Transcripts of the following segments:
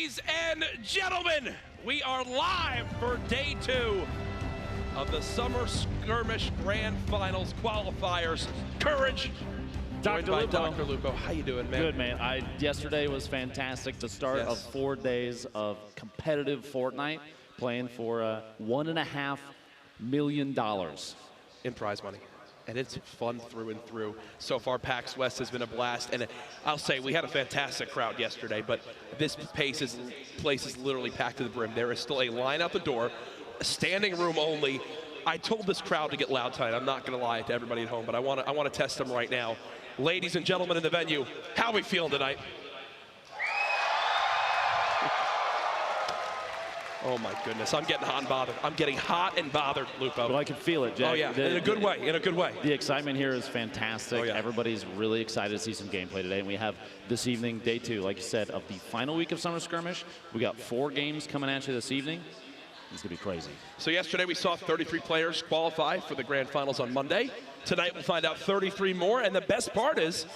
Ladies and gentlemen, we are live for day 2 of the Summer Skirmish Grand Finals qualifiers. Courage, joined by Dr. Lupo. How you doing, man? Good, man. Yesterday was fantastic. The start of 4 days of competitive Fortnite, playing for $1.5 million in prize money. And it's fun through and through. So far, PAX West has been a blast. And I'll say, we had a fantastic crowd yesterday, but this place is literally packed to the brim. There is still a line out the door, standing room only. I told this crowd to get loud tonight. I'm not going to lie to everybody at home, but I want to test them right now. Ladies and gentlemen in the venue, how are we feeling tonight? Oh my goodness, I'm getting hot and bothered. I'm getting hot and bothered, Lupo. Well, I can feel it, Jack. Oh yeah, in a good way, in a good way. The excitement here is fantastic. Oh, yeah. Everybody's really excited to see some gameplay today. And we have this evening, day 2, like you said, of the final week of Summer Skirmish. We got 4 games coming at you this evening. It's gonna be crazy. So yesterday we saw 33 players qualify for the grand finals on Monday. Tonight we'll find out 33 more, and the best part is,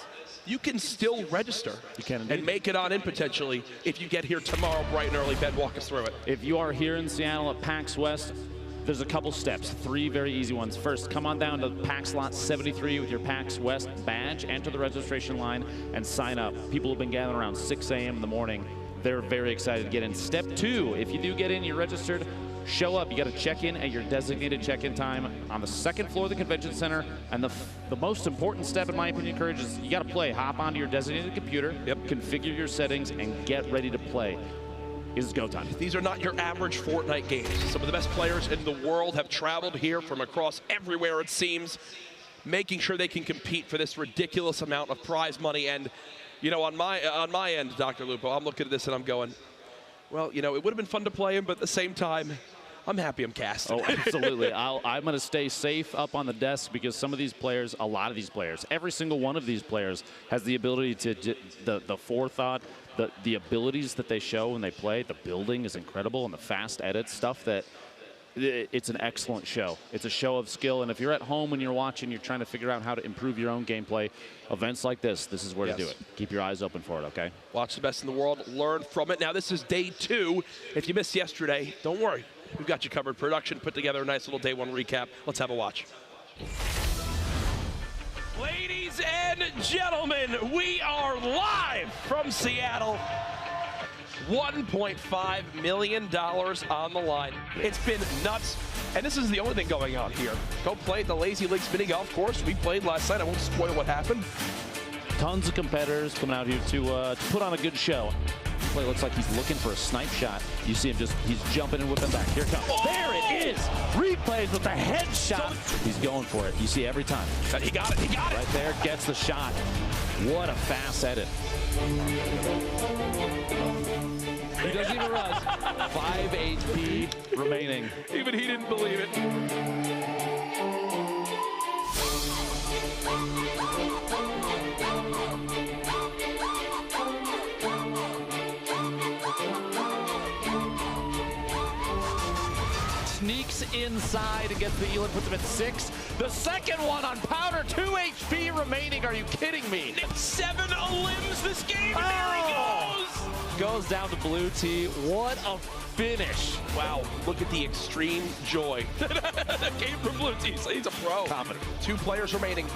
you can still register. You can and make it on in potentially if you get here tomorrow bright and early. Ben, walk us through it. If you are here in Seattle at PAX West, there's a couple steps, 3 very easy ones. First, come on down to PAX Lot 73 with your PAX West badge, enter the registration line, and sign up. People have been gathering around 6 a.m. in the morning. They're very excited to get in. Step 2, if you do get in, you're registered, show up. You got to check in at your designated check-in time on the 2nd floor of the convention center. And the most important step, in my opinion, Courage, is you got to play. Hop onto your designated computer, configure your settings, and get ready to play. It's go time. These are not your average Fortnite games. Some of the best players in the world have traveled here from across everywhere, it seems, making sure they can compete for this ridiculous amount of prize money. And, you know, on my end, Dr. Lupo, I'm looking at this and I'm going, well, you know, it would have been fun to play him, but at the same time, I'm happy I'm cast. Oh, absolutely. I'm going to stay safe up on the desk because some of these players, a lot of these players, every single one of these players has the ability to, the forethought, the abilities that they show when they play. The building is incredible, and the fast edit stuff that, it's an excellent show. It's a show of skill, and if you're at home and you're watching, you're trying to figure out how to improve your own gameplay, events like this is where to do it. Keep your eyes open for it, okay? Watch the best in the world, learn from it. Now, this is day 2. If you missed yesterday, don't worry. We've got you covered. Production put together a nice little day 1 recap. Let's have a watch. Ladies and gentlemen, we are live from Seattle. $1.5 million on the line. It's been nuts. And this is the only thing going on here. Go play at the Lazy Lakes mini golf course. We played last night. I won't spoil what happened. Tons of competitors coming out here to put on a good show. Play looks like he's looking for a snipe shot. You see him he's jumping and whipping back. Here it comes. Oh! There it is. Replays with the headshot. He's going for it. You see every time. He got it. He got it. Right there, gets the shot. What a fast edit. He doesn't even run. 5 HP remaining. Even he didn't believe it. Sneaks inside and gets the Elon, puts him at 6. The second one on Powder, 2 HP remaining. Are you kidding me? 7 limbs this game, and there he goes! Goes down to blue tee. What a finish. Wow, look at the extreme joy that came from blue tee. So he's a pro. Confident. 2 players remaining.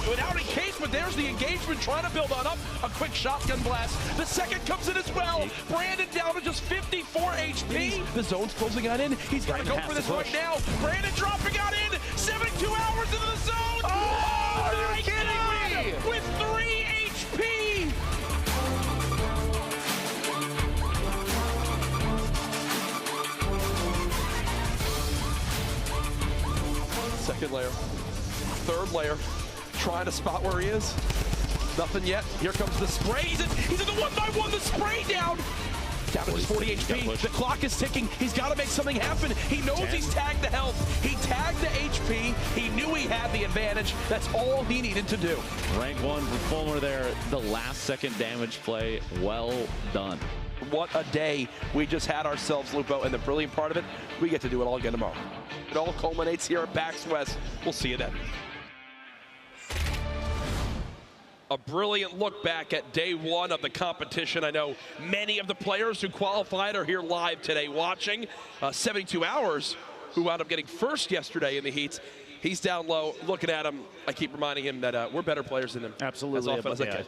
Without a case, but there's the engagement trying to build on up. A quick shotgun blast. The second comes in as well. Brandon down to just 54 HP. The zone's closing on in. He's got to go for this right now. Brandon dropping on in. 72 hours into the zone. Oh, are you kidding me? With 3 HP. Second layer. Third layer. Trying to spot where he is. Nothing yet. Here comes the spray. He's in the 1x1. The spray down. Down to just 40 HP. The clock is ticking. He's got to make something happen. He knows he's tagged the health. He tagged the HP. He knew he had the advantage. That's all he needed to do. Rank 1 for Fulmer there. The last second damage play. Well done. What a day we just had ourselves, Lupo. And the brilliant part of it, we get to do it all again tomorrow. It all culminates here at PAX West. We'll see you then. A brilliant look back at day one of the competition. I know many of the players who qualified are here live today watching. 72 Hours, who wound up getting first yesterday in the heats. He's down low, looking at him. I keep reminding him that we're better players than him. Absolutely. As often as I can.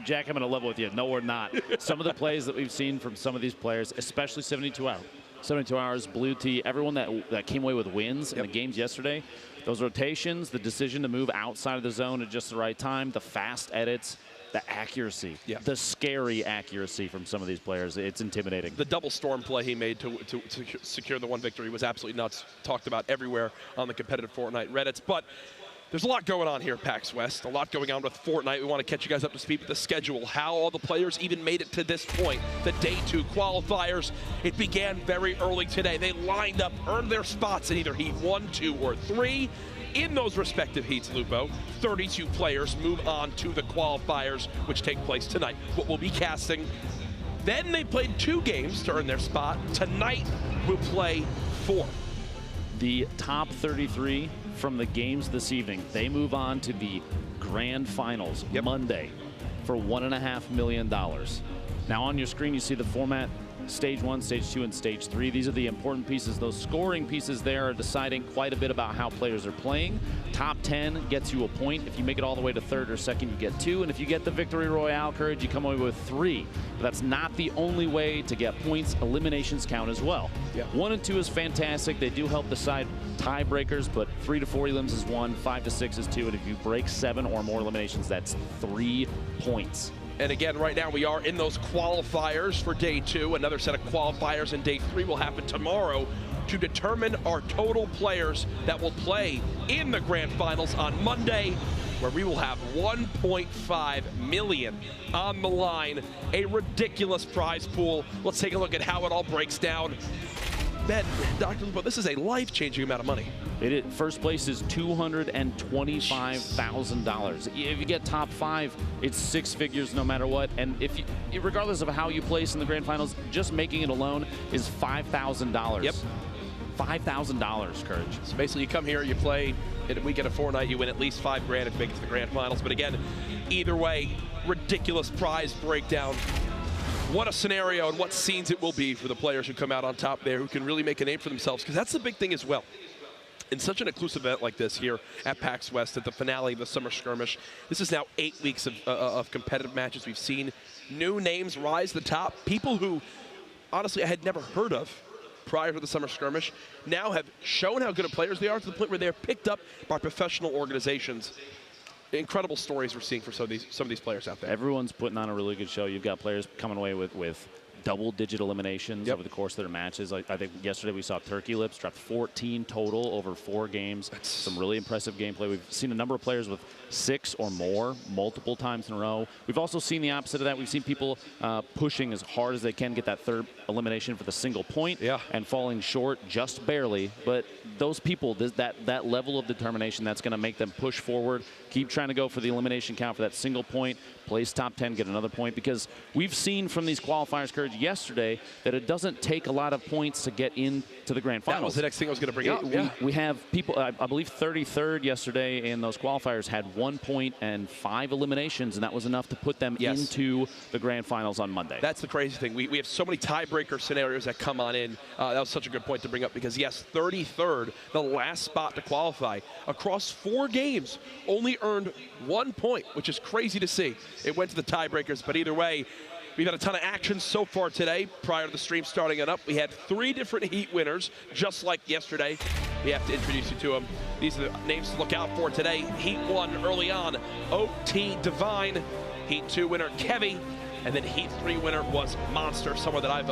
Jack, I'm going to level with you. No, we're not. Some of the plays that we've seen from some of these players, especially 72 Hours. 72 Hours, Blue Tee, everyone that came away with wins in the games yesterday, those rotations, the decision to move outside of the zone at just the right time, the fast edits, the accuracy, the scary accuracy from some of these players, it's intimidating. The double storm play he made to secure the one victory was absolutely nuts. Talked about everywhere on the competitive Fortnite Reddits. But there's a lot going on here at PAX West, a lot going on with Fortnite. We want to catch you guys up to speed with the schedule, how all the players even made it to this point. The Day 2 qualifiers, it began very early today. They lined up, earned their spots in either Heat 1, 2, or 3. In those respective heats, Lupo, 32 players move on to the qualifiers, which take place tonight. What we'll be casting. Then they played 2 games to earn their spot. Tonight, we'll play 4. The top 33 from the games this evening, they move on to the grand finals Monday for $1.5 million. Now on your screen, you see the format. Stage 1, Stage 2, and Stage 3. These are the important pieces. Those scoring pieces there are deciding quite a bit about how players are playing. Top 10 gets you a point. If you make it all the way to 3rd or 2nd, you get 2. And if you get the Victory Royale Courage, you come away with 3. But that's not the only way to get points. Eliminations count as well. 1 and 2 is fantastic. They do help decide tiebreakers, but 3 to 4 elims is 1, 5 to 6 is 2, and if you break 7 or more eliminations, that's 3 points. And again, right now we are in those qualifiers for Day 2. Another set of qualifiers in Day 3 will happen tomorrow to determine our total players that will play in the grand finals on Monday, where we will have $1.5 million on the line. A ridiculous prize pool. Let's take a look at how it all breaks down. Ben, Dr. Lupo, this is a life-changing amount of money. First place is $225,000. If you get top 5, it's 6 figures no matter what. And if you, regardless of how you place in the grand finals, just making it alone is $5,000. Yep. $5,000, Courage. So basically, you come here, you play in a weekend of Fortnite, you win at least $5 grand if you make it to the grand finals. But again, either way, ridiculous prize breakdown. What a scenario and what scenes it will be for the players who come out on top there, who can really make a name for themselves, because that's the big thing as well. In such an inclusive event like this here at PAX West, at the finale of the Summer Skirmish, this is now 8 weeks of competitive matches. We've seen new names rise to the top, people who, honestly, I had never heard of prior to the Summer Skirmish, now have shown how good of players they are to the point where they're picked up by professional organizations. Incredible stories we're seeing for some of these players out there. Everyone's putting on a really good show. You've got players coming away with double-digit eliminations over the course of their matches. I think yesterday we saw Turkey Lips drop 14 total over 4 games. That's some really impressive gameplay. We've seen a number of players with 6 or more multiple times in a row. We've also seen the opposite of that. We've seen people pushing as hard as they can, get that 3rd elimination for the single point, and falling short just barely. But those people, that level of determination, that's going to make them push forward, keep trying to go for the elimination count for that single point, place top 10, get another point, because we've seen from these qualifiers, Courage, yesterday that it doesn't take a lot of points to get into the grand finals. That was the next thing I was going to bring up. We have people, I believe 33rd yesterday in those qualifiers had 1 point and 5 eliminations, and that was enough to put them into the grand finals on Monday. That's the crazy thing. We have so many tiebreaker scenarios that come on in. That was such a good point to bring up, because yes, 33rd, the last spot to qualify, across 4 games, only earned 1 point, which is crazy to see. It went to the tiebreakers, but either way, we've had a ton of action so far today. Prior to the stream starting it up, we had 3 different heat winners, just like yesterday. We have to introduce you to them. These are the names to look out for today. Heat 1 early on, OT Divine. Heat 2 winner, Kevy. And then Heat 3 winner was Monster, someone that I've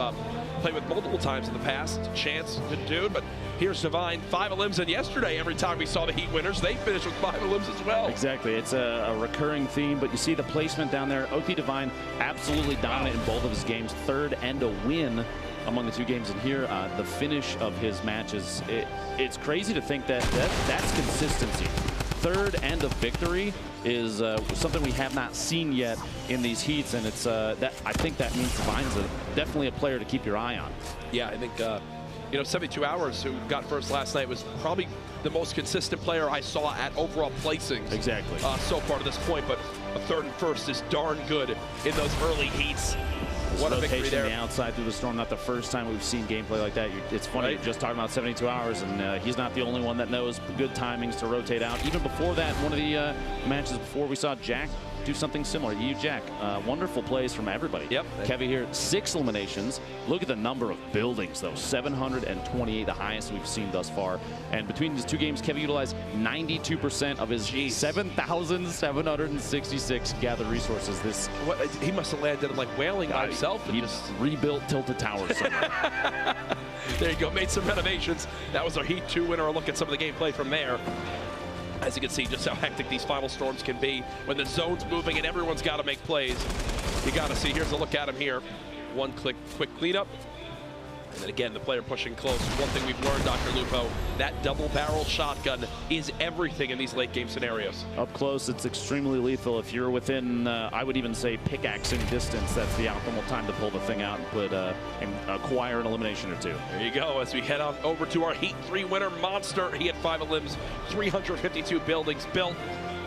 played with multiple times in the past. Chance, good dude, but here's Divine, 5 elims, and yesterday, every time we saw the Heat winners, they finished with 5 elims as well. Exactly, it's a recurring theme, but you see the placement down there. OT Divine absolutely dominant in both of his games, 3rd and a win among the 2 games. And here, the finish of his matches, it's crazy to think that's consistency. 3rd and a victory is something we have not seen yet in these heats, and it's I think that means Divine's definitely a player to keep your eye on. Yeah, I think You know, 72 Hours, who got first last night, was probably the most consistent player I saw at overall placings. Exactly. So far to this point, but a third and first is darn good in those early heats. What a victory there. The outside through the storm, not the first time we've seen gameplay like that. It's funny, Right. you're just talking about 72 Hours, and he's not the only one that knows good timings to rotate out. Even before that, one of the matches before, we saw Jack do something similar. You, Jack, wonderful plays from everybody. Yep. Kevy here, 6 eliminations. Look at the number of buildings, though. 728, the highest we've seen thus far. And between these two games, Kevy utilized 92% of his 7,766 gathered resources. He must have landed in like whaling by himself. And he just rebuilt Tilted Towers somewhere. There you go, made some renovations. That was our Heat 2 winner. A look at some of the gameplay from there. As you can see, just how hectic these final storms can be when the zone's moving and everyone's got to make plays. You got to see, here's a look at him here. One quick cleanup. And then again, the player pushing close. One thing we've learned, Dr. Lupo, that double-barrel shotgun is everything in these late-game scenarios. Up close, it's extremely lethal. If you're within, I would even say, pickaxing distance, that's the optimal time to pull the thing out and acquire an elimination or two. There you go, as we head on over to our Heat 3 winner, Monster. He had 5 elims, 352 buildings built.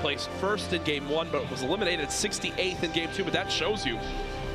Placed first in Game 1, but was eliminated 68th in Game 2. But that shows you,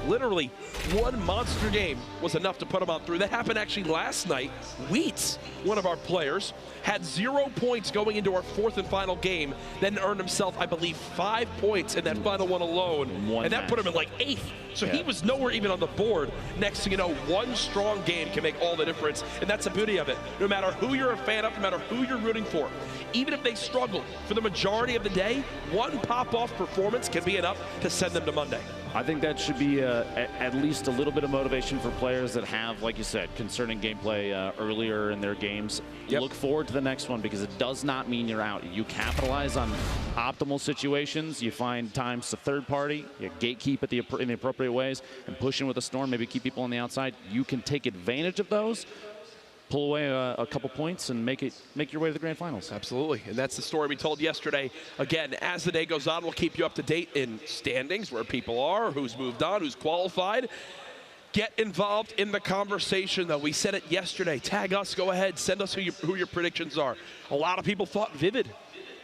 literally, one monster game was enough to put him on through. That happened actually last night. Wheats, one of our players, had 0 points going into our 4th and final game, then earned himself, I believe, 5 points in that final one alone. And that put him in like 8th. So he was nowhere even on the board. Next thing you know, one strong game can make all the difference. And that's the beauty of it. No matter who you're a fan of, no matter who you're rooting for, even if they struggle for the majority of the day, one pop-off performance can be enough to send them to Monday. I think that should be at least a little bit of motivation for players that have, like you said, concerning gameplay earlier in their games. Yep. Look forward to the next one, because it does not mean you're out. You capitalize on optimal situations. You find times to third party. You gatekeep in the appropriate ways and push in with a storm, maybe keep people on the outside. You can take advantage of those, pull away a couple points, and make your way to the grand finals. Absolutely, and that's the story we told yesterday. Again, as the day goes on, we'll keep you up to date in standings, where people are, who's moved on, who's qualified. Get involved in the conversation, though. We said it yesterday. Tag us, go ahead, send us who your predictions are. A lot of people thought Vivid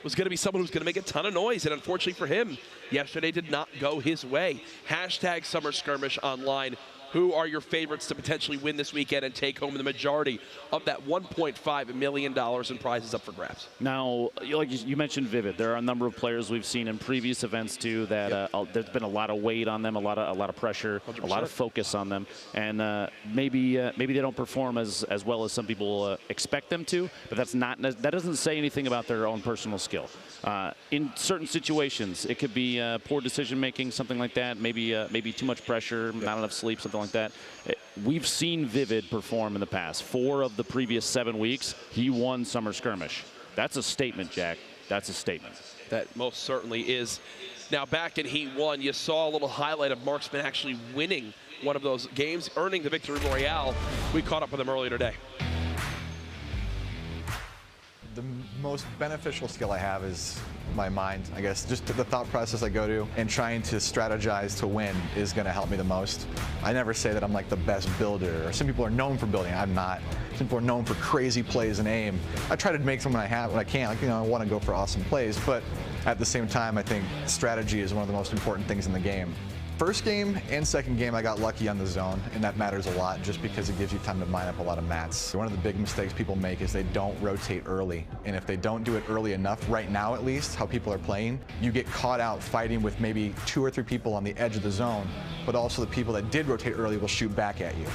was going to be someone who's going to make a ton of noise, and unfortunately for him, yesterday did not go his way. Hashtag Summer Skirmish online. Who are your favorites to potentially win this weekend and take home the majority of that $1.5 million in prizes up for grabs? Now, like you mentioned Vivid, there are a number of players we've seen in previous events too that there's been a lot of weight on them, a lot of pressure, 100%. a lot of focus on them, and maybe they don't perform as well as some people expect them to. But that doesn't say anything about their own personal skill. In certain situations, it could be poor decision making, something like that. Maybe too much pressure, not enough sleep, something like that. We've seen Vivid perform in the past. 4 of the previous 7 weeks, he won Summer Skirmish. That's a statement, Jack. That's a statement. That most certainly is. Now, back in Heat 1, you saw a little highlight of Marksman actually winning one of those games, earning the Victory Royale. We caught up with him earlier today. The most beneficial skill I have is my mind, I guess. Just the thought process I go to and trying to strategize to win is going to help me the most. I never say that I'm like the best builder, or some people are known for building. I'm not. Some people are known for crazy plays and aim. I try to make them when I can. Like, I want to go for awesome plays, but at the same time, I think strategy is one of the most important things in the game. First game and second game, I got lucky on the zone, and that matters a lot just because it gives you time to mine up a lot of mats. One of the big mistakes people make is they don't rotate early, and if they don't do it early enough, right now at least, how people are playing, you get caught out fighting with maybe 2 or 3 people on the edge of the zone, but also the people that did rotate early will shoot back at you.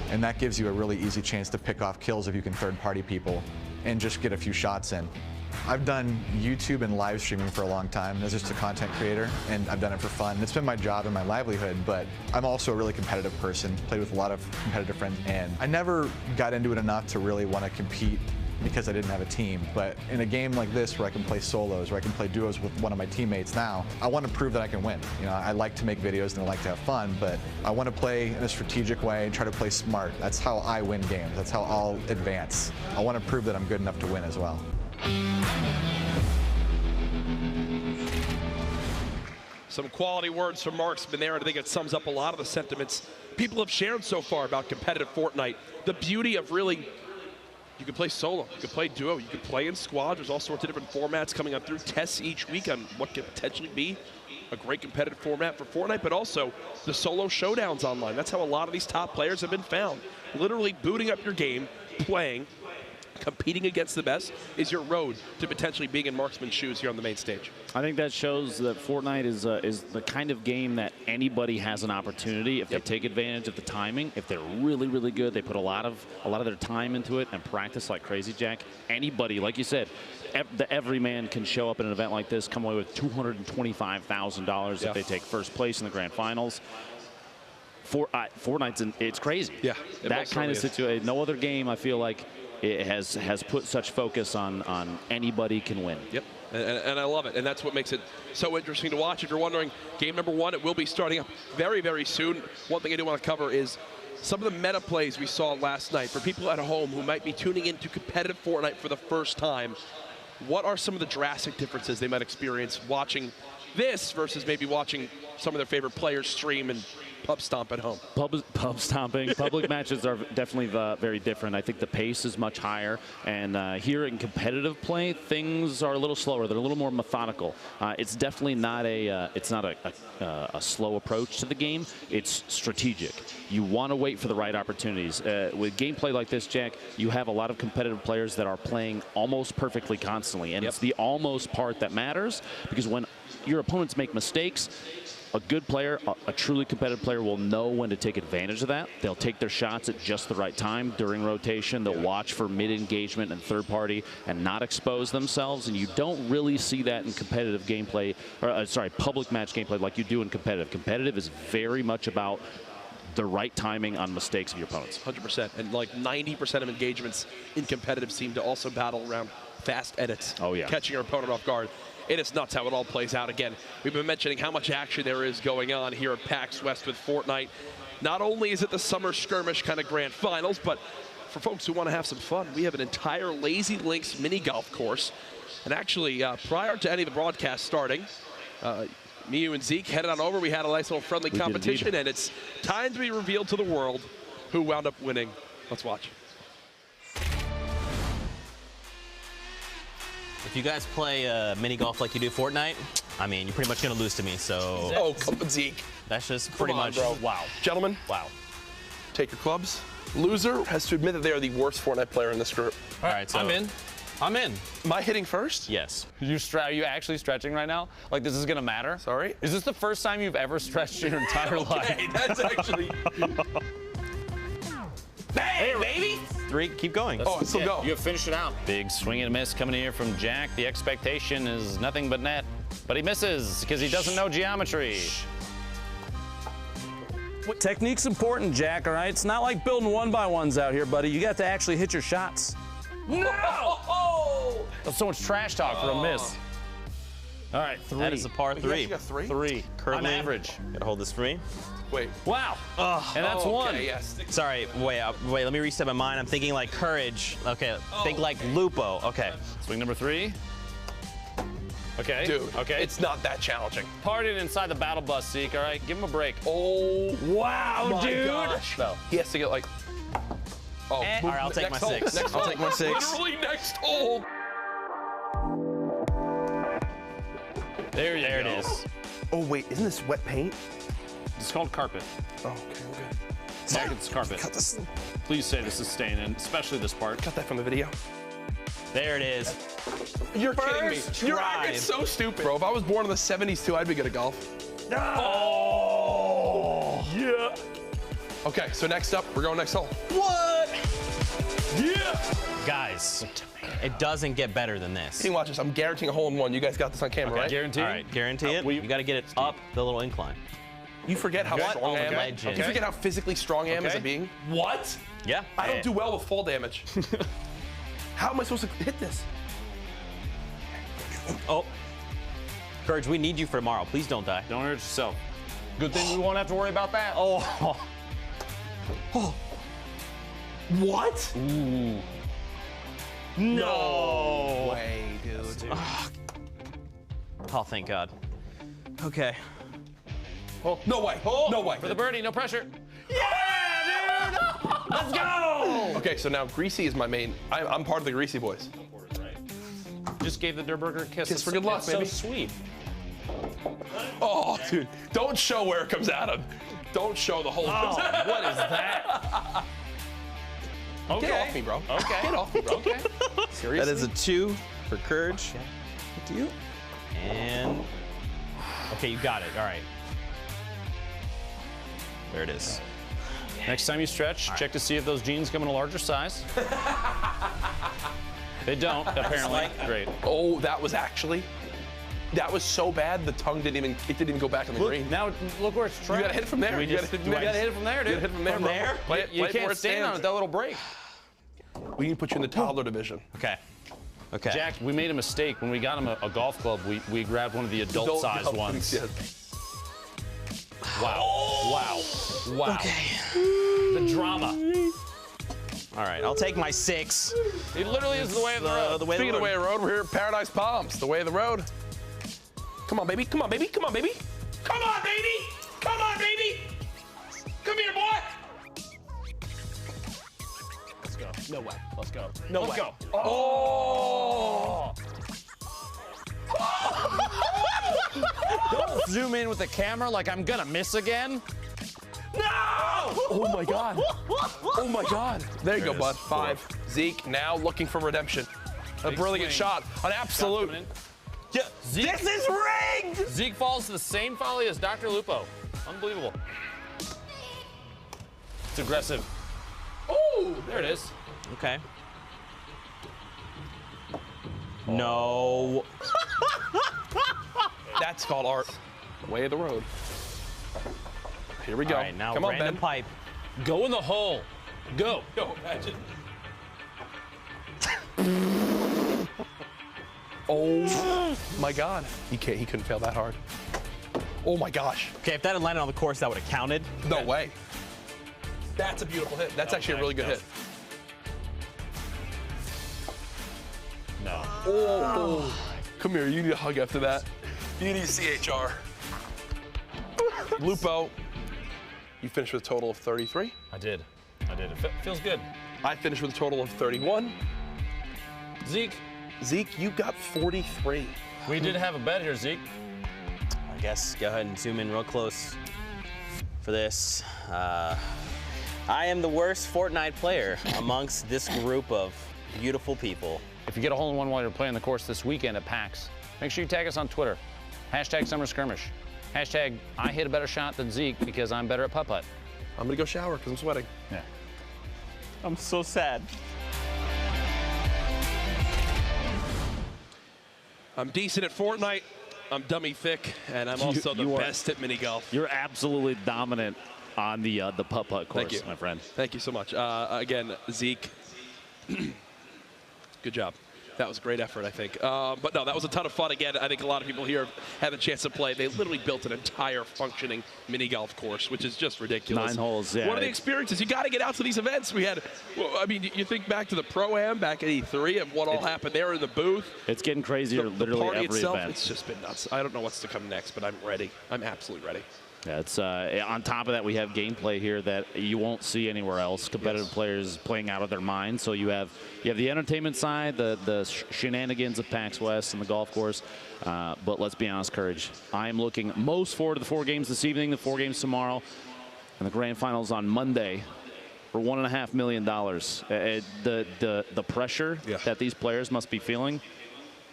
And that gives you a really easy chance to pick off kills if you can third-party people and just get a few shots in. I've done YouTube and live streaming for a long time as just a content creator, and I've done it for fun. It's been my job and my livelihood, but I'm also a really competitive person, played with a lot of competitive friends, and I never got into it enough to really want to compete because I didn't have a team. But in a game like this where I can play solos, where I can play duos with one of my teammates now, I want to prove that I can win. You know, I like to make videos and I like to have fun, but I want to play in a strategic way and try to play smart. That's how I win games. That's how I'll advance. I want to prove that I'm good enough to win as well. Some quality words from Marksman there, and I think it sums up a lot of the sentiments people have shared so far about competitive Fortnite. The beauty of really You can play solo, you can play duo, you can play in squad. There's all sorts of different formats coming up through. Tests each week on what could potentially be a great competitive format for Fortnite, but also the solo showdowns online. That's how a lot of these top players have been found. Literally booting up your game, playing, competing against the best is your road to potentially being in Marksman's shoes here on the main stage. I think that shows that Fortnite is the kind of game that anybody has an opportunity if they take advantage of the timing. If they're really, really good, they put a lot of their time into it and practice like crazy, Jack. Anybody, like you said, the everyman can show up at an event like this, come away with $225,000 if they take first place in the grand finals. Fortnite's it's crazy. Yeah, that kind of situation. No other game I feel like it has put such focus on anybody can win. Yep, and I love it, and that's what makes it so interesting to watch. If you're wondering, game number 1, it will be starting up very, very soon. One thing I do want to cover is some of the meta plays we saw last night. For people at home who might be tuning into competitive Fortnite for the first time, what are some of the drastic differences they might experience watching this versus maybe watching some of their favorite players stream and pub stomp at home? Pub stomping. Public matches are definitely very different. I think the pace is much higher, and here in competitive play, things are a little slower. They're a little more methodical. It's definitely not a slow approach to the game. It's strategic. You want to wait for the right opportunities. With gameplay like this, Jack, you have a lot of competitive players that are playing almost perfectly constantly, and it's the almost part that matters, because when your opponents make mistakes, a good player, a truly competitive player, will know when to take advantage of that. They'll take their shots at just the right time during rotation. They'll watch for mid-engagement and third party and not expose themselves. And you don't really see that in competitive gameplay, or public match gameplay like you do in competitive. Competitive is very much about the right timing on mistakes of your opponents. 100%. And like 90% of engagements in competitive seem to also battle around fast edits. Oh, yeah. Catching your opponent off guard. It is nuts how it all plays out. Again, we've been mentioning how much action there is going on here at PAX West with Fortnite. Not only is it the Summer Skirmish kind of grand finals, but for folks who want to have some fun, we have an entire Lazy Links mini golf course. And actually, prior to any of the broadcasts starting, me, you, and Zeke headed on over. We had a nice little friendly competition, and it's time to be revealed to the world who wound up winning. Let's watch. If you guys play mini golf like you do Fortnite, I mean, you're pretty much going to lose to me, so... Oh, come on, Zeke. That's just pretty much... Bro. Wow. Gentlemen, wow. Take your clubs. Loser has to admit that they are the worst Fortnite player in this group. All right, so... I'm in. I'm in. Am I hitting first? Yes. Are you actually stretching right now? Like this is gonna matter? Sorry? Is this the first time you've ever stretched your entire life? Okay, that's actually... Bang, baby! 3, keep going. Oh, it's still go. You have finished it out. Big swing and a miss coming in here from Jack. The expectation is nothing but net, but he misses because he doesn't know geometry. Technique's important, Jack, all right? It's not like building one-by-ones out here, buddy. You got to actually hit your shots. No! Oh! That's so much trash talk for a miss. All right, 3. That is a par 3. You got 3? 3. Currently, I'm average. Gotta hold this for me. Wait. Wow. And that's 1. Yes. Sorry, wait, let me reset my mind. I'm thinking like courage. Okay, think like Lupo. Okay. Swing number 3. Okay. Dude, okay. it's not that challenging. Partying inside the battle bus, Zeke, all right? Give him a break. Oh, wow, my dude. gosh. No. He has to get like... Oh, All right, I'll take my 6. Next I'll hole. take my 6. Literally next hole. There There it is. Oh, wait, isn't this wet paint? It's called carpet. Oh, okay, okay. Mark, it's carpet. Cut this. Please say this is staying in, especially this part. Cut that from the video. There it is. You're kidding me. You're try. acting so stupid. Bro, if I was born in the 70s too, I'd be good at golf. Oh! Yeah. Okay, so next up, we're going next hole. What? Yeah. Guys, it doesn't get better than this. Hey, watch this. I'm guaranteeing a hole in one. You guys got this on camera, right? Guaranteed? All right, guarantee it. You got to get it up the little incline. You forget how strong I am. Legend. You forget how physically strong I am as a being. What? Yeah. I don't do well with fall damage. How am I supposed to hit this? Oh. Courage, we need you for tomorrow. Please don't die. Don't hurt yourself. Good thing we won't have to worry about that. Oh. What? Ooh. No way, dude. Oh, thank God. Okay. Oh, no way. Oh, no way. For the birdie, no pressure. Yeah, dude! Let's Let's go! Okay, so now Greasy is my main. I'm part of the Greasy boys. Just gave the Durburger a kiss. Kiss for good luck, That's baby. so sweet. Oh, dude, don't show where it comes out of. Don't show the whole. Oh, what is that? Okay. Get off me, bro. Okay. Get off me, bro. Okay. Seriously? That is a 2 for Courage. Good to you. And okay, you got it. All right. There it is. Next time you stretch, check to see if those jeans come in a larger size. They don't, apparently. Great. Oh, that was so bad. The tongue didn't even go back on the green. Now look where it's You trying. gotta hit it from there. You gotta hit it from there, dude. You gotta hit it from there, From bro. there? Play it You where can't it stand on stands. it, that little break. We need to put you in the toddler division. Okay. Okay. Jack, we made a mistake. When we got him a golf club, we grabbed one of the adult-sized ones. Yes. Wow. Wow. Wow. Okay. The drama. All right, I'll take my 6. It literally is the way of the road. The way Speaking of of the way of the road, we're here at Paradise Palms. The way of the road. Come on, baby. Come on, baby. Come on, baby. Come on, baby. Come on, baby. Come here, boy. Let's go. No way. Let's go. No Let's way. go. Oh. Don't zoom in with the camera like I'm gonna miss again. No! Oh my God. Oh my God. There you go, bud. 5. Zeke now looking for redemption. A brilliant swing. shot. An absolute. Yeah. Zeke. This is rigged. Zeke falls to the same volley as Dr. Lupo. Unbelievable. It's aggressive. Oh, There it is. Okay. No. that's called art. Way of the road. Here we go. All right, now Come on, random Ben. pipe. Go in the hole. Go. Yo, imagine. Oh my God. He couldn't fail that hard. Oh my gosh. Okay, if that had landed on the course, that would have counted. No way. That's a beautiful hit. That's actually a really good hit. No. Oh. Come here, you need a hug after that. You need CHR. Lupo, you finished with a total of 33. I did. It feels good. I finished with a total of 31. Zeke, Zeke, you got 43. we did have a bet here, Zeke. I guess go ahead and zoom in real close for this. I am the worst Fortnite player amongst this group of beautiful people. If you get a hole-in-one while you're playing the course this weekend at PAX, make sure you tag us on Twitter. Hashtag Summer Skirmish. Hashtag I hit a better shot than Zeke because I'm better at putt-putt. I'm gonna go shower because I'm sweating. Yeah. I'm so sad. I'm decent at Fortnite. I'm dummy thick, and I'm also the you are- best at mini golf. You're absolutely dominant on the putt-putt course, Thank you, my friend. Thank you so much. Again, Zeke, good job. That was a great effort, I think. But no, that was a ton of fun. Again, I think a lot of people here had the chance to play. They literally built an entire functioning mini golf course, which is just ridiculous. 9 holes, yeah. One of the experiences. You got to get out to these events. We had, well, I mean, you think back to the Pro-Am back at E3 and what all happened there in the booth. It's getting crazier The literally party every itself, event. it's just been nuts. I don't know what's to come next, but I'm ready. I'm absolutely ready. Yeah, it's on top of that, we have gameplay here that you won't see anywhere else. Competitive players playing out of their minds. So you have the entertainment side, the shenanigans of PAX West and the golf course. But let's be honest, Courage, I am looking most forward to the 4 games this evening, the 4 games tomorrow, and the grand finals on Monday for $1.5 million. The pressure that these players must be feeling.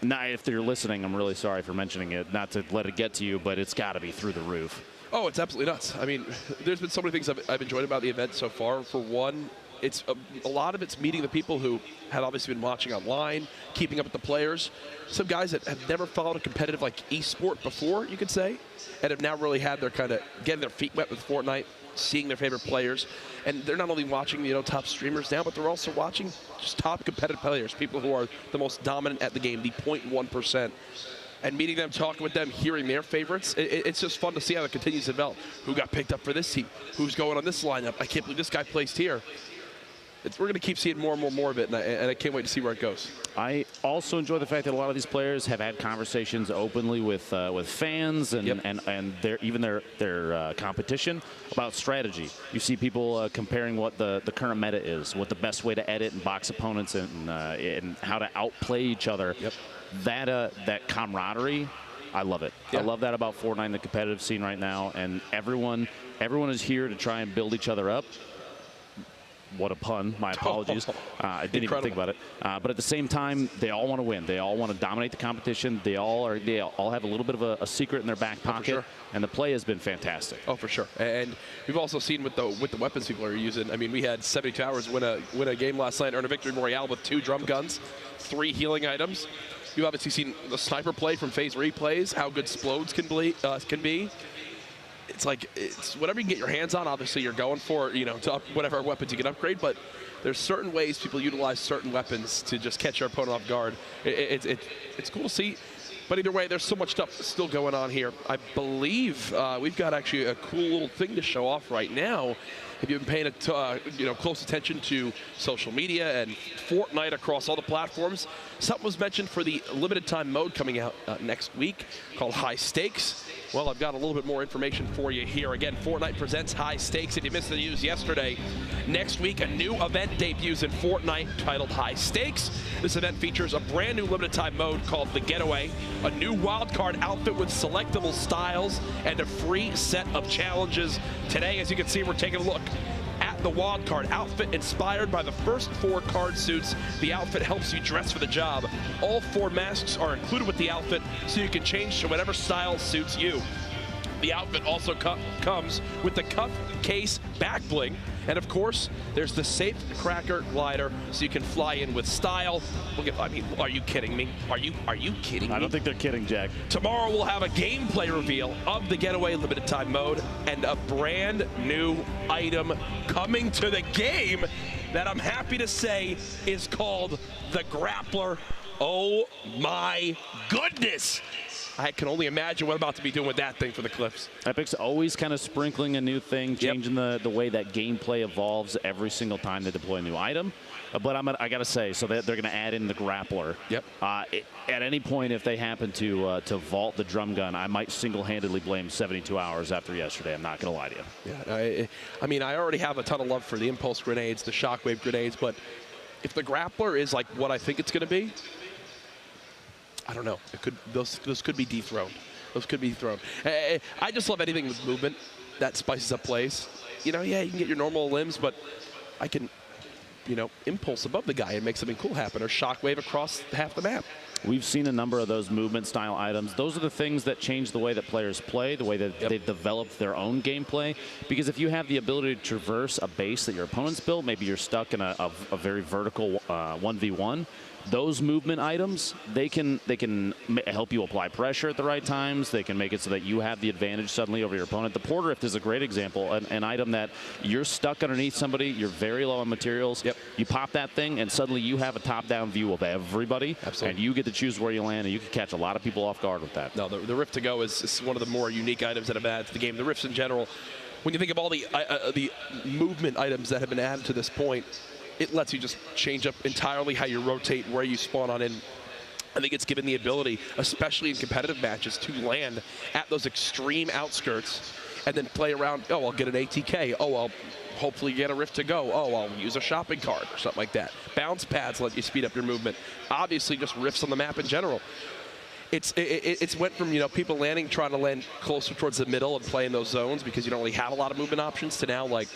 Now, if you're listening, I'm really sorry for mentioning it, not to let it get to you, but it's got to be through the roof. Oh, it's absolutely nuts. I mean, there's been so many things I've enjoyed about the event so far. For one, it's a lot of it's meeting the people who have obviously been watching online, keeping up with the players. Some guys that have never followed a competitive like esport before, you could say, and have now really had their kind of getting their feet wet with Fortnite, seeing their favorite players, and they're not only watching top streamers now, but they're also watching just top competitive players, people who are the most dominant at the game, the 0.1%. And meeting them, talking with them, hearing their favorites, it's just fun to see how it continues to develop. Who got picked up for this team? Who's going on this lineup? I can't believe this guy placed here. we're going to keep seeing more and more of it, and I can't wait to see where it goes. I also enjoy the fact that a lot of these players have had conversations openly with fans and their competition about strategy. You see people comparing what the current meta is, what the best way to edit and box opponents, and how to outplay each other. Yep. That camaraderie, I love it. Yeah. I love that about Fortnite and the competitive scene right now, and everyone is here to try and build each other up. What a pun. My apologies. I didn't even think about it. But at the same time, they all want to win. They all want to dominate the competition. They all have a little bit of a secret in their back pocket. Sure. And the play has been fantastic. Oh, for sure. And we've also seen with the weapons people are using. I mean, we had 72 Hours win a game last night, earn a victory royale with 2 drum guns, 3 healing items. You've obviously seen the sniper play from phase replays, how good Splodes can be. It's like, it's whatever you can get your hands on, obviously you're going for, to whatever weapons you can upgrade, but there's certain ways people utilize certain weapons to just catch your opponent off guard. It's cool to see, but either way, there's so much stuff still going on here. I believe we've got actually a cool little thing to show off right now. If you've been paying close attention to social media and Fortnite across all the platforms, something was mentioned for the limited time mode coming out next week called High Stakes. Well, I've got a little bit more information for you here. Again, Fortnite presents High Stakes. If you missed the news yesterday, next week a new event debuts in Fortnite titled High Stakes. This event features a brand new limited time mode called The Getaway, a new wildcard outfit with selectable styles, and a free set of challenges. Today, as you can see, we're taking a look at the wildcard outfit inspired by the first 4 card suits. The outfit helps you dress for the job. All 4 masks are included with the outfit, so you can change to whatever style suits you. The outfit also comes with the cuff case back bling, and of course, there's the Sept Cracker glider, so you can fly in with style. I mean, are you kidding me? Are you kidding me? I don't think they're kidding, Jack. Tomorrow we'll have a gameplay reveal of the Getaway limited time mode and a brand new item coming to the game that I'm happy to say is called the Grappler. Oh my goodness! I can only imagine what I'm about to be doing with that thing for the Cliffs. Epic's always kind of sprinkling a new thing, changing the way that gameplay evolves every single time they deploy a new item. But I got to say, so they're going to add in the Grappler. Yep. At any point, if they happen to vault the drum gun, I might single-handedly blame 72 Hours after yesterday. I'm not going to lie to you. Yeah, I mean, I already have a ton of love for the impulse grenades, the shockwave grenades, but if the Grappler is like what I think it's going to be, I don't know. Those could be dethroned. Those could be dethroned. I just love anything with movement that spices up plays. Yeah, you can get your normal limbs, but I can, impulse above the guy and make something cool happen, or shockwave across half the map. We've seen a number of those movement style items. Those are the things that change the way that players play, the way that they've developed their own gameplay. Because if you have the ability to traverse a base that your opponent's built, maybe you're stuck in a very vertical 1v1, those movement items, they can help you apply pressure at the right times. They can make it so that you have the advantage suddenly over your opponent. The Porter Rift is a great example, an item that you're stuck underneath somebody, you're very low on materials. Yep. You pop that thing, and suddenly you have a top-down view of everybody. Absolutely. And you get to choose where you land, and you can catch a lot of people off guard with that. No, the Rift to Go is one of the more unique items that have added to the game. The Rifts in general, when you think of all the movement items that have been added to this point, it lets you just change up entirely how you rotate, where you spawn on in. I think it's given the ability, especially in competitive matches, to land at those extreme outskirts and then play around. Oh, I'll get an ATK. Oh, I'll hopefully get a Rift to Go. Oh, I'll use a shopping cart or something like that. Bounce pads let you speed up your movement. Obviously, just rifts on the map in general. It's went from people trying to land closer towards the middle and play in those zones because you don't really have a lot of movement options, to now like,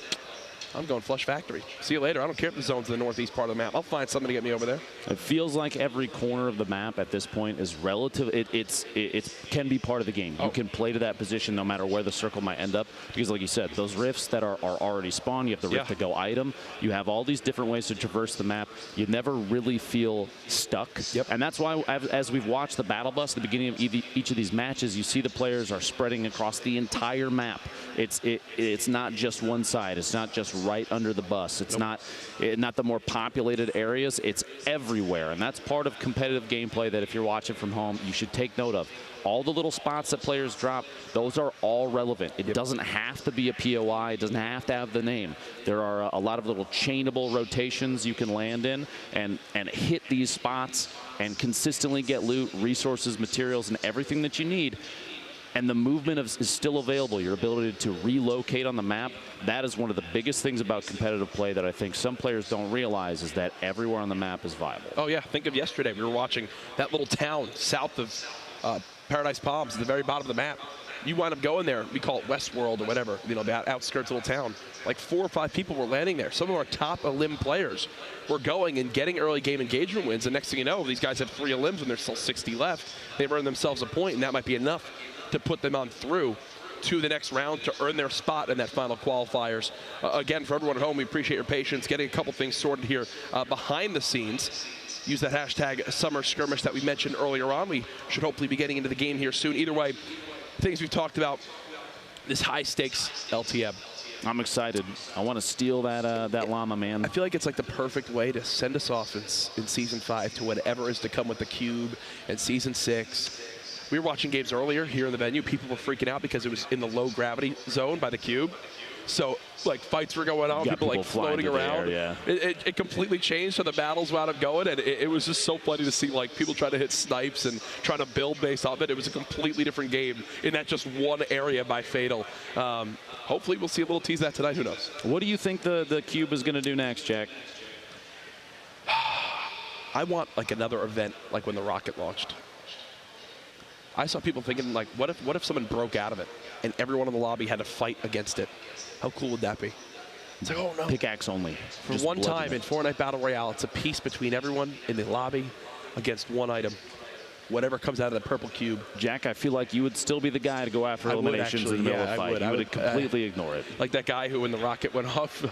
I'm going Flush Factory. See you later. I don't care if the zone's in the northeast part of the map. I'll find something to get me over there. It feels like every corner of the map at this point is relative. It can be part of the game. You can play to that position no matter where the circle might end up. Because like you said, those rifts that are already spawned, you have the Rift to Go item. You have all these different ways to traverse the map. You never really feel stuck. Yep. And that's why, as we've watched the battle bus at the beginning of each of these matches, you see the players are spreading across the entire map. it's not just one side. It's not just right under the bus. It's not the more populated areas. It's everywhere, and that's part of competitive gameplay that if you're watching from home, you should take note of. All the little spots that players drop, those are all relevant. It doesn't have to be a POI. It doesn't have to have the name. There are a lot of little chainable rotations you can land in and hit these spots and consistently get loot, resources, materials, and everything that you need. And the movement is still available. Your ability to relocate on the map, that is one of the biggest things about competitive play that I think some players don't realize, is that everywhere on the map is viable. Oh yeah, think of yesterday. We were watching that little town south of Paradise Palms at the very bottom of the map. You wind up going there, we call it Westworld or whatever, you know, the outskirts little town. Like 4 or 5 people were landing there. Some of our top elim players were going and getting early game engagement wins, and next thing you know, these guys have 3 elims when there's still 60 left. They've earned themselves a point, and that might be enough to put them on through to the next round to earn their spot in that final qualifiers. Again, for everyone at home, we appreciate your patience, getting a couple things sorted here behind the scenes. Use that hashtag Summer Skirmish that we mentioned earlier on. We should hopefully be getting into the game here soon. Either way, things we've talked about, this high stakes LTM. I'm excited. I want to steal that llama, man. I feel like it's like the perfect way to send us off in Season 5 to whatever is to come with the Cube and Season 6. We were watching games earlier here in the venue. People were freaking out because it was in the low gravity zone by the Cube. So, like, fights were going on, people like floating around. Air, yeah. It completely changed, so the battles wound up going, and it was just so funny to see, like, people try to hit snipes and trying to build based off it. It was a completely different game in that just one area by Fatal. Hopefully we'll see a little tease of that tonight. Who knows? What do you think the Cube is going to do next, Jack? I want, like, another event like when the rocket launched. I saw people thinking, like, what if someone broke out of it and everyone in the lobby had to fight against it? How cool would that be? It's like, oh no. Pickaxe only. For one time in Fortnite Battle Royale, it's a peace between everyone in the lobby against one item. Whatever comes out of the purple cube. Jack, I feel like you would still be the guy to go after eliminations in the middle of a fight. You would completely ignore it. Like that guy who, when the rocket went off,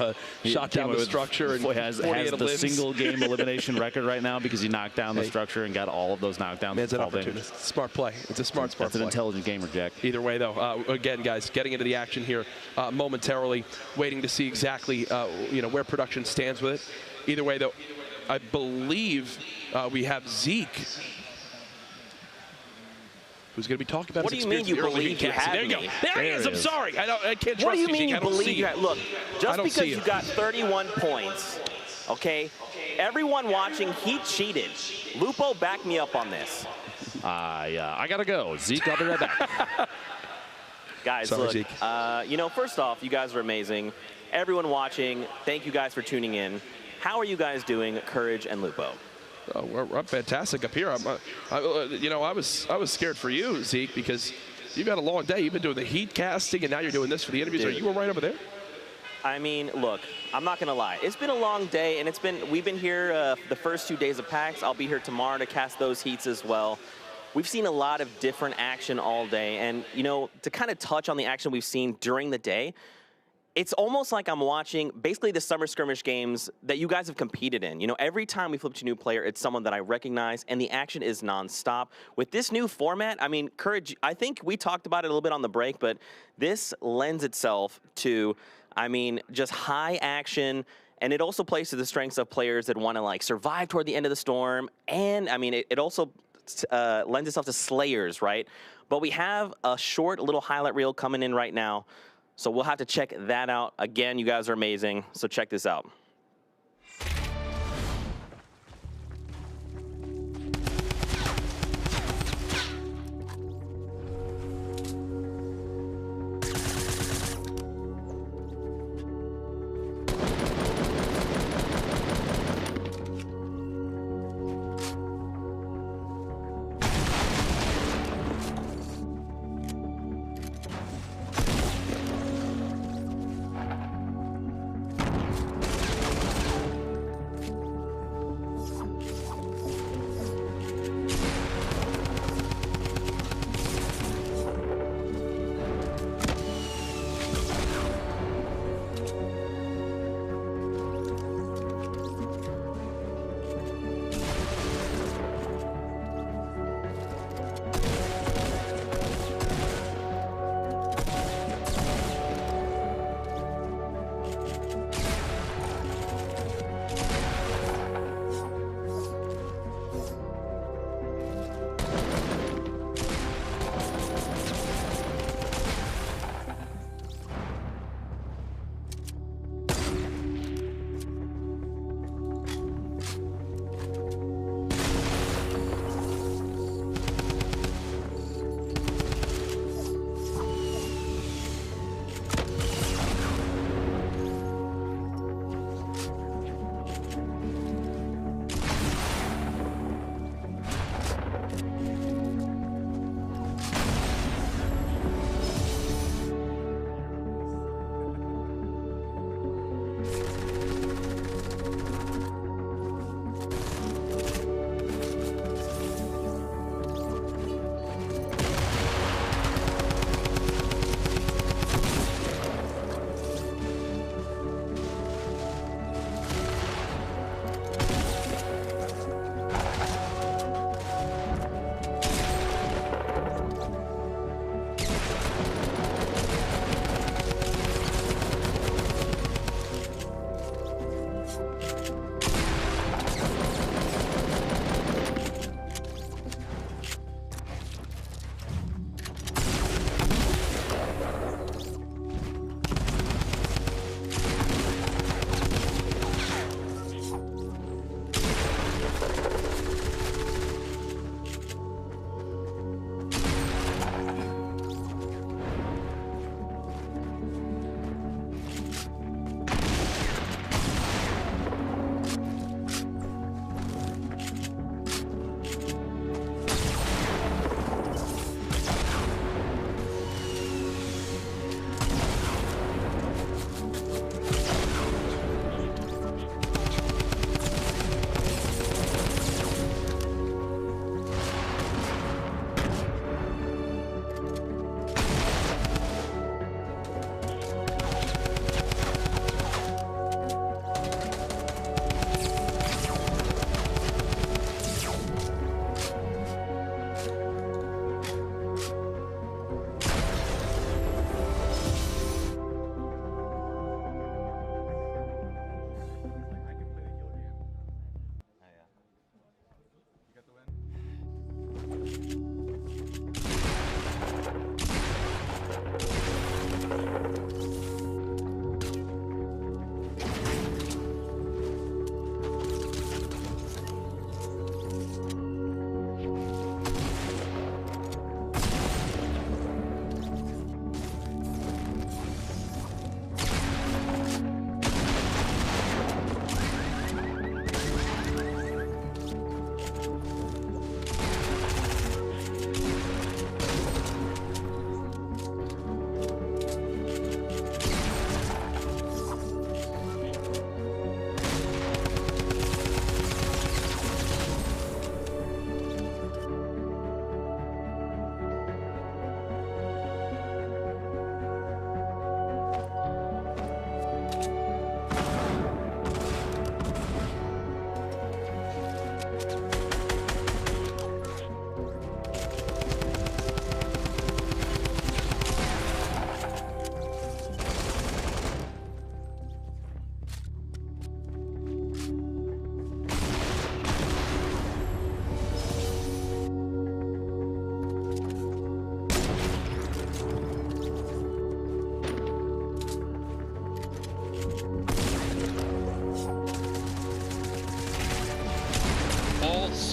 shot down the structure and has the single game elimination record right now because he knocked down the structure and got all of those knockdowns. Man's an opportunist. Smart play. It's a smart play. That's an intelligent gamer, Jack. Either way, though, again, guys, getting into the action here momentarily, waiting to see exactly where production stands with it. Either way, though, I believe we have Zeke, who's going to be talking about what his do you mean you believe you have There you go. There he is. I'm sorry. I can't trust you. What do you mean Zeke. you believe you have? Look, just because you got 31 points, okay, everyone watching, he cheated. Lupo, back me up on this. Yeah, I got to go. Zeke, I'll be right back. Guys, sorry, look, Zeke. First off, you guys are amazing. Everyone watching, thank you guys for tuning in. How are you guys doing, Courage and Lupo? Oh, we're fantastic up here. I was scared for you, Zeke, because you've had a long day. You've been doing the heat casting, and now you're doing this for the interviews. Dude. Are you right over there? I mean, look, I'm not gonna lie. It's been a long day, and we've been here the first 2 days of PAX. I'll be here tomorrow to cast those heats as well. We've seen a lot of different action all day, and to kind of touch on the action we've seen during the day, it's almost like I'm watching basically the Summer Skirmish games that you guys have competed in. Every time we flip to a new player, it's someone that I recognize, and the action is nonstop. With this new format, I mean, Courage, I think we talked about it a little bit on the break, but this lends itself to, I mean, just high action, and it also plays to the strengths of players that want to, like, survive toward the end of the storm, and, I mean, it also lends itself to Slayers, right? But we have a short little highlight reel coming in right now. So we'll have to check that out. Again, you guys are amazing, so check this out.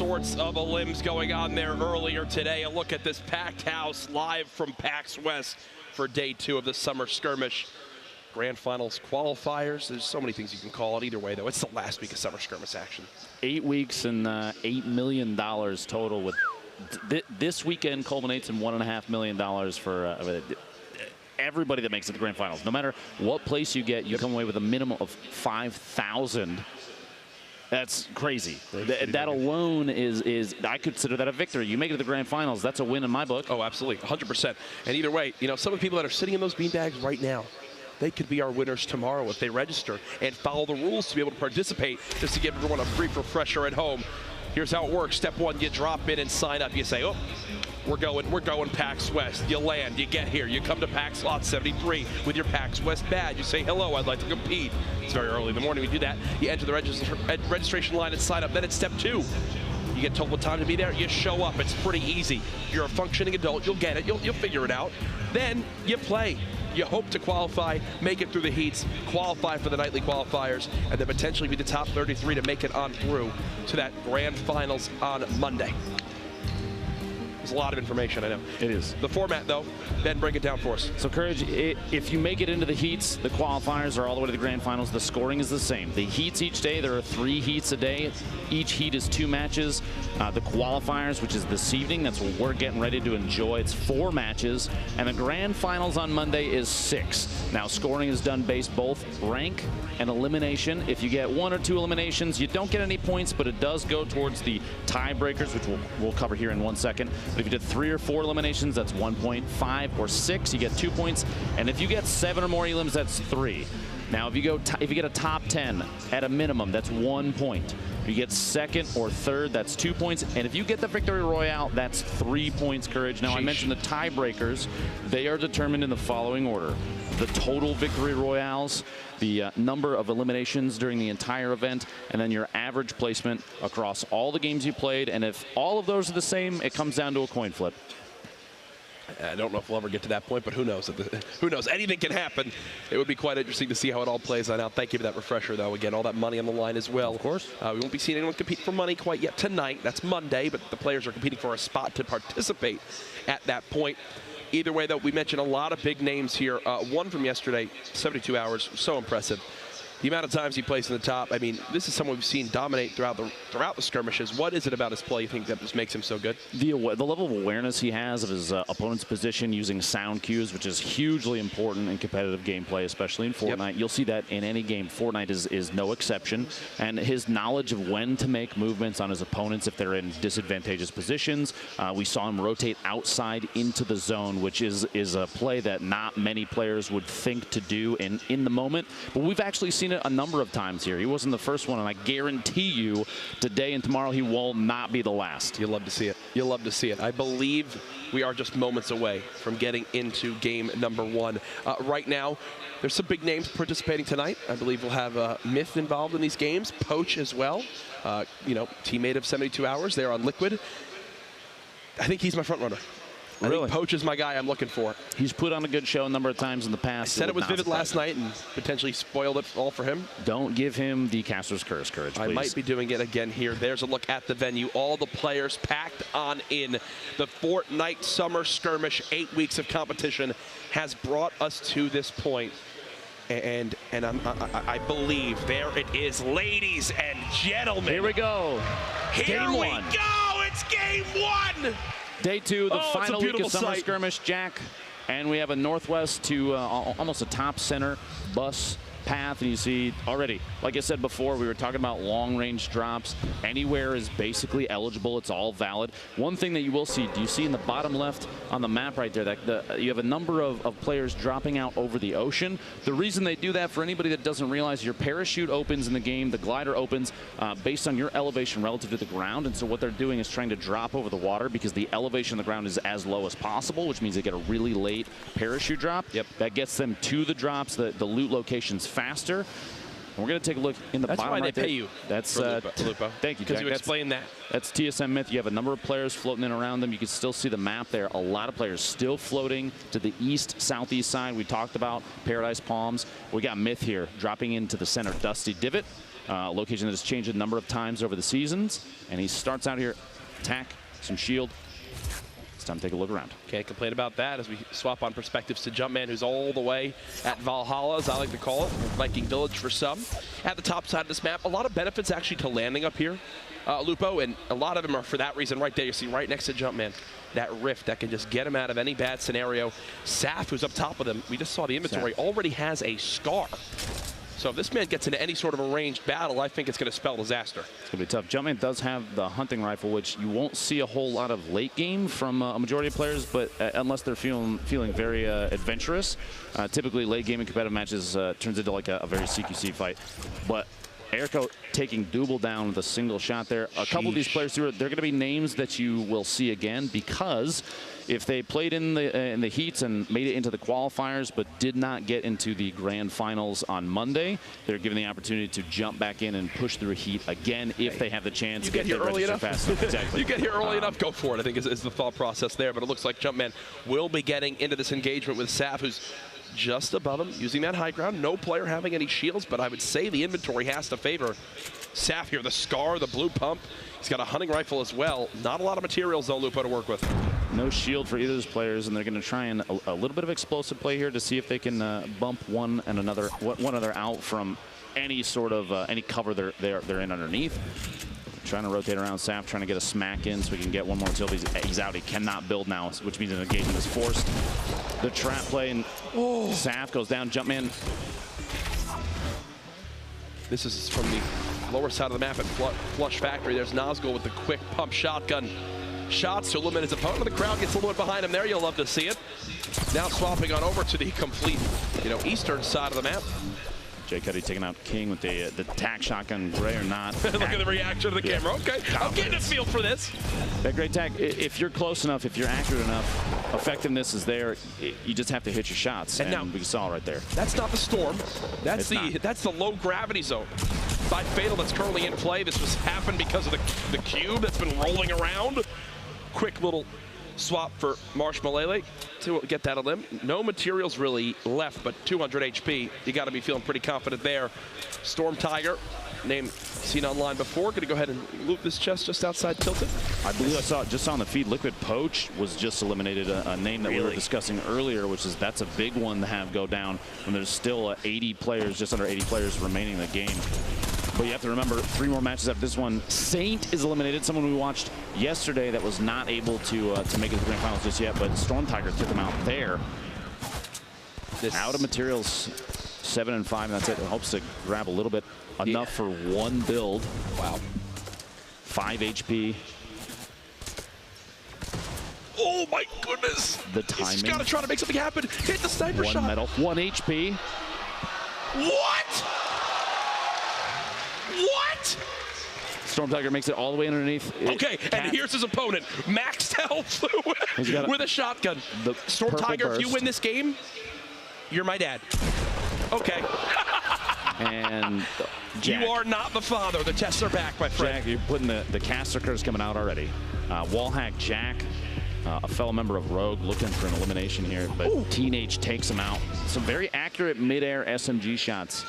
sorts of elims going on there earlier today. A look at this packed house live from PAX West for day 2 of the Summer Skirmish. Grand Finals qualifiers. There's so many things you can call it. Either way, though, it's the last week of Summer Skirmish action. 8 weeks and $8 million total. With this weekend culminates in $1.5 million for everybody that makes it to the Grand Finals. No matter what place you get, you come away with a minimum of $5,000. That's crazy. That alone is, I consider that a victory. You make it to the Grand Finals, that's a win in my book. Oh, absolutely, 100%. And either way, you know, some of the people that are sitting in those beanbags right now, they could be our winners tomorrow if they register and follow the rules to be able to participate, just to give everyone a brief refresher at home. Here's how it works. Step 1, you drop in and sign up. You say, oh, we're going PAX West. You land, you get here, you come to PAX Lot 73 with your PAX West badge. You say, hello, I'd like to compete. It's very early in the morning we do that. You enter the registration line and sign up. Then it's step 2. You get told what time to be there, you show up. It's pretty easy. You're a functioning adult, you'll get it, you'll figure it out. Then you play. You hope to qualify, make it through the heats, qualify for the nightly qualifiers, and then potentially be the top 33 to make it on through to that Grand Finals on Monday. There's a lot of information, I know. It is. The format, though, Ben, break it down for us. So, Courage, if you make it into the heats, the qualifiers are all the way to the Grand Finals. The scoring is the same. The heats each day, there are 3 heats a day. Each heat is 2 matches. The qualifiers, which is this evening, that's what we're getting ready to enjoy. It's 4 matches. And the Grand Finals on Monday is 6. Now, scoring is done based both rank and elimination. If you get 1 or 2 eliminations, you don't get any points, but it does go towards the tiebreakers, which we'll cover here in 1 second. But if you did 3 or 4 eliminations, that's 1 point. 5 or 6, you get 2 points. And if you get 7 or more elims, that's 3. Now, if you get a top 10 at a minimum, that's 1 point. If you get 2nd or 3rd, that's 2 points. And if you get the Victory Royale, that's 3 points, Courage. Now, I mentioned the tiebreakers. They are determined in the following order: the total Victory Royales, the number of eliminations during the entire event, and then your average placement across all the games you played. And if all of those are the same, it comes down to a coin flip. I don't know if we'll ever get to that point, but who knows? Who knows? Anything can happen. It would be quite interesting to see how it all plays out. Thank you for that refresher, though. Again, all that money on the line as well. Of course. We won't be seeing anyone compete for money quite yet tonight. That's Monday, but the players are competing for a spot to participate at that point. Either way, though, we mentioned a lot of big names here. One from yesterday, 72 hours, so impressive. The amount of times he plays in the top, I mean, this is someone we've seen dominate throughout the skirmishes. What is it about his play you think that just makes him so good? The level of awareness he has of his opponent's position using sound cues, which is hugely important in competitive gameplay, especially in Fortnite. Yep. You'll see that in any game. Fortnite is no exception. And his knowledge of when to make movements on his opponents if they're in disadvantageous positions. We saw him rotate outside into the zone, which is a play that not many players would think to do in the moment. But we've actually seen it a number of times here. He wasn't the first one, and I guarantee you today and tomorrow he will not be the last. You'll love to see it. You'll love to see it. I believe we are just moments away from getting into game number 1. Right now, there's some big names participating tonight. I believe we'll have Myth involved in these games, Poach as well. You know, teammate of 72 Hours there on Liquid. I think he's my front runner. Really? I think Poach is my guy I'm looking for. He's put on a good show a number of times in the past. I said it was Vivid last night and potentially spoiled it all for him. Don't give him the Caster's Curse, Courage, please. I might be doing it again here. There's a look at the venue. All the players packed on in. The Fortnite Summer Skirmish, 8 weeks of competition, has brought us to this point. And I believe there it is, ladies and gentlemen. Here we go. Here we go. It's game 1. Day 2, the final week of Summer Skirmish, Jack. And we have a northwest to almost a top center bus path. And you see already, like I said before, we were talking about long-range drops. Anywhere is basically eligible. It's all valid. One thing that you will see, do you see in the bottom left on the map right there, that you have a number of players dropping out over the ocean. The reason they do that, for anybody that doesn't realize, your parachute opens in the game, the glider opens based on your elevation relative to the ground. And so what they're doing is trying to drop over the water because the elevation of the ground is as low as possible, which means they get a really late parachute drop. Yep. That gets them to the drops, the loot locations faster. And we're going to take a look in the bottom right there. That's why they pay you. That's Lupo. Thank you, Jack. Because you explained that. That's TSM Myth. You have a number of players floating in around them. You can still see the map there. A lot of players still floating to the east, southeast side. We talked about Paradise Palms. We got Myth here dropping into the center Dusty Divot. Location that has changed a number of times over the seasons. And he starts out here, attack, some shield. It's time to take a look around. Can't complain about that as we swap on perspectives to Jumpman, who's all the way at Valhalla, as I like to call it, Viking Village for some. At the top side of this map, a lot of benefits actually to landing up here, Lupo, and a lot of them are for that reason right there. You see right next to Jumpman, that rift that can just get him out of any bad scenario. Saf, who's up top of them, we just saw the inventory, already has a scar. So if this man gets into any sort of a ranged battle, I think it's going to spell disaster. It's going to be tough. Jumpman does have the hunting rifle, which you won't see a whole lot of late game from a majority of players, but unless they're feeling very adventurous. Typically, late game in competitive matches turns into like a very CQC fight. But Erico taking Double down with a single shot there. A couple of these players, they're going to be names that you will see again, because if they played in the heats and made it into the qualifiers but did not get into the grand finals on Monday, they're given the opportunity to jump back in and push through a heat again if they have the chance. You get here early enough. Exactly. You get here early enough, go for it, I think is the thought process there. But it looks like Jumpman will be getting into this engagement with Saf, who's just above him, using that high ground. No player having any shields, but I would say the inventory has to favor Saf here. The scar, the blue pump. He's got a hunting rifle as well. Not a lot of materials, though, Lupo, to work with. No shield for either of those players, and they're going to try and a little bit of explosive play here to see if they can bump one another out from any sort of any cover they're in underneath. Trying to rotate around Saf, trying to get a smack in so we can get one more until he's out. He cannot build now, which means an engagement is forced. The trap play, and Saf goes down. Jumpman. This is from the lower side of the map at Flush Factory. There's Nazgul with the quick pump shotgun shots to eliminate his opponent. The crowd gets a little bit behind him there. You'll love to see it. Now swapping on over to the complete, eastern side of the map. Jay Cuddy taking out King with the tack shotgun, gray or not. Look at the reaction of the camera. Okay, I'm getting a feel for this. That great tack, if you're close enough, if you're accurate enough, effectiveness is there. You just have to hit your shots, and now, we saw right there. That's not the storm. That's the low gravity zone. By Fatal that's currently in play. This was happened because of the cube that's been rolling around. Quick little swap for Marshmalele to get that elim. No materials really left, but 200 HP. You got to be feeling pretty confident there. Storm Tiger, name seen online before. Going to go ahead and loot this chest just outside Tilted. I believe I saw just on the feed, Liquid Poach was just eliminated, a name that we were discussing earlier, which is that's a big one to have go down when there's still 80 players, just under 80 players remaining in the game. But you have to remember, 3 more matches after this one. Saint is eliminated, someone we watched yesterday that was not able to make it to the grand finals just yet, but Storm Tiger took him out there. Out of materials, 7 and 5, and that's it. It hopes to grab a little bit, enough for one build. Wow. 5 HP. Oh my goodness! The timing. He's got to try to make something happen. Hit the sniper shot. 1 medal, 1 HP. What? What? Storm Tiger makes it all the way underneath. Okay, and here's his opponent, maxed health with a shotgun. Storm Tiger, burst. if you win this game, you're my dad. Okay. And Jack. You are not the father. The tests are back, my friend. Jack, you're putting the caster curse coming out already. Wallhack Jack, a fellow member of Rogue, looking for an elimination here, but Teenage takes him out. Some very accurate mid-air SMG shots.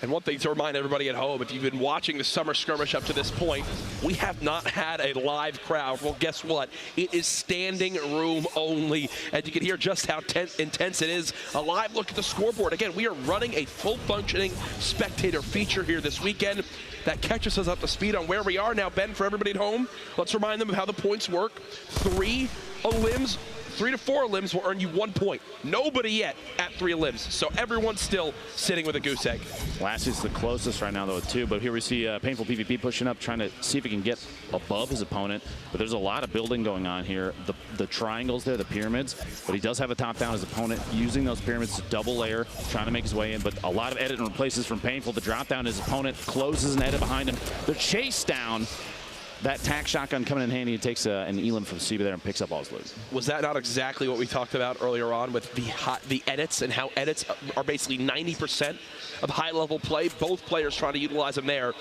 And one thing to remind everybody at home, if you've been watching the Summer Skirmish up to this point, we have not had a live crowd. Well, guess what? It is standing room only. And you can hear just how intense it is. A live look at the scoreboard. Again, we are running a full-functioning spectator feature here this weekend that catches us up to speed on where we are. Now, Ben, for everybody at home, let's remind them of how the points work. 3 to 4 limbs will earn you 1 point. Nobody yet at 3 limbs. So everyone's still sitting with a goose egg. Lassie's the closest right now, though, too. But here we see Painful PvP pushing up, trying to see if he can get above his opponent. But there's a lot of building going on here. The triangles there, the pyramids. But he does have a top down. His opponent using those pyramids to double layer, trying to make his way in. But a lot of edit and replaces from Painful. The drop down, his opponent closes an edit behind him. The chase down. That tack shotgun coming in handy. He takes an elim from Seba there and picks up all his loot. Was that not exactly what we talked about earlier on with the edits and how edits are basically 90% of high-level play? Both players trying to utilize them there.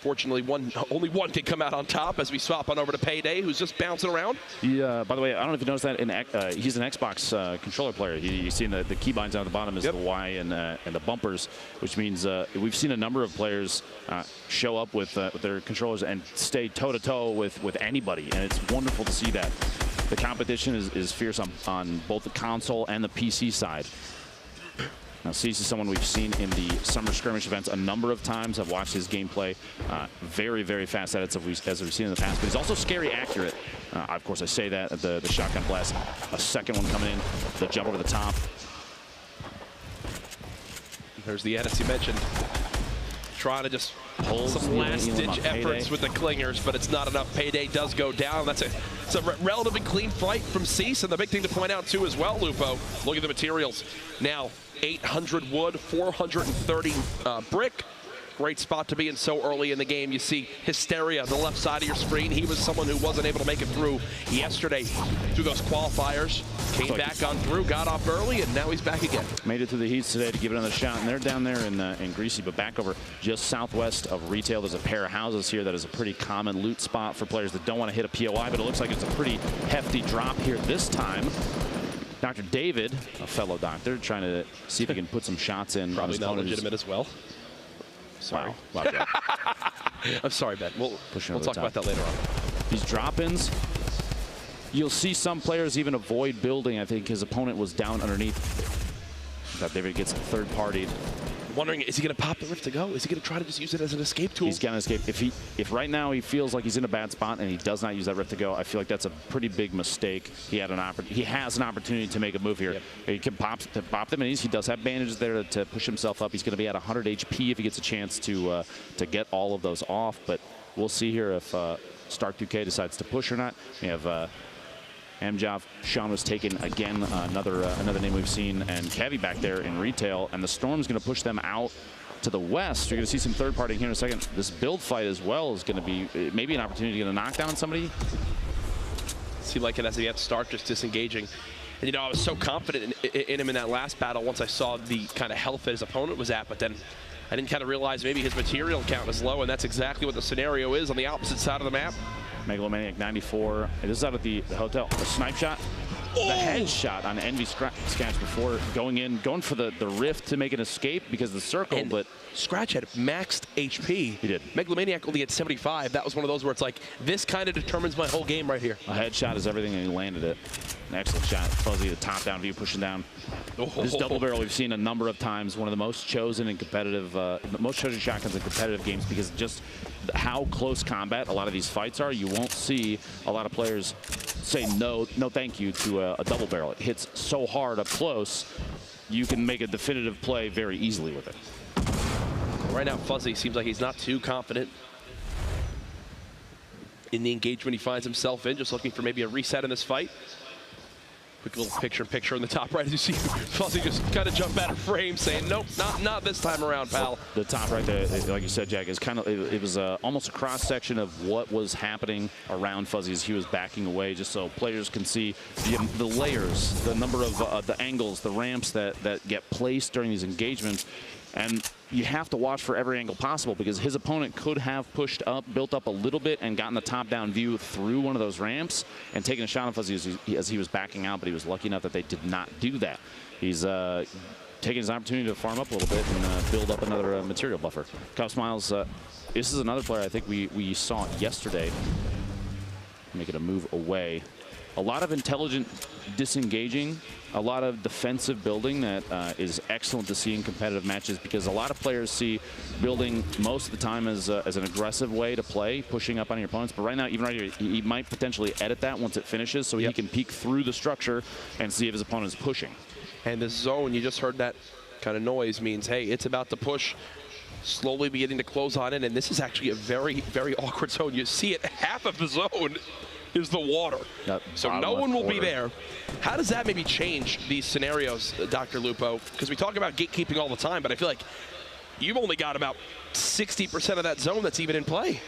Unfortunately, only one can come out on top as we swap on over to Payday, who's just bouncing around. Yeah. By the way, I don't know if you noticed that he's an Xbox controller player. You've seen the keybinds down at the bottom is the Y and the bumpers, which means we've seen a number of players show up with their controllers and stay toe-to-toe with anybody, and it's wonderful to see that. The competition is fierce on both the console and the PC side. Now, CEST is someone we've seen in the Summer Skirmish events a number of times. I've watched his gameplay. Very, very fast edits as we've seen in the past. But he's also scary accurate. Of course, I say that. The shotgun blast. A second one coming in. The jump over the top. There's the edits you mentioned. Trying to just pull some last-ditch efforts with the clingers, but it's not enough. Payday does go down. It's a relatively clean fight from CEST, and the big thing to point out, too, as well, Lupo, look at the materials. Now, 800 wood, 430 brick. Great spot to be in so early in the game. You see Hysteria, the left side of your screen. He was someone who wasn't able to make it through yesterday through those qualifiers. Came back on through, got off early, and now he's back again. Made it to the heats today to give it another shot, and they're down there in Greasy, but back over just southwest of retail. There's a pair of houses here that is a pretty common loot spot for players that don't want to hit a POI, but it looks like it's a pretty hefty drop here this time. Dr. David, a fellow doctor, trying to see if he can put some shots in. Probably not legitimate as well. Sorry. Wow. I'm sorry, Ben. We'll talk about that later on. These drop-ins, you'll see some players even avoid building. I think his opponent was down underneath. That David gets third-partied. Wondering, is he going to pop the Rift to go? Is he going to try to just use it as an escape tool? He's going to escape. If right now he feels like he's in a bad spot and he does not use that Rift to go, I feel like that's a pretty big mistake. He has an opportunity to make a move here. Yep. He can pop the minis. He does have bandages there to push himself up. He's going to be at 100 HP if he gets a chance to get all of those off. But we'll see here if Stark 2K decides to push or not. We have Amjov, Sean was taken again, another name we've seen, and Kevy back there in retail, and the Storm's going to push them out to the west. You're going to see some third party here in a second. This build fight as well is going to be maybe an opportunity to get a knockdown on somebody. Seemed like it as he had Stark just disengaging. And, you know, I was so confident in him in that last battle once I saw the kind of health that his opponent was at, but then I didn't kind of realize maybe his material count is low, and that's exactly what the scenario is on the opposite side of the map. Megalomaniac 94. This is out at the hotel. The snipe shot. Oh. The headshot on Envy Scratch before going for the rift to make an escape because of the circle, and but Scratch had maxed HP. He did. Megalomaniac only had 75. That was one of those where it's like, this kind of determines my whole game right here. A headshot is everything, and he landed it. An excellent shot. Fuzzy, the top-down view, pushing down. This double barrel we've seen a number of times. One of the most chosen in competitive, most chosen shotguns in competitive games because just how close combat a lot of these fights are. You won't see a lot of players say no thank you to a double barrel. It hits so hard up close, you can make a definitive play very easily with it. Right now, Fuzzy seems like he's not too confident in the engagement he finds himself in, just looking for maybe a reset in this fight. Quick little picture in the top right as you see Fuzzy just kind of jump out of frame saying, nope, not this time around, pal. The top right there, like you said, Jack, is kind of, it was almost a cross-section of what was happening around Fuzzy as he was backing away, just so players can see the layers, the number of the angles, the ramps that get placed during these engagements. And you have to watch for every angle possible because his opponent could have pushed up, built up a little bit, and gotten the top-down view through one of those ramps and taken a shot on Fuzzy as he was backing out, but he was lucky enough that they did not do that. He's taking his opportunity to farm up a little bit and build up another material buffer. Cup Smiles, this is another player I think we saw yesterday making a move away. A lot of intelligent disengaging, a lot of defensive building that is excellent to see in competitive matches because a lot of players see building most of the time as an aggressive way to play, pushing up on your opponents. But right now, even right here, he might potentially edit that once it finishes so he can peek through the structure and see if his opponent is pushing. And this zone, you just heard that kind of noise, means, hey, it's about to push, slowly beginning to close on it. And this is actually a very, very awkward zone. You see it, half of the zone is the water. So no one will be there. How does that maybe change these scenarios, Dr. Lupo? Because we talk about gatekeeping all the time, but I feel like you've only got about 60% of that zone that's even in play.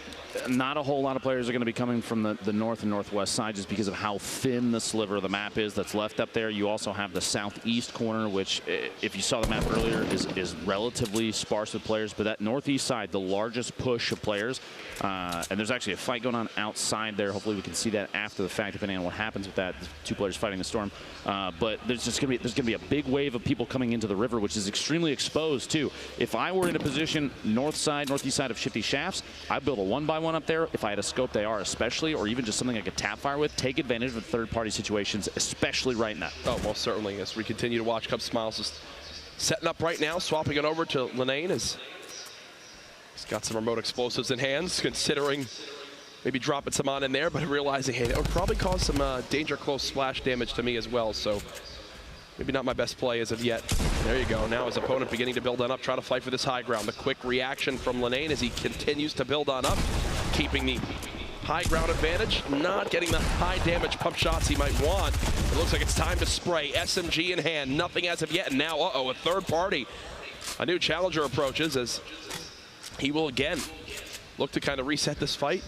not a whole lot of players are going to be coming from the north and northwest side just because of how thin the sliver of the map is that's left up there. You also have the southeast corner, which, if you saw the map earlier, is relatively sparse with players. But that northeast side, the largest push of players, and there's actually a fight going on outside there. Hopefully we can see that after the fact, depending on what happens with that. The two players fighting the storm. But there's going to be a big wave of people coming into the river, which is extremely exposed too. If I were in a position northeast side of Shifty Shafts, I'd build a 1x1 up there. If I had a scoped AR especially, or even just something I could tap fire with, take advantage of third-party situations, especially right now. Oh, most certainly. As we continue to watch, Cub Smiles is setting up right now, swapping it over to Linane as he's got some remote explosives in hands, considering maybe dropping some on in there, but realizing, hey, that would probably cause some danger close splash damage to me as well. So maybe not my best play as of yet. There you go. Now his opponent beginning to build on up, try to fight for this high ground. The quick reaction from Linane as he continues to build on up, keeping the high ground advantage, not getting the high damage pump shots he might want. It looks like it's time to spray. SMG in hand, nothing as of yet. And now, a third party. A new challenger approaches as he will again look to kind of reset this fight.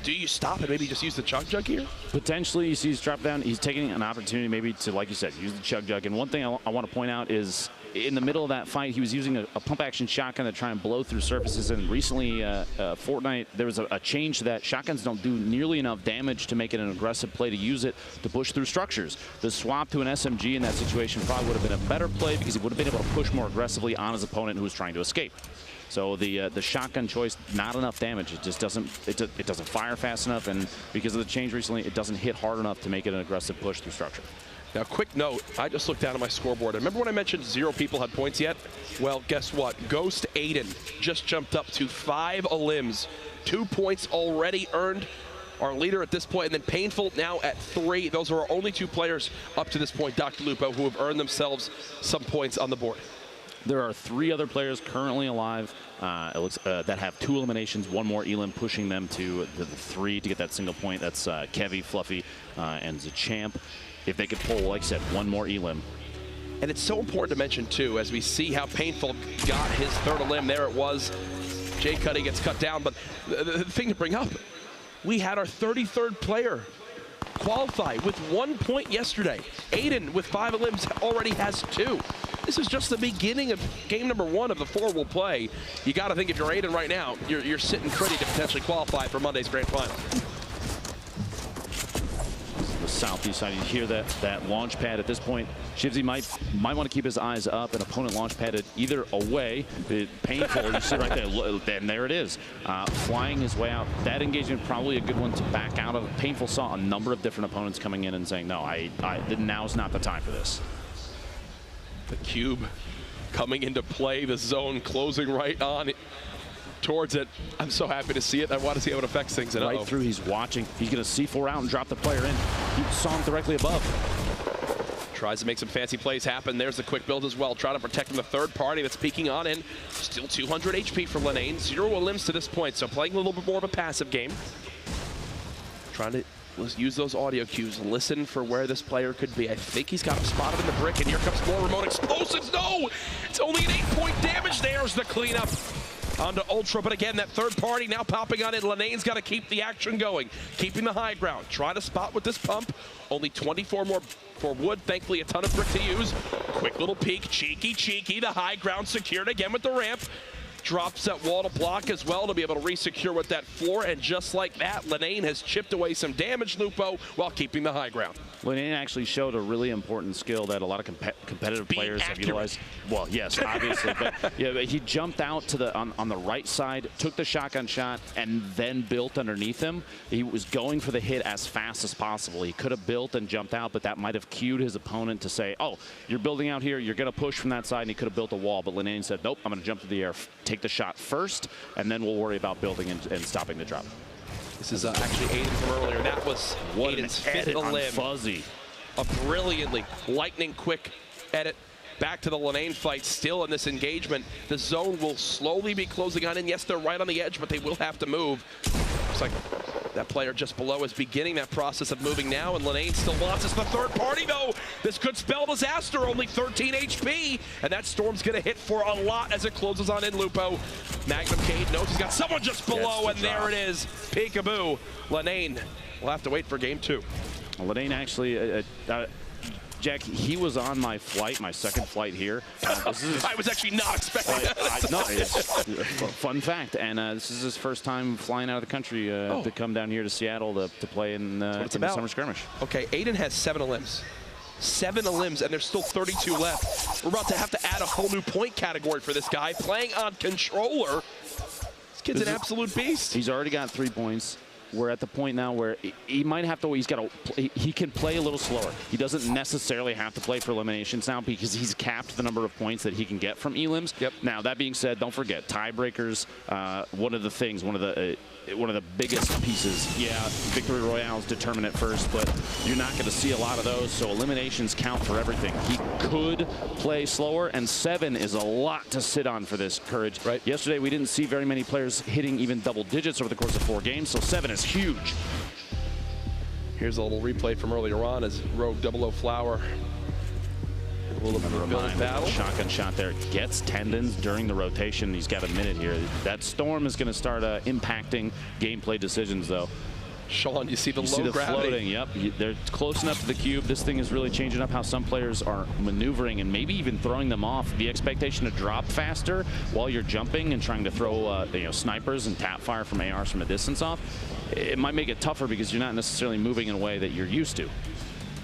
Do you stop and maybe just use the chug jug here? Potentially, you see he's dropped down. He's taking an opportunity maybe to, like you said, use the chug jug. And one thing I want to point out is in the middle of that fight, he was using a pump action shotgun to try and blow through surfaces. And recently, Fortnite, there was a change to that. Shotguns don't do nearly enough damage to make it an aggressive play to use it to push through structures. The swap to an SMG in that situation probably would have been a better play because he would have been able to push more aggressively on his opponent who was trying to escape. So the shotgun choice, not enough damage. It just doesn't fire fast enough, and because of the change recently, it doesn't hit hard enough to make it an aggressive push through structure. Now, quick note, I just looked down at my scoreboard. Remember when I mentioned 0 people had points yet? Well, guess what? Ghost Aiden just jumped up to 5 elims. 2 points already earned. Our leader at this point, and then Painful now at 3. Those are our only 2 players up to this point, Dr. Lupo, who have earned themselves some points on the board. There are 3 other players currently alive that have 2 eliminations, 1 more elim, pushing them to the 3 to get that single point. That's Kevy, Fluffy, and Zachamp. If they could pull, like I said, 1 more elim. And it's so important to mention, too, as we see how Painful got his 3rd elim. There it was. Jay Cuddy gets cut down. But the thing to bring up, we had our 33rd player qualify with 1 point yesterday. Aiden, with 5 elims, already has 2. This is just the beginning of game number 1 of the 4 we'll play. You got to think if you're Aiden right now, you're sitting pretty to potentially qualify for Monday's grand final. The southeast side, you hear that launch pad at this point. Shivsy might want to keep his eyes up. An opponent launch padded either away. Painful, you see right there, and there it is. Flying his way out. That engagement probably a good one to back out of. Painful saw a number of different opponents coming in and saying, no, now's not the time for this. The cube coming into play, the zone closing right on towards it. I'm so happy to see it. I want to see how it affects things. And right through, he's watching. He's going to C4 out and drop the player in. He saw him directly above. Tries to make some fancy plays happen. There's the quick build as well. Trying to protect from the 3rd party that's peeking on in. Still 200 HP for Linane. 0 elims to this point, so playing a little bit more of a passive game. Trying to use those audio cues, listen for where this player could be. I think he's got him spotted in the brick, and here comes more remote explosives. No! It's only an 8-point damage. There's the cleanup onto Ultra, but again, that 3rd party now popping on in. Linane's got to keep the action going, keeping the high ground. Try to spot with this pump. Only 24 more for Wood. Thankfully, a ton of brick to use. Quick little peek, cheeky. The high ground secured again with the ramp. Drops that wall to block as well to be able to resecure with that floor, and just like that, Linane has chipped away some damage, Lupo, while keeping the high ground. Linane actually showed a really important skill that a lot of competitive players have utilized. Well, yes, obviously, but yeah, he jumped out to on the right side, took the shotgun shot, and then built underneath him. He was going for the hit as fast as possible. He could have built and jumped out, but that might have cued his opponent to say, oh, you're building out here, you're going to push from that side, and he could have built a wall, but Linane said, nope, I'm going to jump to the air, take the shot first, and then we'll worry about building and stopping the drop. This is actually Aiden from earlier. That was Aiden's 5th elim. Fuzzy. A brilliantly lightning quick edit. Back to the Linane fight, still in this engagement. The zone will slowly be closing on in. Yes, they're right on the edge, but they will have to move. Looks like That player just below is beginning that process of moving now, and Linane still wants us. The third party, though. This could spell disaster. Only 13 HP, and that Storm's going to hit for a lot as it closes on in Lupo. Magnum Cade knows he's got someone just below, and there it is. Peekaboo. Linane will have to wait for game 2. Linane actually, Jack, he was on my flight, my second flight here. I was actually not expecting that. No, it's fun fact. And this is his first time flying out of the country to come down here to Seattle to play in the Summer Skirmish. Okay, Aiden has 7 elims. 7 elims, and there's still 32 left. We're about to have to add a whole new point category for this guy. Playing on controller. This kid's an absolute beast. He's already got 3 points. We're at the point now where he might have to, he can play a little slower. He doesn't necessarily have to play for eliminations now because he's capped the number of points that he can get from elims. Yep. Now, that being said, don't forget, tiebreakers, one of the biggest pieces. Yeah, Victory Royales determine it first, but you're not going to see a lot of those, so eliminations count for everything. He could play slower, and 7 is a lot to sit on for this Courage. Right. Yesterday, we didn't see very many players hitting even double digits over the course of 4 games, so 7 is huge. Here's a little replay from earlier on as Rogue 00 Flower. A little bit of a battle. Shotgun shot there. Gets tendons during the rotation. He's got a minute here. That Storm is going to start impacting gameplay decisions, though. Sean, you see the low gravity. Floating, yep. They're close enough to the cube. This thing is really changing up how some players are maneuvering and maybe even throwing them off. The expectation to drop faster while you're jumping and trying to throw snipers and tap fire from ARs from a distance off, it might make it tougher because you're not necessarily moving in a way that you're used to.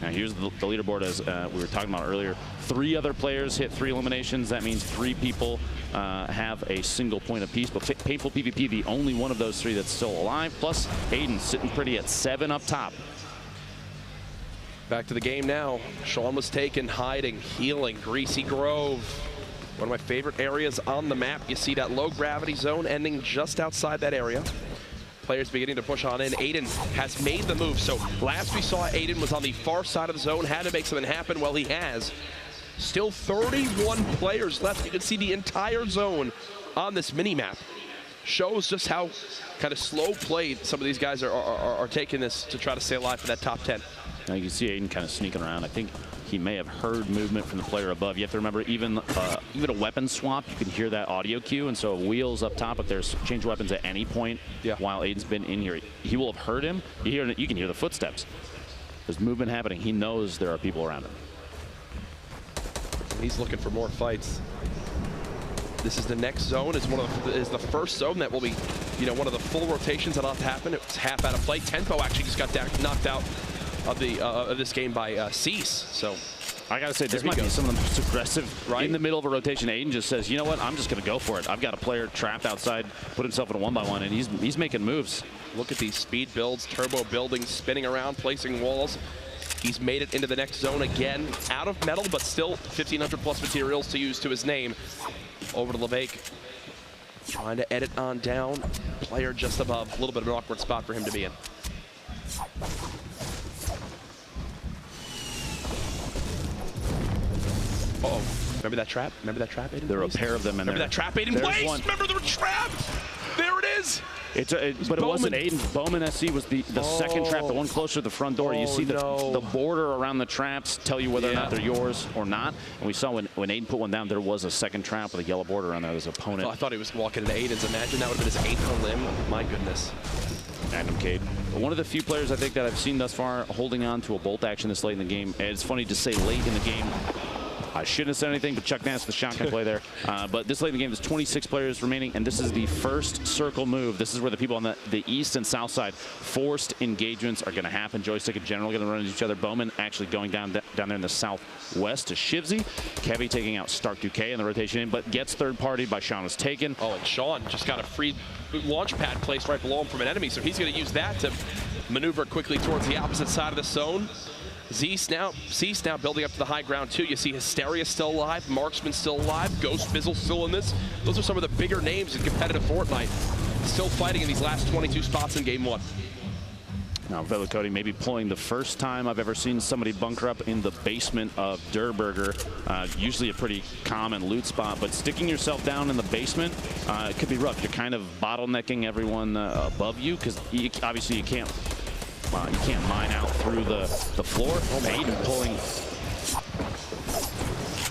Now here's the leaderboard as we were talking about earlier. 3 other players hit 3 eliminations. That means 3 people have a single point apiece. But Painful PvP, the only one of those 3 that's still alive. Plus Aiden sitting pretty at 7 up top. Back to the game now. Sean was taken, hiding, healing. Greasy Grove. One of my favorite areas on the map. You see that low gravity zone ending just outside that area. Players beginning to push on in. Aiden has made the move. So last we saw, Aiden was on the far side of the zone, had to make something happen. Well, he has. Still 31 players left. You can see the entire zone on this mini-map. Shows just how kind of slow played some of these guys are taking this to try to stay alive for that top 10. Now you can see Aiden kind of sneaking around. I think he may have heard movement from the player above. You have to remember, even a weapon swap, you can hear that audio cue. And so wheels up top, if there's change weapons at any point while Aiden's been in here, he will have heard him. You can hear the footsteps. There's movement happening. He knows there are people around him. He's looking for more fights. This is the next zone. Is the first zone that will be, one of the full rotations that'll have to happen. It was half out of play. Tempo actually just got knocked out of this game by CEST. So I gotta say, this might be some of the most aggressive in the middle of a rotation. Aiden just says, you know what, I'm just gonna go for it. I've got a player trapped outside, put himself in a 1-by-1, and he's making moves. Look at these speed builds, turbo building, spinning around, placing walls. He's made it into the next zone again, out of metal, but still 1,500 plus materials to use to his name. Over to LeVake, trying to edit on down. Player just above, a little bit of an awkward spot for him to be in. Uh-oh. Remember that trap? Remember that trap, Aiden? There are a pair of them in there. Remember that trap, Aiden? Place! Remember the trap! There it is! But it wasn't Aiden. Bowman SC was the second trap, the one closer to the front door. You see the border around the traps tell you whether or not they're yours or not. And we saw when Aiden put one down, there was a second trap with a yellow border on there. There's an opponent. Oh, I thought he was walking into Aiden's. Imagine that would have been his 8th limb. My goodness. Magnum Cade. One of the few players I think that I've seen thus far holding on to a bolt action this late in the game. And it's funny to say late in the game. I shouldn't have said anything, but Chuck Nance, the shotgun play there. But this late in the game, there's 26 players remaining, and this is the first circle move. This is where the people on the east and south side, forced engagements are going to happen. Joystick in general going to run into each other. Bowman actually going down there in the southwest to Shivsy. Kevy taking out Stark Duque in the rotation in, but gets third party by Sean was taken. Oh, and Sean just got a free launch pad placed right below him from an enemy, so he's going to use that to maneuver quickly towards the opposite side of the zone. CEST now building up to the high ground too. You see Hysteria still alive, Marksman still alive, Ghost Bizzle still in this. Those are some of the bigger names in competitive Fortnite. Still fighting in these last 22 spots in game 1. Now, Velicoti maybe pulling the first time I've ever seen somebody bunker up in the basement of Durburger. Usually a pretty common loot spot, but sticking yourself down in the basement, it could be rough. You're kind of bottlenecking everyone above you, because obviously you can't mine out through the floor. Aiden pulling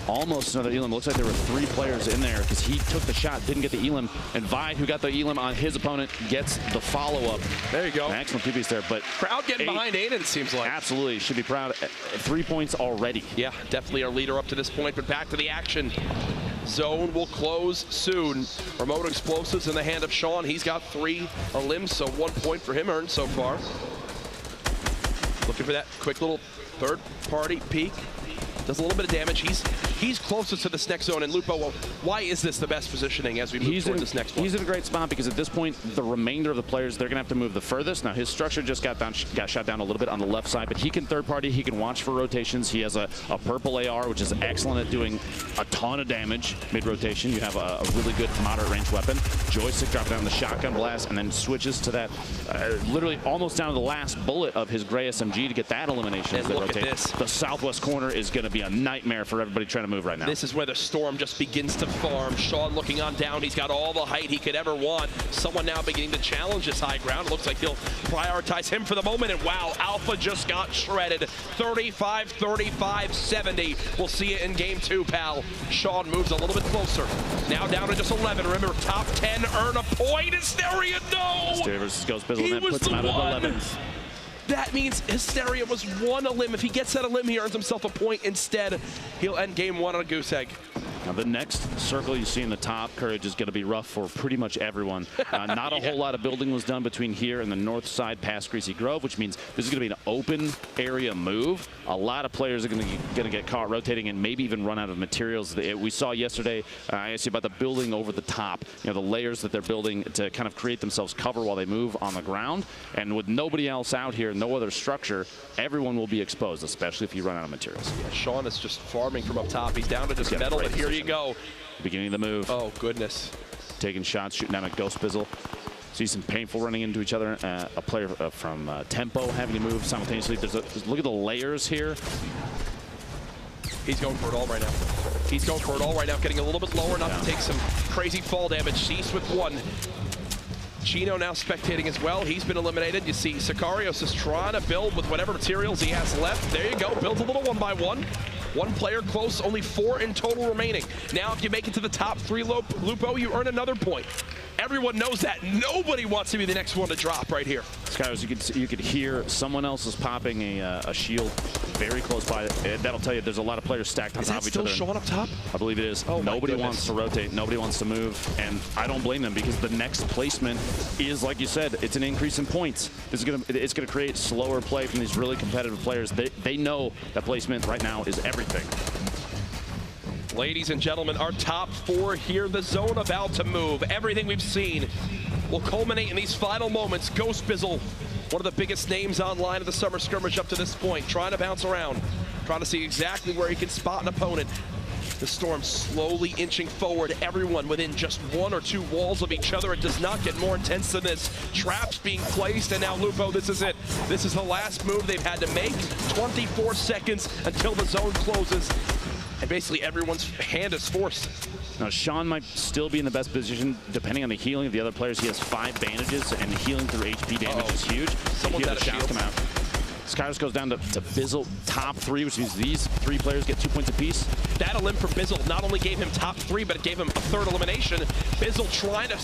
almost another Elim. Looks like there were 3 players in there because he took the shot, didn't get the Elim. And Vide, who got the Elim on his opponent, gets the follow-up. There you go. An excellent two-piece there. But crowd getting behind Aiden, it seems like. Absolutely. Should be proud. 3 points already. Yeah, definitely our leader up to this point, but back to the action. Zone will close soon. Remote explosives in the hand of Sean. He's got 3 Elims, so 1 point for him earned so far. Looking for that quick little third-party peek. Does a little bit of damage. He's closest to this next zone. And Lupo, well, why is this the best positioning as we move toward this next one? He's in a great spot because at this point, the remainder of the players, they're going to have to move the furthest. Now, his structure just got shot down a little bit on the left side, but he can third party. He can watch for rotations. He has a purple AR, which is excellent at doing a ton of damage mid-rotation. You have a really good moderate range weapon. Joystick dropping down the shotgun blast and then switches to that literally almost down to the last bullet of his gray SMG to get that elimination as they rotate. The southwest corner is going to be a nightmare for everybody trying to move right now. This is where the Storm just begins to farm. Sean looking on down. He's got all the height he could ever want. Someone now beginning to challenge his high ground. It looks like he'll prioritize him for the moment. And wow, Alpha just got shredded. 35-35, 70. We'll see it in game 2, pal. Sean moves a little bit closer. Now down to just 11. Remember, top 10 earn a point. Hysteria, no! Hysteria versus Ghost Bizzle, and that puts him out of the 11th. That means Hysteria was 1 Elim. If he gets that Elim, he earns himself a point. Instead, he'll end game 1 on a goose egg. Now, the next circle you see in the top, Courage, is going to be rough for pretty much everyone. Not a whole lot of building was done between here and the north side past Greasy Grove, which means this is going to be an open area move. A lot of players are going to get caught rotating and maybe even run out of materials. We saw yesterday, I asked you about the building over the top, the layers that they're building to kind of create themselves cover while they move on the ground. And with nobody else out here, no other structure, everyone will be exposed, especially if you run out of materials. Yeah, Sean is just farming from up top. He's down to just metal, but here you go. Beginning of the move. Oh, goodness. Taking shots, shooting down at Ghost Bizzle. See some painful running into each other. A player from Tempo having to move simultaneously. Look at the layers here. He's going for it all right now. He's going for it all right now, getting a little bit lower, not to take some crazy fall damage. CEST with 1. Chino now spectating as well. He's been eliminated. You see Sicarios is trying to build with whatever materials he has left. There you go. Builds a little 1 by 1. 1 player close, only 4 in total remaining. Now, if you make it to the top 3, Lupo, you earn another point. Everyone knows that. Nobody wants to be the next one to drop right here. Skyros, you could hear someone else is popping a shield very close by. That'll tell you there's a lot of players stacked on top of each other. Is that still Sean up top? I believe it is. Oh, nobody wants to rotate. Nobody wants to move. And I don't blame them because the next placement is, like you said, it's an increase in points. It's going to create slower play from these really competitive players. They know that placement right now is everything. Ladies and gentlemen, our top 4 here. The zone about to move. Everything we've seen will culminate in these final moments. Ghost Bizzle, one of the biggest names online of the Summer Skirmish up to this point, trying to bounce around, trying to see exactly where he can spot an opponent. The Storm slowly inching forward, everyone within just 1 or 2 walls of each other. It does not get more intense than this. Traps being placed, and now Lupo, this is it. This is the last move they've had to make. 24 seconds until the zone closes. And basically everyone's hand is forced. Now, Sean might still be in the best position, depending on the healing of the other players. He has 5 bandages, and healing through HP damage is huge. Someone's got a shield. Come out. Skyros goes down to Bizzle, top 3, which means these 3 players get 2 points apiece. That Elim for Bizzle not only gave him top 3, but it gave him a 3rd elimination. Bizzle trying to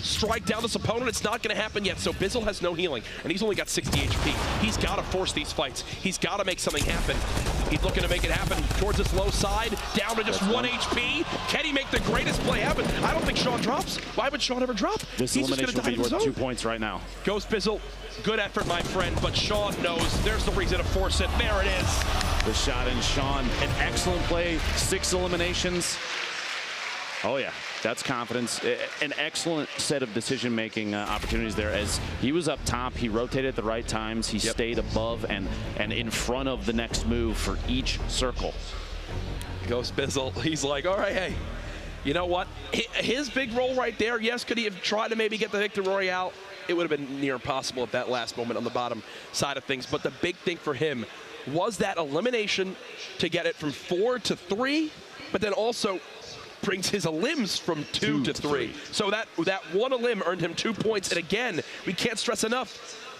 strike down this opponent. It's not going to happen yet, so Bizzle has no healing, and he's only got 60 HP. He's got to force these fights. He's got to make something happen. He's looking to make it happen towards this low side, down to just 1 HP. Can he make the greatest play happen? I don't think Sean drops. Why would Sean ever drop? This elimination would be worth 2 points right now. Ghost Bizzle, good effort, my friend, but Sean knows there's the reason to force it. There it is. The shot in Sean, an excellent play, 6 eliminations. Oh yeah, that's confidence. An excellent set of decision-making opportunities there. As he was up top, he rotated at the right times. He stayed above and in front of the next move for each circle. Ghost Bizzle, he's like, all right, hey, you know what? His big role right there, yes, could he have tried to maybe get the victory royale? it would have been near impossible at that last moment on the bottom side of things. But the big thing for him was that elimination to get it from 4 to 3, but then also brings his elims from 2 to 3. So that one elim earned him 2 points. And again, we can't stress enough,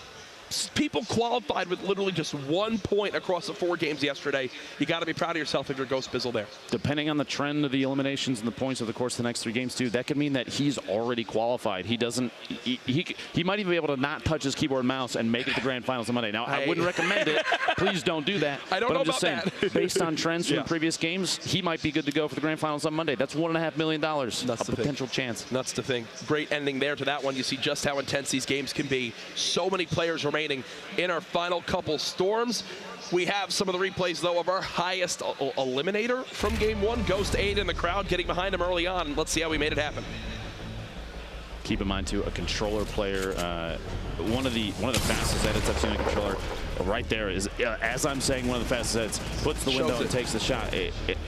people qualified with literally just 1 point across the 4 games yesterday. You got to be proud of yourself if you're Ghost Bizzle there. Depending on the trend of the eliminations and the points over the course of the next 3 games too, that could mean that he's already qualified. He doesn't. He might even be able to not touch his keyboard and mouse and make it to the grand finals on Monday. Now, I wouldn't recommend it. Please don't do that. I don't know I'm just about saying, that. based on trends from the previous games, he might be good to go for the grand finals on Monday. That's $1.5 million. A potential chance. That's the thing. Great ending there to that one. You see just how intense these games can be. So many players remaining in our final couple storms. We have some of the replays, though, of our highest eliminator from game 1. Ghost 8 in the crowd, getting behind him early on. Let's see how we made it happen. Keep in mind, too, a controller player, one of the fastest edits I've seen on a controller right there is, as I'm saying, one of the fastest edits, puts the window and takes the shot.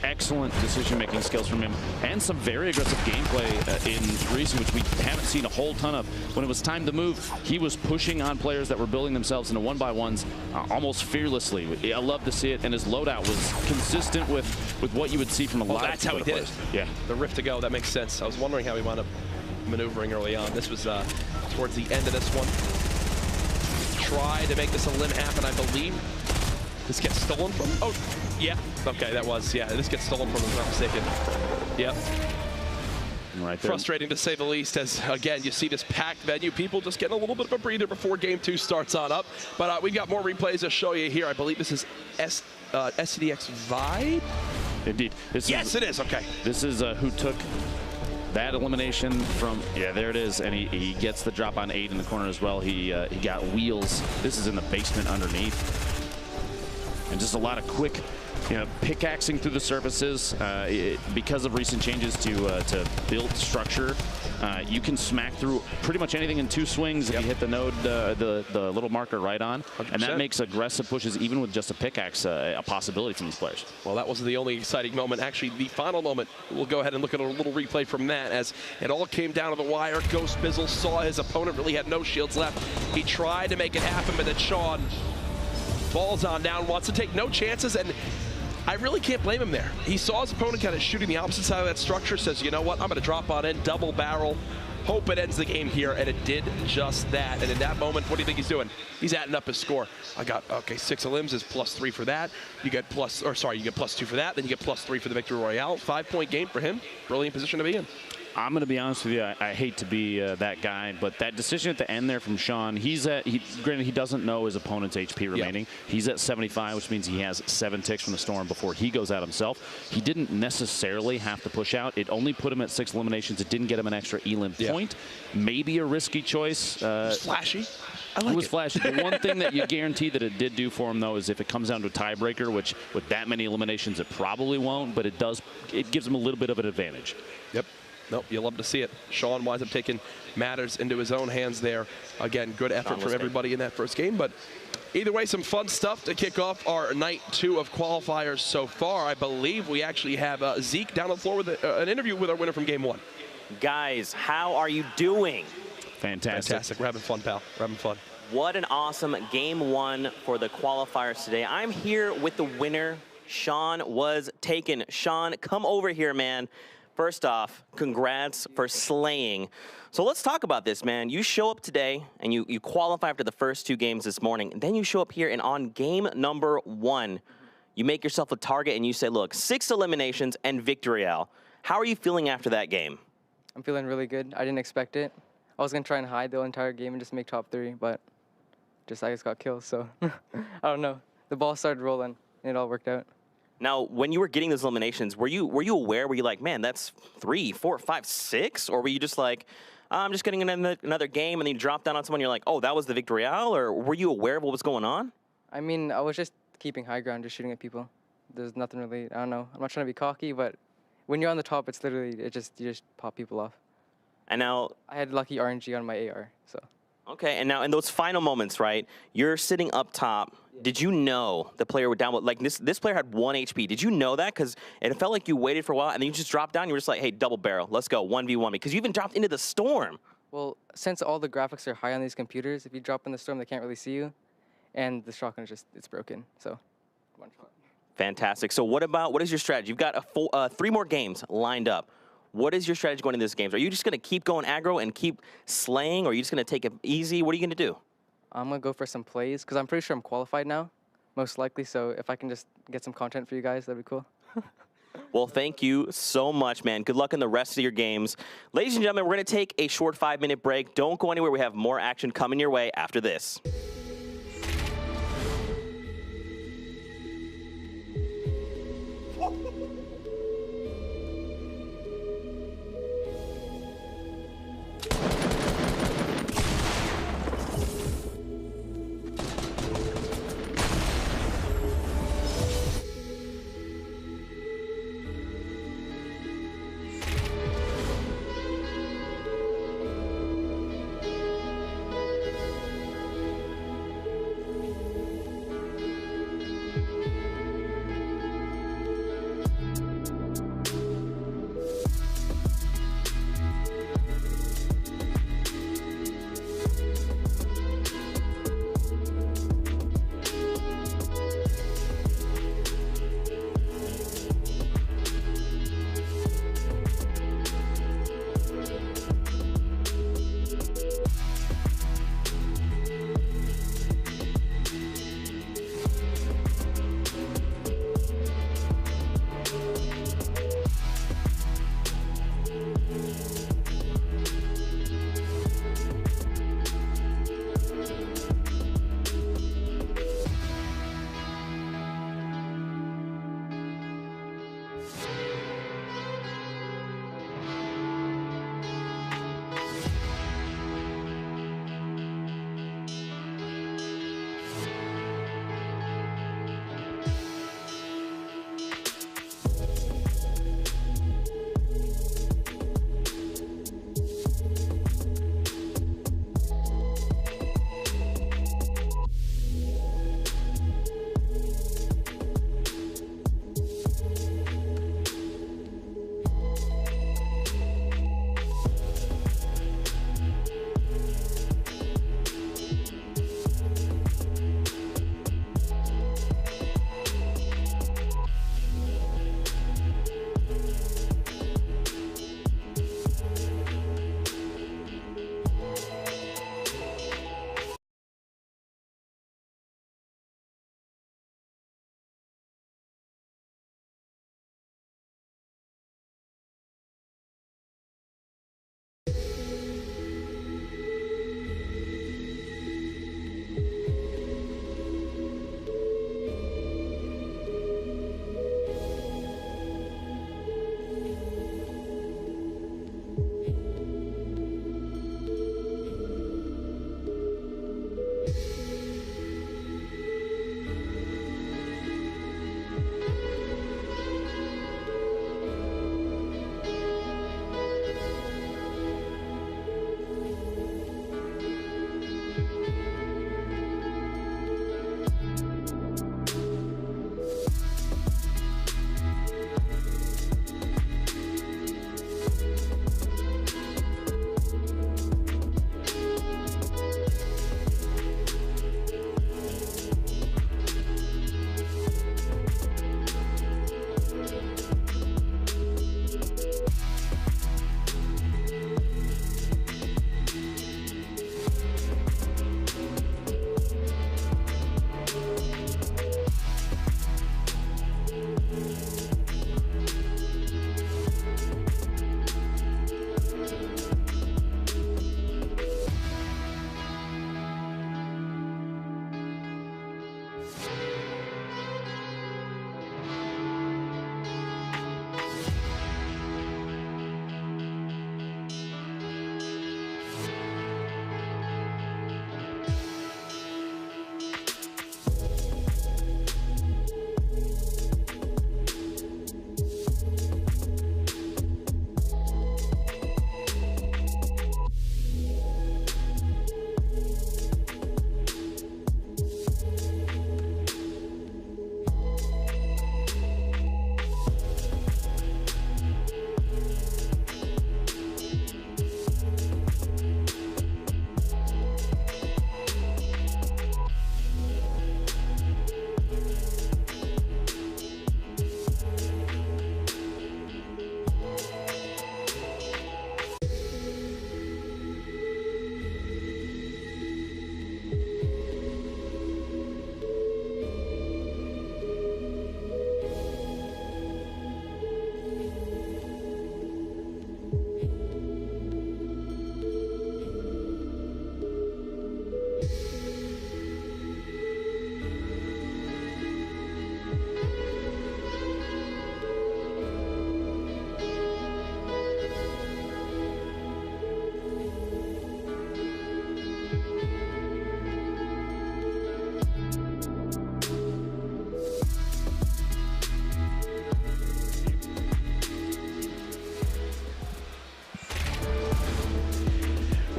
Excellent decision-making skills from him, and some very aggressive gameplay in recent, which we haven't seen a whole ton of. When it was time to move, he was pushing on players that were building themselves into 1-by-1s almost fearlessly. I love to see it, and his loadout was consistent with what you would see from a lot of that's how he did it. Yeah. The rift to go, that makes sense. I was wondering how he wound up maneuvering early on. This was towards the end of this one. Try to make this a limb happen, I believe. This gets stolen from, oh, yeah. Okay, that was, yeah, this gets stolen from him, if I'm not mistaken. Yep. Right there. Frustrating to say the least, as again, you see this packed venue, people just getting a little bit of a breather before game 2 starts on up. But we've got more replays to show you here. I believe this is SCDX Vibe? Indeed. Yes, it is, okay. This is who took that elimination from, yeah, there it is, and he gets the drop on 8 in the corner as well. He got wheels. This is in the basement underneath. And just a lot of quick, pickaxing through the surfaces. Because of recent changes to build structure, you can smack through pretty much anything in 2 swings if you hit the node, the little marker right on. 100%. And that makes aggressive pushes, even with just a pickaxe, a possibility from these players. Well, that wasn't the only exciting moment. Actually, the final moment, we'll go ahead and look at a little replay from that as it all came down to the wire. Ghost Bizzle saw his opponent really had no shields left. He tried to make it happen, but then Sean falls on down, wants to take no chances, and I really can't blame him there. He saw his opponent kind of shooting the opposite side of that structure, says, you know what, I'm going to drop on in, double barrel, hope it ends the game here, and it did just that. And in that moment, what do you think he's doing? He's adding up his score. I got, okay, 6 elims is +3 for that. You get you get +2 for that, then you get +3 for the Victory Royale. 5-point game for him. Brilliant position to be in. I'm going to be honest with you. I hate to be that guy, but that decision at the end there from Sean, granted, he doesn't know his opponent's HP remaining. Yep. He's at 75, which means he has 7 ticks from the storm before he goes out himself. He didn't necessarily have to push out. It only put him at 6 eliminations. It didn't get him an extra elim point. Maybe a risky choice. It was flashy. I like it. It was flashy. The one thing that you guarantee that it did do for him, though, is if it comes down to a tiebreaker, which with that many eliminations, it probably won't, but it gives him a little bit of an advantage. Yep. Nope, you'll love to see it. Sean winds up taking matters into his own hands there. Again, good effort from everybody in that first game. But either way, some fun stuff to kick off our night 2 of qualifiers so far. I believe we actually have Zeke down on the floor with an interview with our winner from game 1. Guys, how are you doing? Fantastic. Fantastic. We're having fun, pal. We're having fun. What an awesome game 1 for the qualifiers today. I'm here with the winner. Sean was taken. Sean, come over here, man. First off, congrats for slaying. So let's talk about this, man. You show up today, and you qualify after the first 2 games this morning, and then you show up here, and on game number 1, you make yourself a target, and you say, look, 6 eliminations and Victory Royale. How are you feeling after that game? I'm feeling really good. I didn't expect it. I was going to try and hide the entire game and just make top 3, but I just got killed, so I don't know. The ball started rolling, and it all worked out. Now, when you were getting those eliminations, were you aware? Were you like, man, that's 3, 4, 5, 6? Or were you just like, I'm just getting another game, and then you drop down on someone, and you're like, oh, that was the Victory Royale? Or were you aware of what was going on? I mean, I was just keeping high ground, just shooting at people. There's nothing really, I don't know. I'm not trying to be cocky, but when you're on the top, it's literally, you just pop people off. And now, I had lucky RNG on my AR, so. Okay, and now in those final moments, right, you're sitting up top. Did you know the player would down? Like this player had 1 HP. Did you know that? Because it felt like you waited for a while, and then you just dropped down. You were just like, hey, double barrel. Let's go, 1v1 me. Because you even dropped into the storm. Well, since all the graphics are high on these computers, if you drop in the storm, they can't really see you, and the shotgun is just, it's broken. So, one shot. Fantastic. So what is your strategy? You've got 3 more games lined up. What is your strategy going into these games? Are you just going to keep going aggro and keep slaying, or are you just going to take it easy? What are you going to do? I'm going to go for some plays, because I'm pretty sure I'm qualified now, most likely. So if I can just get some content for you guys, that'd be cool. Well, thank you so much, man. Good luck in the rest of your games. Ladies and gentlemen, we're going to take a short 5-minute break. Don't go anywhere. We have more action coming your way after this.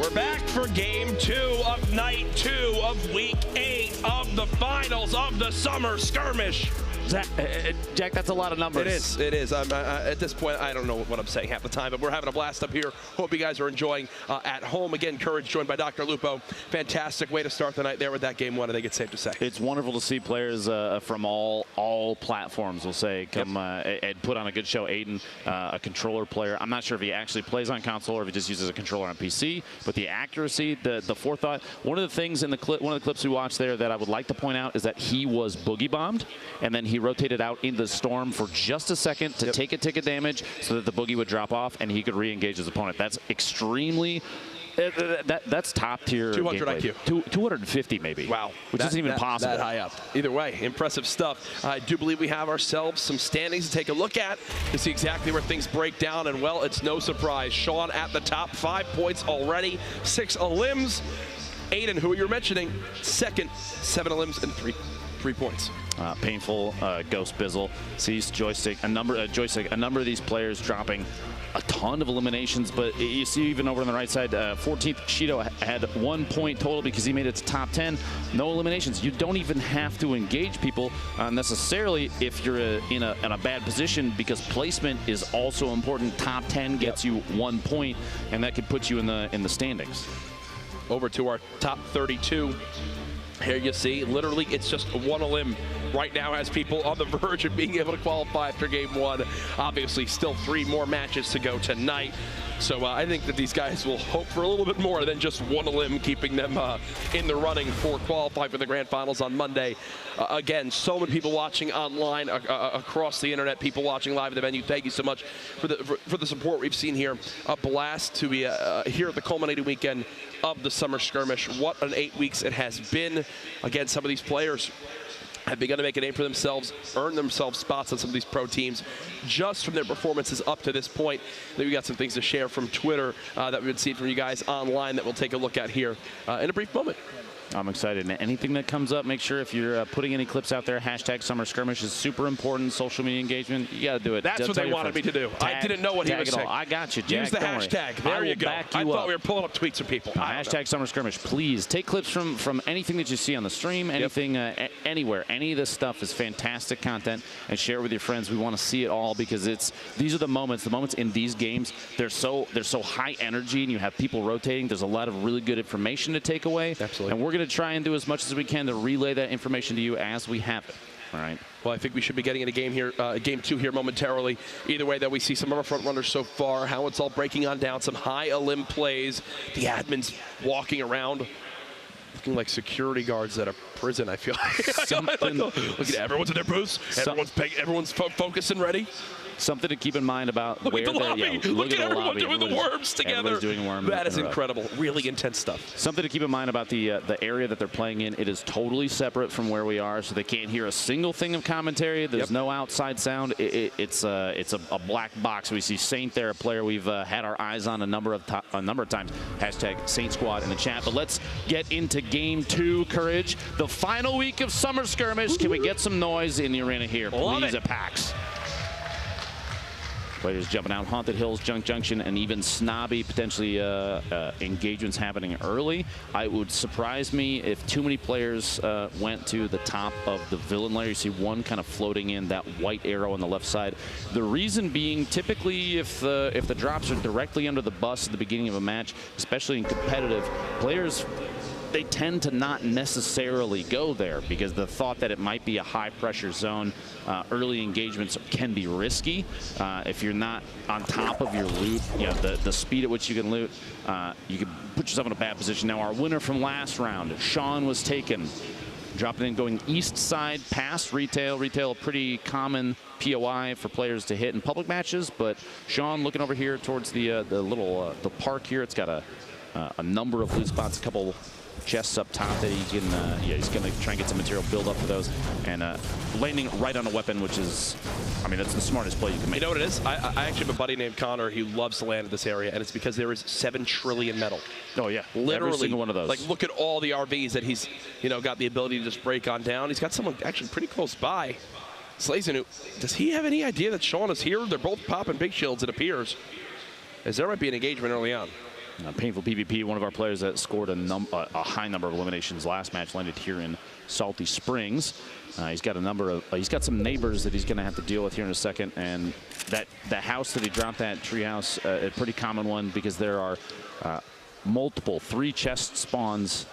We're back for game 2 of night 2 of week 8 of the finals of the Summer Skirmish. Jack, that's a lot of numbers. It is. It is. At this point, I don't know what I'm saying half the time, but we're having a blast up here. Hope you guys are enjoying at home. Again, Courage joined by Dr. Lupo. Fantastic way to start the night there with that game 1, I think it's safe to say. It's wonderful to see players from all platforms, we'll say, come and put on a good show. Aiden, a controller player. I'm not sure if he actually plays on console or if he just uses a controller on PC, but the accuracy, the forethought. One of the things in the clip, one of the clips we watched there that I would like to point out is that he was boogie bombed, and then he rotated out into the storm for just a second to take a tick of damage so that the boogie would drop off and he could re-engage his opponent. That's extremely... That's top tier. 200 gameplay. IQ. 250 maybe. Wow. Which isn't even possible. That high up. Either way, impressive stuff. I do believe we have ourselves some standings to take a look at to see exactly where things break down. And, well, it's no surprise. Sean at the top, 5 points already, 6 elims. Aiden, who you're mentioning, second, 7 elims and 3 points. Painful, Ghost Bizzle, CEST, Joystick, a number of these players dropping a ton of eliminations, but you see even over on the right side, 14th Shido had 1 point total because he made it to top 10. No eliminations. You don't even have to engage people necessarily if you're in a bad position, because placement is also important. Top 10 gets you 1 point, and that could put you in the standings. Over to our top 32. Here you see, literally, it's just 1 elim right now has people on the verge of being able to qualify after game 1. Obviously, still 3 more matches to go tonight. So I think that these guys will hope for a little bit more than just 1 elim, keeping them in the running for qualifying for the grand finals on Monday. Again, so many people watching online across the internet, people watching live at the venue. Thank you so much for the support we've seen here. A blast to be here at the culminating weekend of the Summer Skirmish. What an 8 weeks it has been. Again, some of these players have begun to make a name for themselves, earn themselves spots on some of these pro teams just from their performances up to this point. Then we got some things to share from Twitter that we've been seeing from you guys online that we'll take a look at here in a brief moment. I'm excited. And anything that comes up, make sure if you're putting any clips out there, hashtag Summer Skirmish is super important. Social media engagement, you got to do it. That's what they wanted me to do. I didn't know what he was saying. I got you, Jack. Use the hashtag. There you go. I thought we were pulling up tweets from people. Hashtag Summer Skirmish. Please take clips from anything that you see on the stream, anything, anywhere. Any of this stuff is fantastic content, and share it with your friends. We want to see it all because these are the moments. The moments in these games, they're so high energy, and you have people rotating. There's a lot of really good information to take away. Absolutely. And we're going to try and do as much as we can to relay that information to you as we have it. All right. Well, I think we should be getting into game 2 here momentarily. Either way, that we see some of our front runners so far, how it's all breaking on down, some high elim plays, the admins walking around looking like security guards at a prison, I feel like. Look at everyone's in their booths, everyone's focused and ready. Something to keep in mind about look where at the lobby. Look at everyone lobby. doing the worms together. Doing worms. That is incredible. Really intense stuff. Something to keep in mind about the area that they're playing in. It is totally separate from where we are, so they can't hear a single thing of commentary. There's no outside sound. It's a black box. We see Saint there, a player we've had our eyes on a number of times. Hashtag Saint Squad in the chat. But let's get into game 2, Courage. The final week of Summer Skirmish. Can we get some noise in the arena here, please, at PAX? Players jumping out Haunted Hills, Junk Junction, and even Snobby, potentially engagements happening early. It would surprise me if too many players went to the top of the villain layer. You see one kind of floating in, that white arrow on the left side. The reason being, typically, if the drops are directly under the bus at the beginning of a match, especially in competitive, players, they tend to not necessarily go there because the thought that it might be a high-pressure zone, early engagements can be risky. If you're not on top of your loot, the speed at which you can loot, you can put yourself in a bad position. Now, our winner from last round, Sean, was taken. Dropping in, going east side past Retail. Retail, a pretty common POI for players to hit in public matches, but Sean looking over here towards the little the park here. It's got a number of loot spots, a couple chests up top that he can, he's going to try and get some material build up for those, and landing right on a weapon, which is, I mean, that's the smartest play you can make. You know what it is? I actually have a buddy named Connor who loves to land in this area, and it's because there is 7 trillion metal. Oh yeah, literally every single one of those. Like, look at all the RVs that he's, got the ability to just break on down. He's got someone actually pretty close by. Slazen, does he have any idea that Sean is here? They're both popping big shields, it appears, as there might be an engagement early on. Painful PvP, one of our players that scored a high number of eliminations last match landed here in Salty Springs. He's got some neighbors that he's going to have to deal with here in a second, and that house that he dropped, that tree house, a pretty common one because there are multiple 3 chest spawns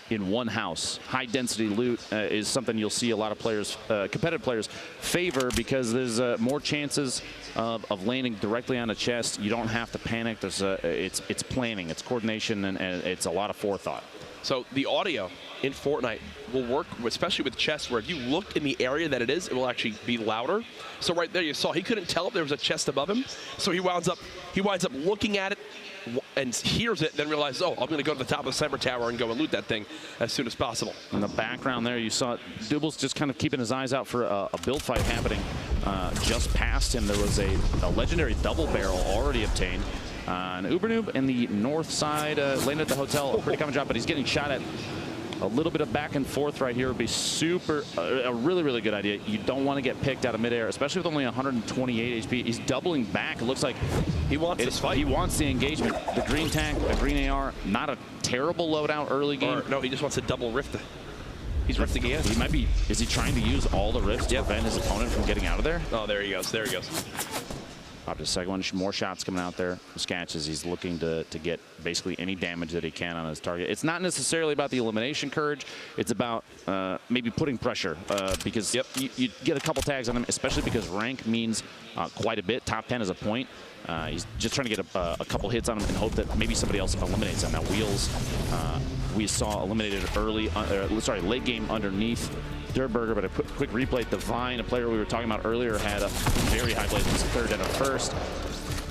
in one house. High density loot is something you'll see a lot of players, competitive players, favor because there's more chances of landing directly on a chest. You don't have to panic. There's it's planning, it's coordination, and it's a lot of forethought. So the audio in Fortnite will work, especially with chest, where if you look in the area that it is, it will actually be louder. So right there you saw he couldn't tell if there was a chest above him, so he winds up looking at it and hears it, then realizes, oh, I'm going to go to the top of the cyber tower and go and loot that thing as soon as possible. In the background there, you saw Double's just kind of keeping his eyes out for a build fight happening. Just past him, there was a legendary double barrel already obtained. And Ubernoob in the north side landed at the hotel. A pretty common job, but he's getting shot at. A little bit of back and forth right here would be a really, really good idea. You don't want to get picked out of midair, especially with only 128 HP. He's doubling back. It looks like he wants this fight. He wants the engagement. The green tank, the green AR, not a terrible loadout early game. No, he just wants to double rift. He's rifting again. He might be. Is he trying to use all the rifts to prevent his opponent from getting out of there? Oh, there he goes. There he goes. Popped his second one. More shots coming out there. Sketch as he's looking to get basically any damage that he can on his target. It's not necessarily about the elimination courage. It's about maybe putting pressure because you get a couple tags on him, especially because rank means quite a bit. Top 10 is a point. He's just trying to get a couple hits on him and hope that maybe somebody else eliminates him. Now Wheels, we saw eliminated late game underneath Durburger, but a quick replay. Divine, a player we were talking about earlier, had a very high blaze. He's third and a first.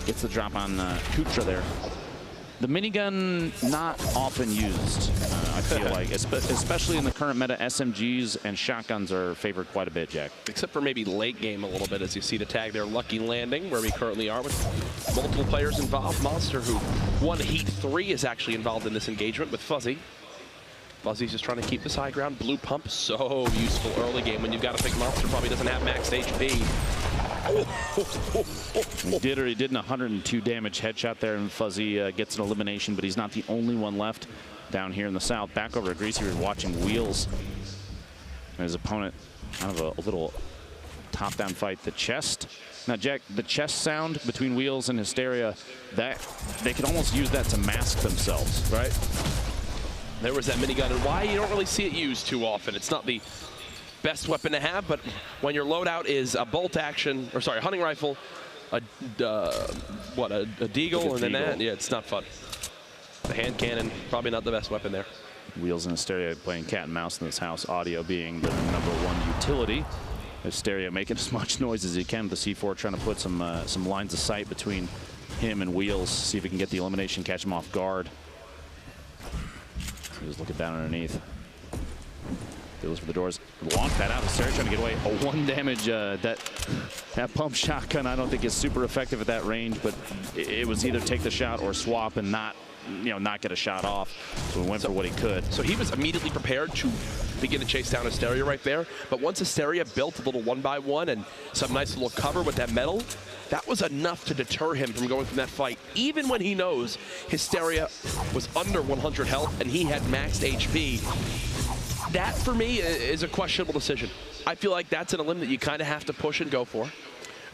Gets the drop on Kutra there. The minigun not often used, I feel like, especially in the current meta. SMGs and shotguns are favored quite a bit, Jack. Except for maybe late game a little bit, as you see the tag there, Lucky Landing, where we currently are with multiple players involved. Monster, who won Heat 3, is actually involved in this engagement with Fuzzy. Fuzzy's just trying to keep this high ground. Blue pump, so useful early game when you've got to pick Monster. Probably doesn't have max HP. He did an 102 damage headshot there, and Fuzzy gets an elimination, but he's not the only one left down here in the south. Back over to Greasy, we're watching Wheels and his opponent. Kind of a little top-down fight. The chest. Now, Jack, the chest sound between Wheels and Hysteria, that they could almost use that to mask themselves, right? There was that minigun, and why you don't really see it used too often. It's not the best weapon to have, but when your loadout is a bolt action, or sorry, a hunting rifle, a deagle, and then that, yeah, it's not fun. The hand cannon, probably not the best weapon there. Wheels and Hysteria playing cat and mouse in this house, audio being the #1 utility. Hysteria making as much noise as he can with the C4, trying to put some lines of sight between him and Wheels, see if he can get the elimination, catch him off guard. He was looking down underneath. Feels for the doors. Launch that out. Hysteria trying to get away. A 1 damage. That pump shotgun I don't think is super effective at that range, but it was either take the shot or swap and not get a shot off. So he went for what he could. So he was immediately prepared to begin to chase down Hysteria right there. But once Hysteria built a little 1x1 and some nice little cover with that metal, that was enough to deter him from going from that fight, even when he knows Hysteria was under 100 health and he had maxed HP. That, for me, is a questionable decision. I feel like that's an elim that you kind of have to push and go for,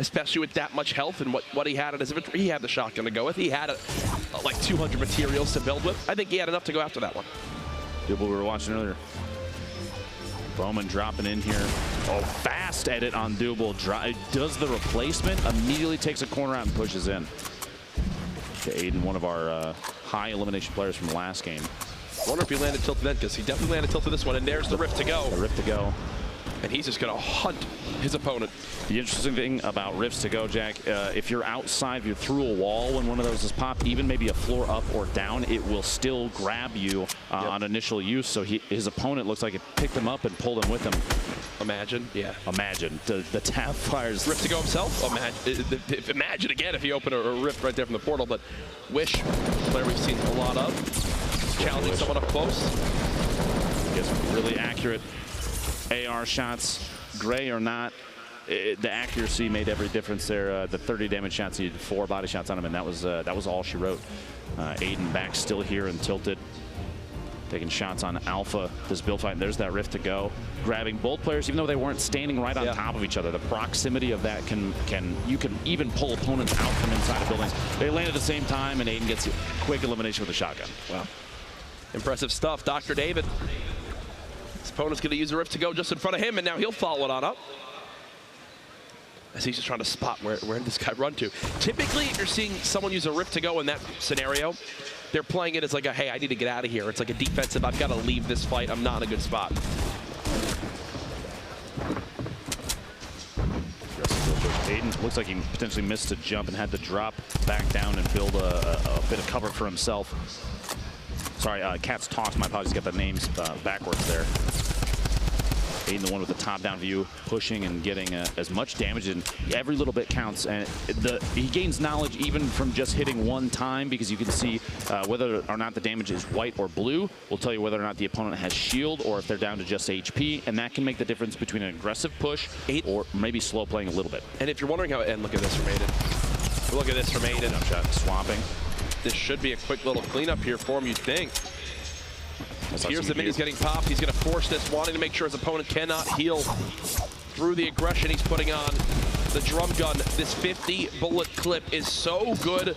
especially with that much health and what he had at his inventory. He had the shotgun to go with. He had like 200 materials to build with. I think he had enough to go after that one. Double we were watching earlier. Bowman dropping in here. Oh, fast edit on Double. Does the replacement, immediately takes a corner out and pushes in. To Aiden, one of our high elimination players from last game. I wonder if he landed tilted then, because he definitely landed tilted this one, and there's the rift to go. The rift to go. And he's just going to hunt his opponent. The interesting thing about rifts to go, Jack, if you're outside, if you're through a wall when one of those is popped, even maybe a floor up or down, it will still grab you on initial use. So his opponent looks like it picked him up and pulled him with him. Imagine, yeah. Imagine. The tap fires. Rift to go himself? Imagine again if he opened a rift right there from the portal, but Wish, player we've seen a lot of. Challenging someone up close. Gets really accurate AR shots, gray or not. the accuracy made every difference there. The 30 damage shots, he had 4 body shots on him, and that was all she wrote. Aiden back still here and tilted. Taking shots on Alpha, this build fight, and there's that rift to go. Grabbing both players, even though they weren't standing right on top of each other. The proximity of that you can even pull opponents out from inside of buildings. They land at the same time, and Aiden gets a quick elimination with a shotgun. Wow. Impressive stuff. Dr. David. His opponent's going to use a rift to go just in front of him, and now he'll follow it on up. As he's just trying to spot where did this guy run to. Typically, if you're seeing someone use a rift to go in that scenario, they're playing it as like a, hey, I need to get out of here. It's like a defensive, I've got to leave this fight. I'm not in a good spot. Aiden looks like he potentially missed a jump and had to drop back down and build a bit of cover for himself. Sorry, Cat's Toss, my apologies, got the names backwards there. Aiden, the one with the top-down view, pushing and getting as much damage, and every little bit counts. And he gains knowledge even from just hitting one time, because you can see whether or not the damage is white or blue will tell you whether or not the opponent has shield or if they're down to just HP, and that can make the difference between an aggressive push or maybe slow playing a little bit. And if you're wondering how, and look at this from Aiden. Look at this from Aiden. Jump shot, swamping. This should be a quick little cleanup here for him, you'd think. Here's the minis getting popped. He's going to force this, wanting to make sure his opponent cannot heal through the aggression he's putting on. The drum gun, this 50 bullet clip is so good.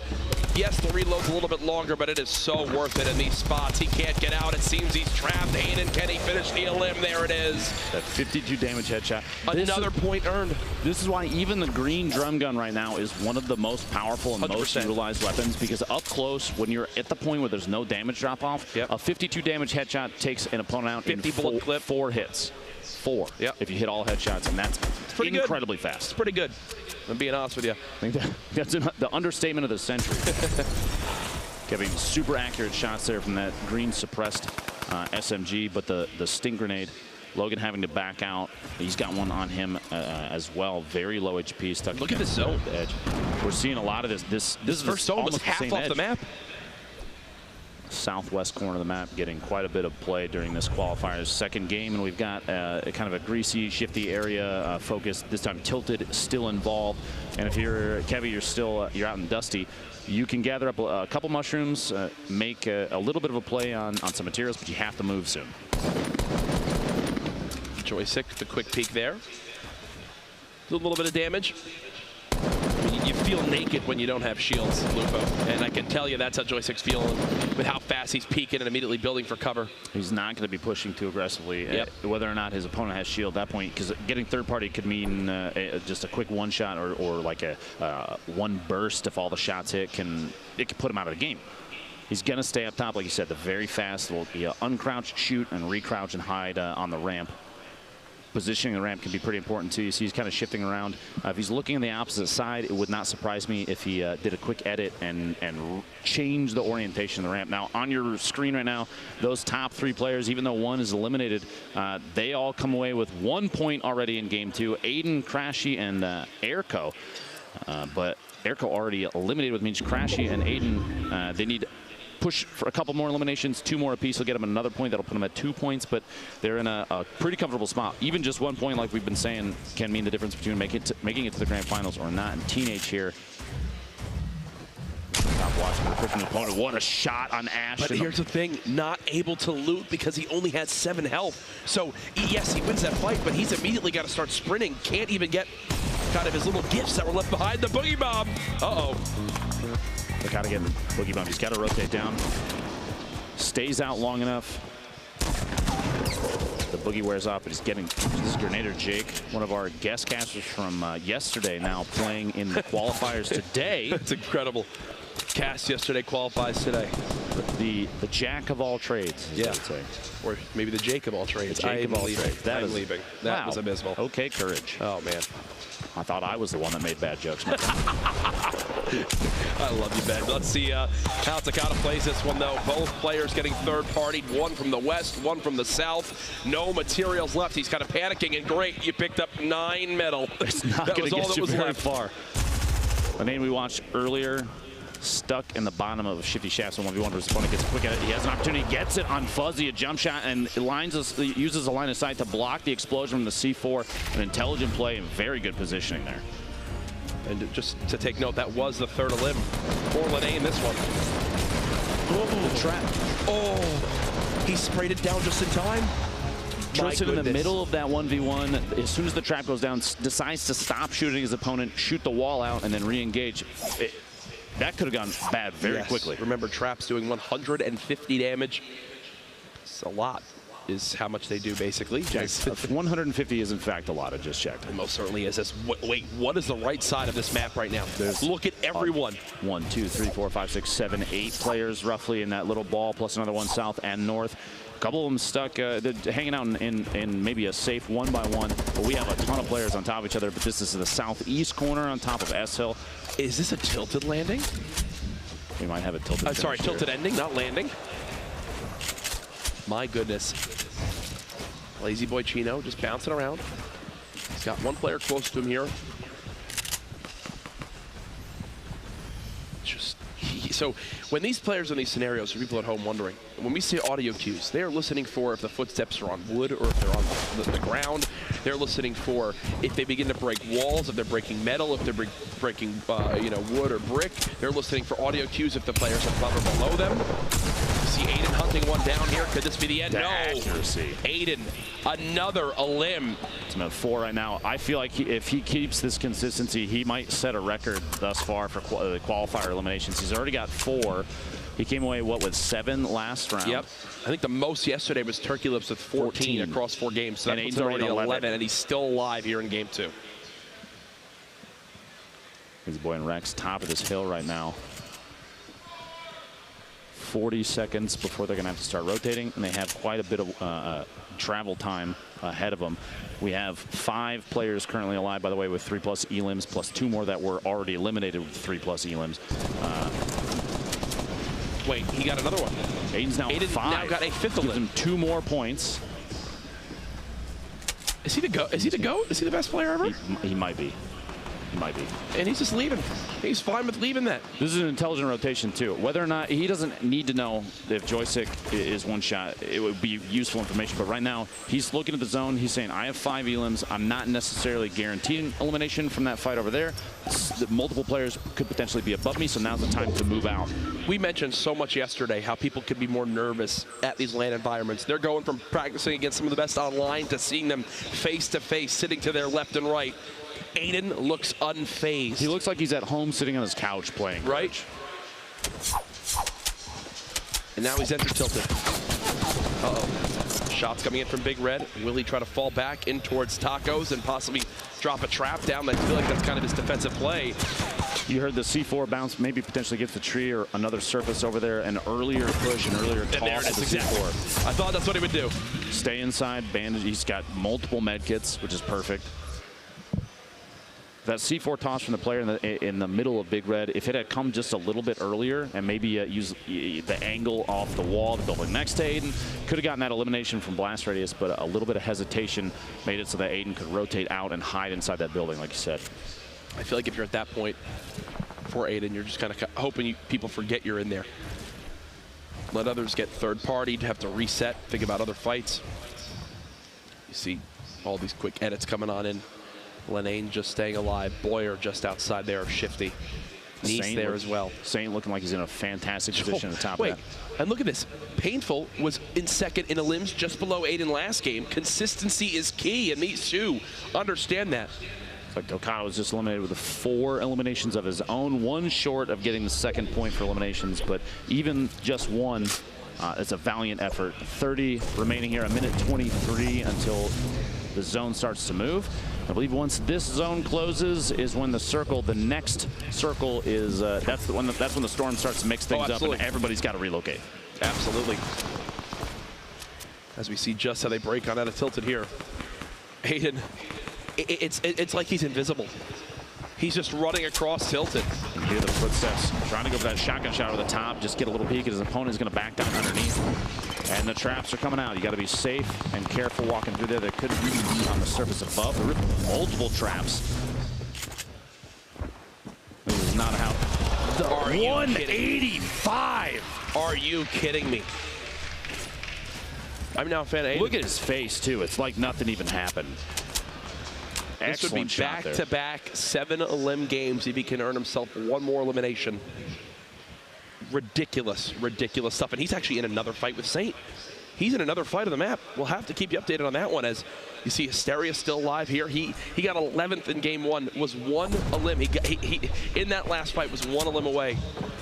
Yes, the reload's a little bit longer, but it is so worth it in these spots. He can't get out. It seems he's trapped. Aiden, can he finish the elim? There it is. That 52 damage headshot. Another point earned. This is why even the green drum gun right now is one of the most powerful and 100%. most utilized weapons, because up close, when you're at the point where there's no damage drop off, a 52 damage headshot takes an opponent out 50 in bullet clip. 4 hits. 4 if you hit all headshots, and that's incredibly fast. It's pretty good. I'm being honest with you. I think that's the understatement of the century. Getting super accurate shots there from that green suppressed SMG, but the sting grenade, Logan having to back out. He's got one on him as well. Very low HP, stuck. Look at this zone. The edge. We're seeing a lot of this. This first zone was half off the map. Southwest corner of the map getting quite a bit of play during this qualifier's second game, and we've got kind of a greasy, shifty area focus. This time Tilted still involved, and if you're Kevy, you're out in Dusty. You can gather up a couple mushrooms, make a little bit of a play on some materials, but you have to move soon. Joystick, the quick peek there. A little bit of damage. You feel naked when you don't have shields, Lupo. And I can tell you that's how Joystick's feeling with how fast he's peeking and immediately building for cover. He's not going to be pushing too aggressively, whether or not his opponent has shield at that point, because getting third party could mean just a quick one shot or like a one burst. If all the shots hit, it could put him out of the game. He's going to stay up top, like you said, the very fast. Will be uncrouch, shoot, and recrouch and hide on the ramp. Positioning the ramp can be pretty important too. You see he's kind of shifting around. If he's looking on the opposite side, it would not surprise me if he did a quick edit and change the orientation of the ramp. Now on your screen right now, those top 3 players, even though one is eliminated, they all come away with 1 point already in game 2. Aiden, Crashy, and Airco. But Airco already eliminated, which means Crashy and Aiden, they need push for a couple more eliminations, 2 more apiece will get them another point. That'll put them at 2 points, but they're in a pretty comfortable spot. Even just 1 point, like we've been saying, can mean the difference between making it to the grand finals or not. And Teenage here, top watching the pushing the opponent. What a shot on Ash. But here's the thing, not able to loot because he only has 7 health. So yes, he wins that fight, but he's immediately got to start sprinting. Can't even get kind of his little gifts that were left behind. The boogie bomb. They got to get the boogie bomb. He's got to rotate down. Stays out long enough. The boogie wears off, but he's getting this Grenader Jake, one of our guest casters from yesterday, now playing in the qualifiers today. That's incredible. Cast yesterday, qualifies today. The jack of all trades, I would say. Or maybe the Jake of all trades. I'm leaving. That was abysmal. Okay, courage. Oh, man. I thought I was the one that made bad jokes. I love you, Ben. Let's see how Takata plays this one, though. Both players getting third-partied, one from the west, one from the south. No materials left. He's kind of panicking, and great, you picked up 9 metal. It's not going to get you very far. A name we watched earlier stuck in the bottom of Shifty Shafts, and 1v1 versus opponent gets quick at it. He has an opportunity, gets it on Fuzzy, a jump shot, and uses a line of sight to block the explosion from the C4. An intelligent play and very good positioning there. And just to take note, that was the third elim for Lene in this one. Oh, the trap. Oh, he sprayed it down just in time. Tristan in the middle of that 1v1, as soon as the trap goes down, decides to stop shooting his opponent, shoot the wall out, and then re-engage. That could have gone bad very quickly. Remember, traps doing 150 damage. It's a lot, is how much they do, basically. Yes, 150 is, in fact, a lot. I just checked. It most certainly is. Wait, what is the right side of this map right now? Look at everyone. 1, 2, 3, 4, 5, 6, 7, 8 players roughly in that little ball, plus another one south and north. A couple of them stuck, hanging out in maybe a safe 1-by-1. But we have a ton of players on top of each other. But this is the southeast corner on top of S Hill. Is this a tilted landing? We might have a tilted. Sorry, tilted ending, not landing. My goodness. Lazy boy Chino just bouncing around. He's got one player close to him here. So when these players in these scenarios, for people at home wondering, when we say audio cues, they're listening for if the footsteps are on wood or if they're on the ground. They're listening for if they begin to break walls, if they're breaking metal, if they're breaking wood or brick. They're listening for audio cues if the players are covered below them. See Aiden hunting one down here. Could this be the end? No. Accuracy. Aiden, another elim. It's about 4 right now. I feel like if he keeps this consistency, he might set a record thus far for the qualifier eliminations. He's already got 4. He came away, with 7 last round? Yep. I think the most yesterday was Turkey Lips with 14 across 4 games. So that puts already 11, and he's still alive here in game 2. His boy and Rex, top of this hill right now. 40 seconds before they're going to have to start rotating, and they have quite a bit of travel time ahead of them. We have 5 players currently alive, by the way, with 3+ elims, plus 2 more that were already eliminated with 3+ elims. Wait, he got another one. Aiden's now Aiden 5. now got a 5th elim. Gives him 2 more points. Is he the GOAT? Is he the GOAT? Is he the best player ever? He might be. He might be. And he's just leaving. He's fine with leaving that. This is an intelligent rotation, too. Whether or not, he doesn't need to know if Joystick is one shot. It would be useful information. But right now, he's looking at the zone. He's saying, I have 5 elims. I'm not necessarily guaranteeing elimination from that fight over there. Multiple players could potentially be above me, so now's the time to move out. We mentioned so much yesterday how people could be more nervous at these LAN environments. They're going from practicing against some of the best online to seeing them face-to-face, sitting to their left and right. Aiden looks unfazed. He looks like he's at home sitting on his couch playing. Right. And now he's entered tilted. Uh-oh. Shots coming in from Big Red. Will he try to fall back in towards Tacos and possibly drop a trap down? I feel like that's kind of his defensive play. You heard the C4 bounce, maybe potentially gets the tree or another surface over there. An earlier push, an earlier toss. And there it is, exactly. I thought that's what he would do. Stay inside, bandage. He's got multiple med kits, which is perfect. That C4 toss from the player in the middle of Big Red, if it had come just a little bit earlier and maybe used the angle off the wall, the building next to Aiden, could have gotten that elimination from blast radius, but a little bit of hesitation made it so that Aiden could rotate out and hide inside that building, like you said. I feel like if you're at that point for Aiden, you're just kind of hoping people forget you're in there. Let others get third-partied, have to reset, think about other fights. You see all these quick edits coming on in. Lenane just staying alive. Boyer just outside there of Shifty. Nice there as well. Saint looking like he's in a fantastic position at the top of that. And look at this. Painful was in second in elims just below Aiden last game. Consistency is key, and these two understand that. It's like Okada was just eliminated with 4 eliminations of his own, 1 short of getting the 2nd point for eliminations, but even just 1, it's a valiant effort. 30 remaining here, 1:23 until the zone starts to move. I believe once this zone closes is when the next circle is, that's when the storm starts to mix things up and everybody's got to relocate. Absolutely. As we see just how they break on out of tilted here. Aiden, it's like he's invisible. He's just running across tilted. You hear the footsteps, trying to go for that shotgun shot over the top, just get a little peek at his opponent. Is going to back down underneath. And the traps are coming out. You got to be safe and careful walking through there. There could be on the surface above. There are multiple traps. This is not how. Are you 185. Are you kidding me? I'm now a fan of Aiden. Look at his face, too. It's like nothing even happened. This would be back-to-back 7 elim games if he can earn himself one more elimination. Ridiculous, ridiculous stuff. And he's actually in another fight with Saint. He's in another fight of the map. We'll have to keep you updated on that one. As you see, Hysteria still alive here. He got 11th in game 1, was 1 elim. He in that last fight was 1 elim away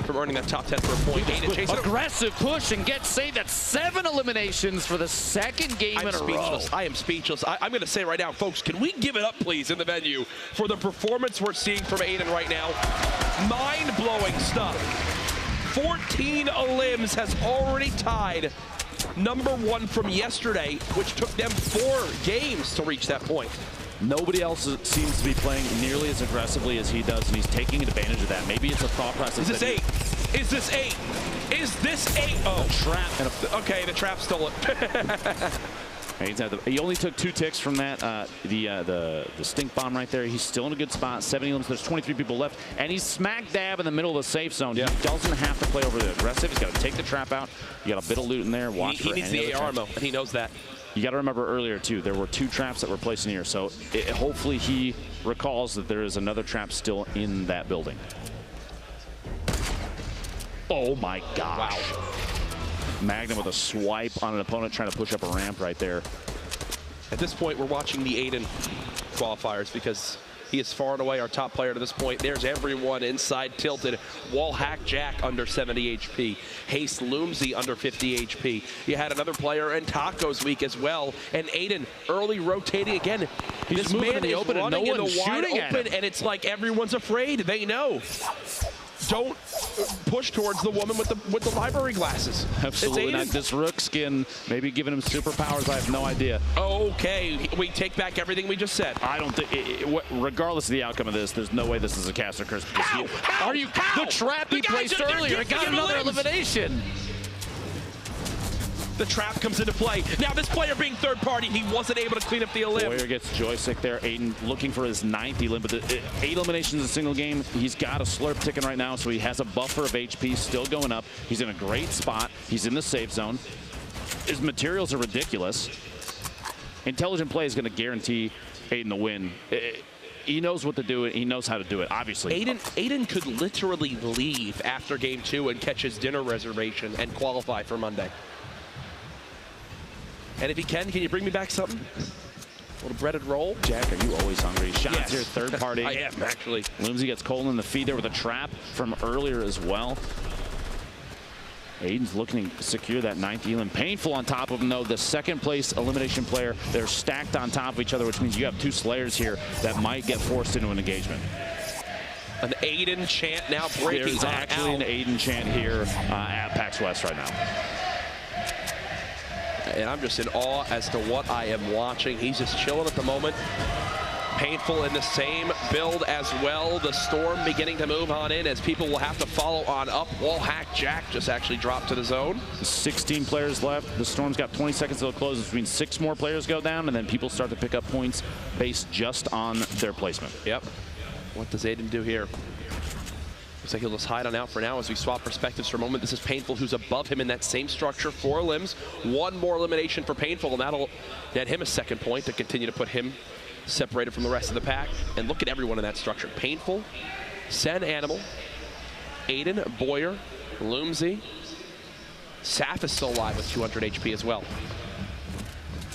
from earning that top 10 for a point. Aggressive push and get Saint. That's 7 eliminations for the second game in a row. I am speechless. I'm going to say right now, folks, can we give it up, please, in the venue for the performance we're seeing from Aiden right now? Mind-blowing stuff. 14 elims has already tied #1 from yesterday, which took them 4 games to reach that point. Nobody else seems to be playing nearly as aggressively as he does, and he's taking advantage of that. Maybe it's a thought process. Is this 8? Is this 8? Is this 8? Oh, trap. Okay, the trap stole it. He only took 2 ticks from that, the stink bomb right there. He's still in a good spot. 70 elims. There's 23 people left, and he's smack dab in the middle of the safe zone. Yeah. He doesn't have to play over the aggressive. He's got to take the trap out. You got a bit of loot in there. Watch he needs the AR ammo, and he knows that. You got to remember earlier too, there were 2 traps that were placed in here. So hopefully he recalls that there is another trap still in that building. Oh my gosh. Wow. Magnum with a swipe on an opponent trying to push up a ramp right there. At this point, we're watching the Aiden qualifiers because he is far and away our top player to this point. There's everyone inside tilted. Wall hack Jack under 70 HP. Haste Loomsy under 50 HP. You had another player in Tacos week as well. And Aiden early rotating again. He's moving in the open and no one's shooting at him. And it's like everyone's afraid. They know. Don't push towards the woman with the library glasses. Absolutely not. This Rook skin maybe giving him superpowers. I have no idea. Okay, we take back everything we just said. I don't think, regardless of the outcome of this, there's no way this is a caster curse. Are you? The trap he placed earlier got another elimination. The trap comes into play. Now this player being third party, he wasn't able to clean up the elim. Boyer gets joystick there. Aiden looking for his 9th elim, but 8 eliminations in a single game. He's got a slurp ticking right now, so he has a buffer of HP still going up. He's in a great spot. He's in the safe zone. His materials are ridiculous. Intelligent play is going to guarantee Aiden the win. He knows what to do. He knows how to do it, obviously. Aiden could literally leave after game 2 and catch his dinner reservation and qualify for Monday. And if he can you bring me back something? A little breaded roll? Jack, are you always hungry? Shots yes. Here, third party. I am, actually. Loomsy gets Cole in the feed there with a trap from earlier as well. Aiden's looking to secure that 9th elim. Painful on top of him, though. The second place elimination player, they're stacked on top of each other, which means you have 2 Slayers here that might get forced into an engagement. An Aiden chant now breaking. There's actually an Aiden chant here at PAX West right now. And I'm just in awe as to what I am watching. He's just chilling at the moment. Painful in the same build as well. The Storm beginning to move on in as people will have to follow on up. Wall hack Jack just actually dropped to the zone. 16 players left. The Storm's got 20 seconds till it closes, which means 6 more players go down, and then people start to pick up points based just on their placement. Yep. What does Aiden do here? Looks like he'll just hide on out for now as we swap perspectives for a moment. This is Painful, who's above him in that same structure. 4 limbs, 1 more elimination for Painful, and that'll net him a 2nd point to continue to put him separated from the rest of the pack. And look at everyone in that structure. Painful, Sen Animal, Aiden, Boyer, Loomsy. Saf is still alive with 200 HP as well.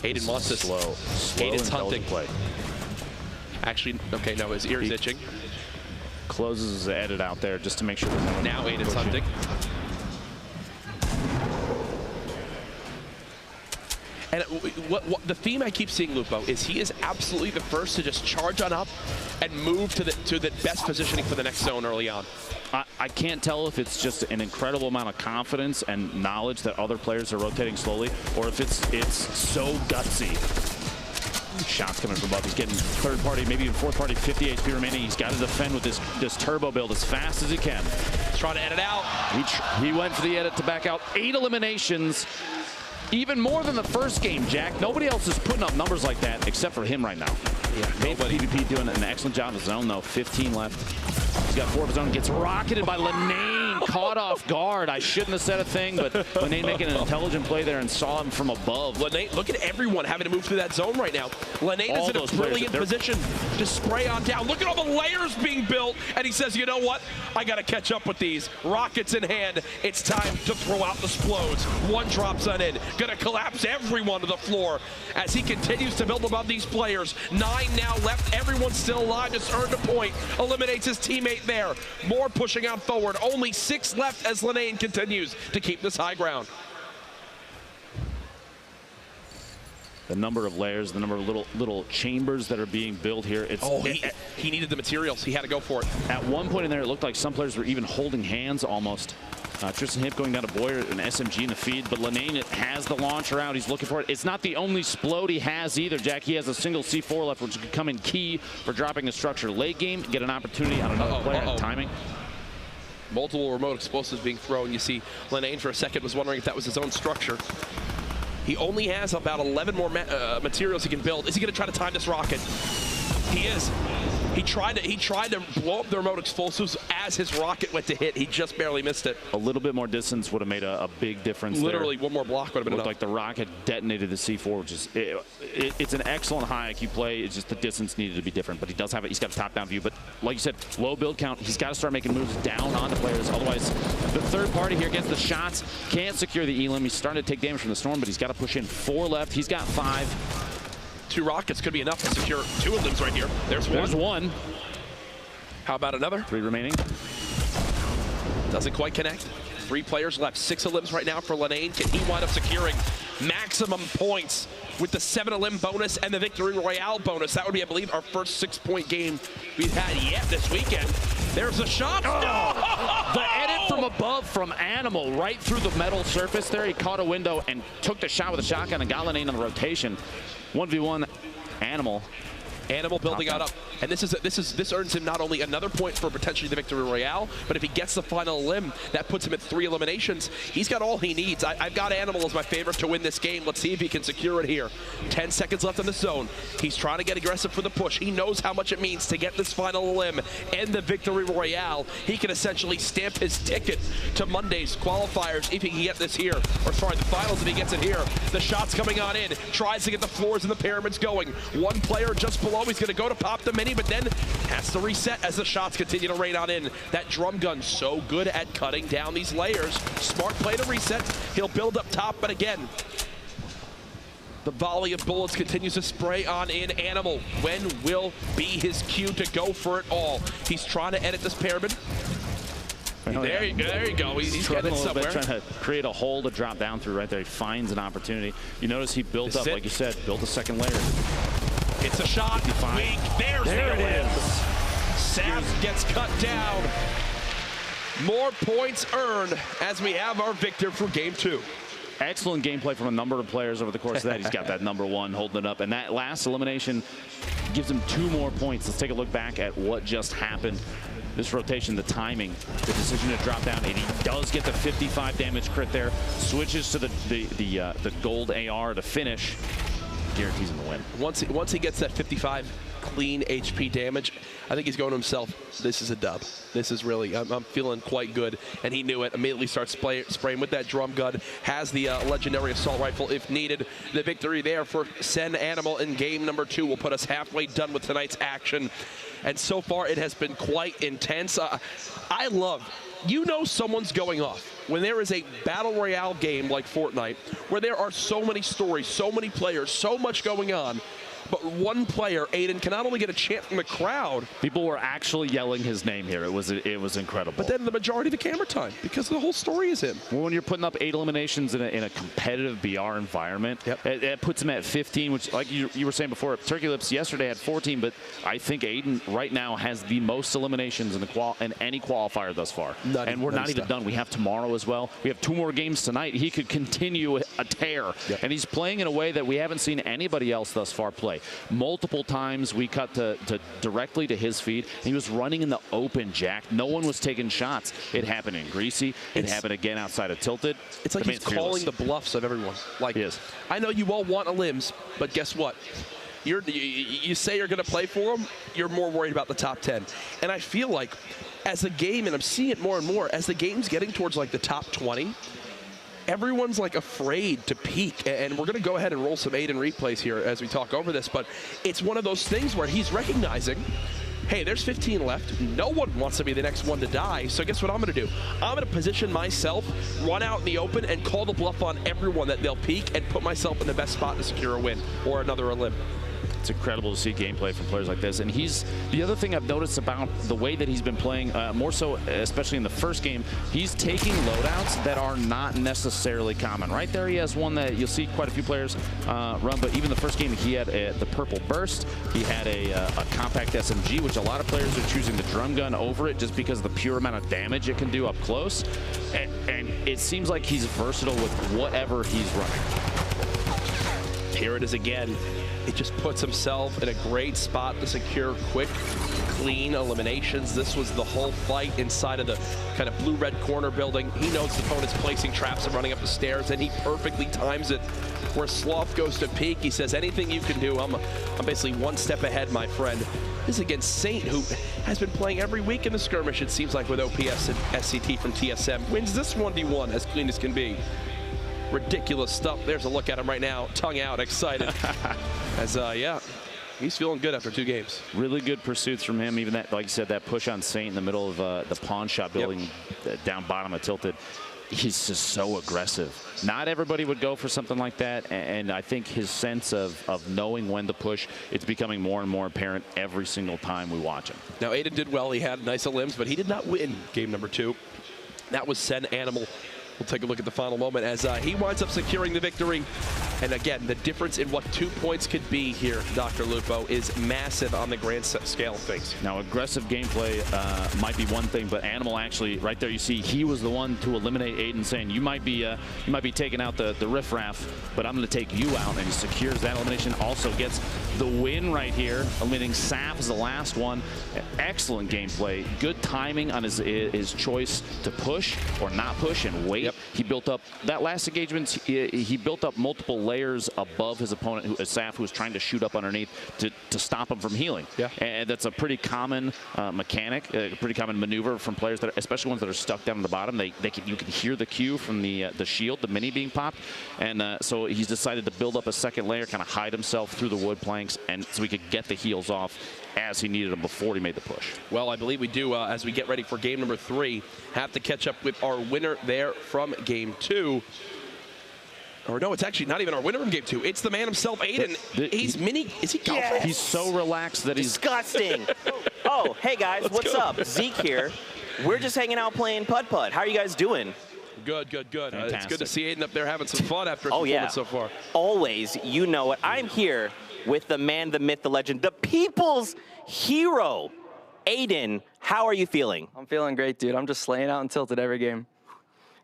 Aiden wants this. Slow Aiden's hunting. Play. Actually, okay, no, his ear's itching. Closes his edit out there just to make sure that no one now Aiden's hunting. And what the theme I keep seeing, Lupo, is he is absolutely the first to just charge on up and move to the best positioning for the next zone early on. I can't tell if it's just an incredible amount of confidence and knowledge that other players are rotating slowly, or if it's so gutsy. Shots coming from above. He's getting 3rd party, maybe even 4th party, 50 HP remaining. He's got to defend with this turbo build as fast as he can. He's trying to edit out. He went for the edit to back out. 8 eliminations. Even more than the first game, Jack. Nobody else is putting up numbers like that except for him right now. Yeah, nobody. PvP doing an excellent job in the zone, though. 15 left. He's got 4 of his own. Gets rocketed by Lenane, caught off guard. I shouldn't have said a thing, but Lenane making an intelligent play there and saw him from above. Lenane, look at everyone having to move through that zone right now. Lenane is in a brilliant position to spray on down. Look at all the layers being built, and he says, you know what? I got to catch up with these. Rockets in hand. It's time to throw out the explodes. One drops on in. Gonna collapse everyone to the floor as he continues to build above these players. 9 now left. Everyone's still alive. Just earned a point. Eliminates his teammate there. More pushing out forward. Only 6 left as Lenane continues to keep this high ground. The number of layers, the number of little chambers that are being built here. He needed the materials. He had to go for it. At one point in there, it looked like some players were even holding hands almost. Tristan Hip going down to Boyer, an SMG in the feed, but Lenane has the launcher out. He's looking for it. It's not the only explode he has either, Jack. He has a single C4 left, which could come in key for dropping a structure late game, get an opportunity on another player and timing. Multiple remote explosives being thrown. You see Lenane for a second was wondering if that was his own structure. He only has about 11 more materials he can build. Is he going to try to time this rocket? He is. He tried to blow up the remote explosives as his rocket went to hit. He just barely missed it. A little bit more distance would have made a big difference. Literally, there. one more block would have been enough. Like the rocket detonated the C4, which is it's an excellent high IQ play. It's just the distance needed to be different. But he does have it. He's got a top-down view. But like you said, low build count. He's got to start making moves down onto players. Otherwise, the third party here gets the shots. Can't secure the elim. He's starting to take damage from the storm, but he's got to push in 4 left. He's got 5. 2 rockets could be enough to secure 2 of them right here. There's one. How about another? 3 remaining. Doesn't quite connect. 3 players left. 6 elims right now for Lenane. Can he wind up securing maximum points with the 7 elim bonus and the Victory Royale bonus? That would be, I believe, our first 6-point game we've had yet this weekend. There's a shot. Oh! The edit from above from Animal right through the metal surface there. He caught a window and took the shot with a shotgun and got Lenane on the rotation. 1v1 Animal. Animal building out up, and this earns him not only another point for potentially the Victory Royale, but if he gets the final elim, that puts him at 3 eliminations. He's got all he needs. I've got Animal as my favorite to win this game. Let's see if he can secure it here. 10 seconds left in the zone. He's trying to get aggressive for the push. He knows how much it means to get this final elim and the Victory Royale. He can essentially stamp his ticket to Monday's qualifiers if he can get this here, or sorry, the finals if he gets it here. The shot's coming on in. Tries to get the floors and the pyramids going. One player just below. He's going to go to pop the mini, but then has to reset as the shots continue to rain on in. That drum gun so good at cutting down these layers. Smart play to reset. He'll build up top, but again, the volley of bullets continues to spray on in. Animal, when will be his cue to go for it all? He's trying to edit this pyramid. There you go. He's getting somewhere. Trying to create a hole to drop down through right there. He finds an opportunity. You notice he built up, like you said, built a second layer. It's a shot. Weak. There it is. Sept gets cut down. More points earned as we have our victor for game 2. Excellent gameplay from a number of players over the course of that. He's got that #1 holding it up. And that last elimination gives him 2 more points. Let's take a look back at what just happened. This rotation, the timing, the decision to drop down, and he does get the 55 damage crit there. Switches to the gold AR to finish. Guarantees him the win. Once he gets that 55 clean HP damage, I think he's going to himself, this is a dub. This is really, I'm feeling quite good. And he knew it, immediately starts spraying with that drum gun, has the legendary assault rifle if needed. The victory there for Sen Animal in game number 2 will put us halfway done with tonight's action. And so far it has been quite intense. I love, you know someone's going off when there is a battle royale game like Fortnite, where there are so many stories, so many players, so much going on, but one player, Aiden, can not only get a chant from the crowd. People were actually yelling his name here. It was incredible. But then the majority of the camera time, because the whole story is him. Well, when you're putting up 8 eliminations in a competitive BR environment, it puts him at 15, which, like you were saying before, Turkey Lips yesterday had 14, but I think Aiden right now has the most eliminations in any qualifier thus far. And we're not even done. We have tomorrow as well. We have 2 more games tonight. He could continue a tear. And he's playing in a way that we haven't seen anybody else thus far play. Multiple times we cut to directly to his feed. He was running in the open, Jack. No one was taking shots. It happened in Greasy. It happened again outside of Tilted. It's like he's calling the bluffs of everyone. Like, I know you all want elims, but guess what? you say you're going to play for them, you're more worried about the top 10. And I feel like as the game, and I'm seeing it more and more, as the game's getting towards like the top 20, everyone's like afraid to peak, and we're going to go ahead and roll some Aiden replays here as we talk over this, but it's one of those things where he's recognizing, hey, there's 15 left. No one wants to be the next one to die, so guess what I'm going to do? I'm going to position myself, run out in the open, and call the bluff on everyone that they'll peak and put myself in the best spot to secure a win or another limb. It's incredible to see gameplay from players like this. And the other thing I've noticed about the way that he's been playing, more so, especially in the first game, he's taking loadouts that are not necessarily common. Right there, he has one that you'll see quite a few players run, but even the first game, he had the purple burst. He had a compact SMG, which a lot of players are choosing the drum gun over it just because of the pure amount of damage it can do up close. And it seems like he's versatile with whatever he's running. Here it is again. It just puts himself in a great spot to secure quick, clean eliminations. This was the whole fight inside of the kind of blue-red corner building. He knows the opponent's placing traps and running up the stairs, and he perfectly times it. Where Sloth goes to peek, he says, anything you can do, I'm basically one step ahead, my friend. This is against Saint, who has been playing every week in the skirmish, it seems like, with OPS and SCT from TSM. Wins this 1v1 as clean as can be. Ridiculous stuff. There's a look at him right now, tongue out, excited. As, yeah, he's feeling good after 2 games. Really good pursuits from him. Even that, like you said, that push on Saint in the middle of the pawn shop building, down bottom of Tilted. He's just so aggressive. Not everybody would go for something like that, and I think his sense of knowing when to push, it's becoming more and more apparent every single time we watch him. Now, Aiden did well. He had nice limbs, but he did not win game number 2. That was Sen Animal. We'll take a look at the final moment as he winds up securing the victory. And again, the difference in what 2 points could be here, Dr. Lupo, is massive on the grand scale of things. Now, aggressive gameplay might be one thing, but Animal actually, right there, you see he was the one to eliminate Aiden, saying you might be taking out the riffraff, but I'm going to take you out, and he secures that elimination. Also gets the win right here, eliminating Saf as the last one. Excellent gameplay, good timing on his choice to push or not push and wait. Yep. He built up that last engagement. He built up multiple layers above his opponent, Saf, who was trying to shoot up underneath to stop him from healing. Yeah. And that's a pretty common mechanic, a pretty common maneuver from players that, especially ones that are stuck down at the bottom. You can hear the cue from the shield, the mini being popped, and so he's decided to build up a second layer, kind of hide himself through the wood planks, and so he could get the heals off as he needed them before he made the push. Well, I believe we do, as we get ready for game number 3, have to catch up with our winner there from game 2. Or no, it's actually not even our winner from game 2. It's the man himself, Aiden. Is he golfing? Yes. He's so relaxed that he's... Disgusting. Oh, hey guys, what's up? Zeke here. We're just hanging out playing putt-putt. How are you guys doing? Good. It's good to see Aiden up there having some fun after his performance so far. Always, you know it. I'm here with the man, the myth, the legend, the people's hero. Aiden, how are you feeling? I'm feeling great, dude. I'm just slaying out and Tilted every game.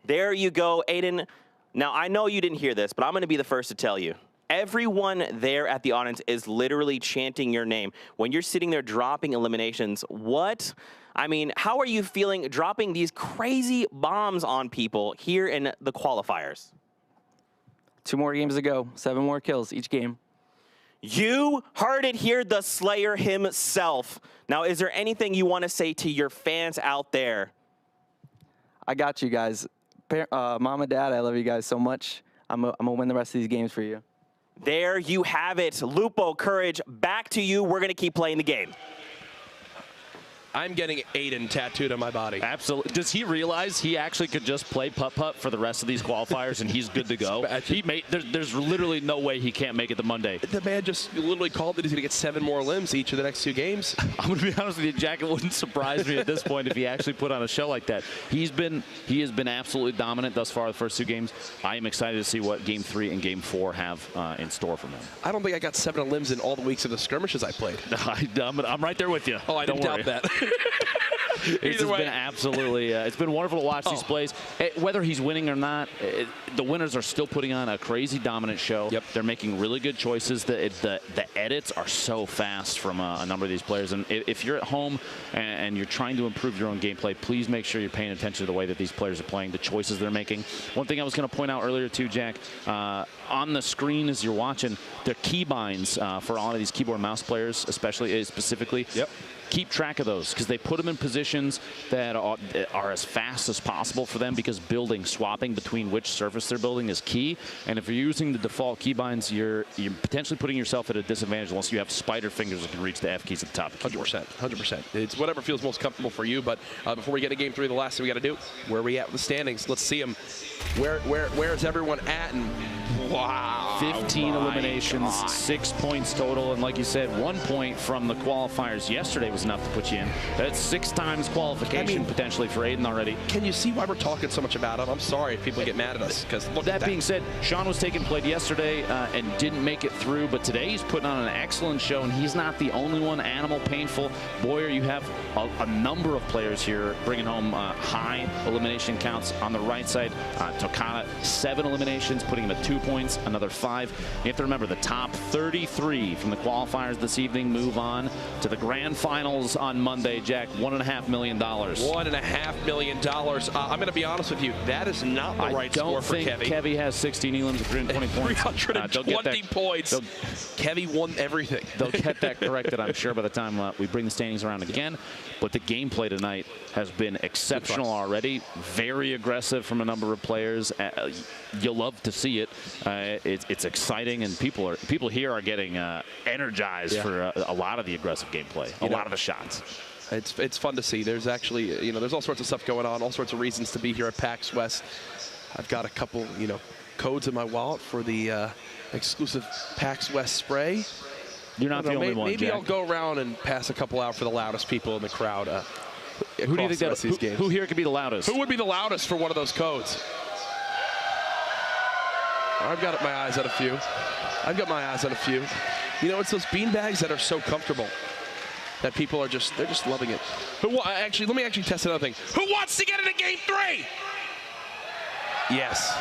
There you go, Aiden. Now, I know you didn't hear this, but I'm going to be the first to tell you. Everyone there at the audience is literally chanting your name. When you're sitting there dropping eliminations, how are you feeling dropping these crazy bombs on people here in the qualifiers? 2 more games to go, 7 more kills each game. You heard it here, the Slayer himself. Now, is there anything you want to say to your fans out there? I got you guys. Mom and Dad, I love you guys so much. I'm gonna win the rest of these games for you. There you have it. Lupo, Courage, back to you. We're going to keep playing the game. I'm getting Aiden tattooed on my body. Absolutely. Does he realize he actually could just play putt-putt for the rest of these qualifiers and he's good to go? There's literally no way he can't make it to Monday. The man just literally called that he's going to get 7 more limbs each of the next 2 games. I'm going to be honest with you, Jack, it wouldn't surprise me at this point if he actually put on a show like that. He has been absolutely dominant thus far the first 2 games. I am excited to see what game 3 and game 4 have in store for him. I don't think I got 7 limbs in all the weeks of the skirmishes I played. I'm right there with you. Oh, I don't doubt that. It's been absolutely, it's been wonderful to watch these plays. Whether he's winning or not, the winners are still putting on a crazy dominant show. Yep. They're making really good choices. The edits are so fast from a number of these players. And if you're at home and you're trying to improve your own gameplay, please make sure you're paying attention to the way that these players are playing, the choices they're making. One thing I was going to point out earlier too, Jack, on the screen as you're watching, they're keybinds for all of these keyboard mouse players, especially specifically. Yep. Keep track of those because they put them in positions that are as fast as possible for them, because swapping between which surface they're building is key. And if you're using the default keybinds, you're potentially putting yourself at a disadvantage unless you have spider fingers that can reach the F keys at the top. 100%, 100%. It's whatever feels most comfortable for you. But before we get to game 3, the last thing we got to do, where are we at with the standings? Let's see them. Where is everyone at? And wow, 15 eliminations, 6 points total, and like you said, 1 point from the qualifiers yesterday was enough to put you in. That's 6 times qualification potentially for Aiden already. Can you see why we're talking so much about it? I'm sorry if people get mad at us, because look at that. Being said, Sean was played yesterday and didn't make it through, but today he's putting on an excellent show, and he's not the only one. Animal, Painful, Boyer, you have a number of players here bringing home high elimination counts. On the right side, Tokana, 7 eliminations, putting him at 2 points, another 5. You have to remember the top 33 from the qualifiers this evening move on to the grand finals on Monday. Jack, $1.5 million. $1.5 million. I'm going to be honest with you, that is not the right score for Kevy. I don't think Kevy has 16 elims, 320 points. 320 points. Kevy won everything. They'll get that corrected, I'm sure, by the time we bring the standings around again. But the gameplay tonight has been exceptional already. Very aggressive from a number of players. You'll love to see it. It's exciting, and people here are getting energized for a lot of the aggressive gameplay, a lot of the shots. It's fun to see. There's actually, there's all sorts of stuff going on, all sorts of reasons to be here at PAX West. I've got a couple, codes in my wallet for the exclusive PAX West spray. You're not the only one, Maybe Jack. I'll go around and pass a couple out for the loudest people in the crowd. Who do you think who here could be the loudest? Who would be the loudest for one of those codes? I've got my eyes on a few. It's those bean bags that are so comfortable that people are they're just loving it. Let me actually test another thing. Who wants to get into game 3? Yes.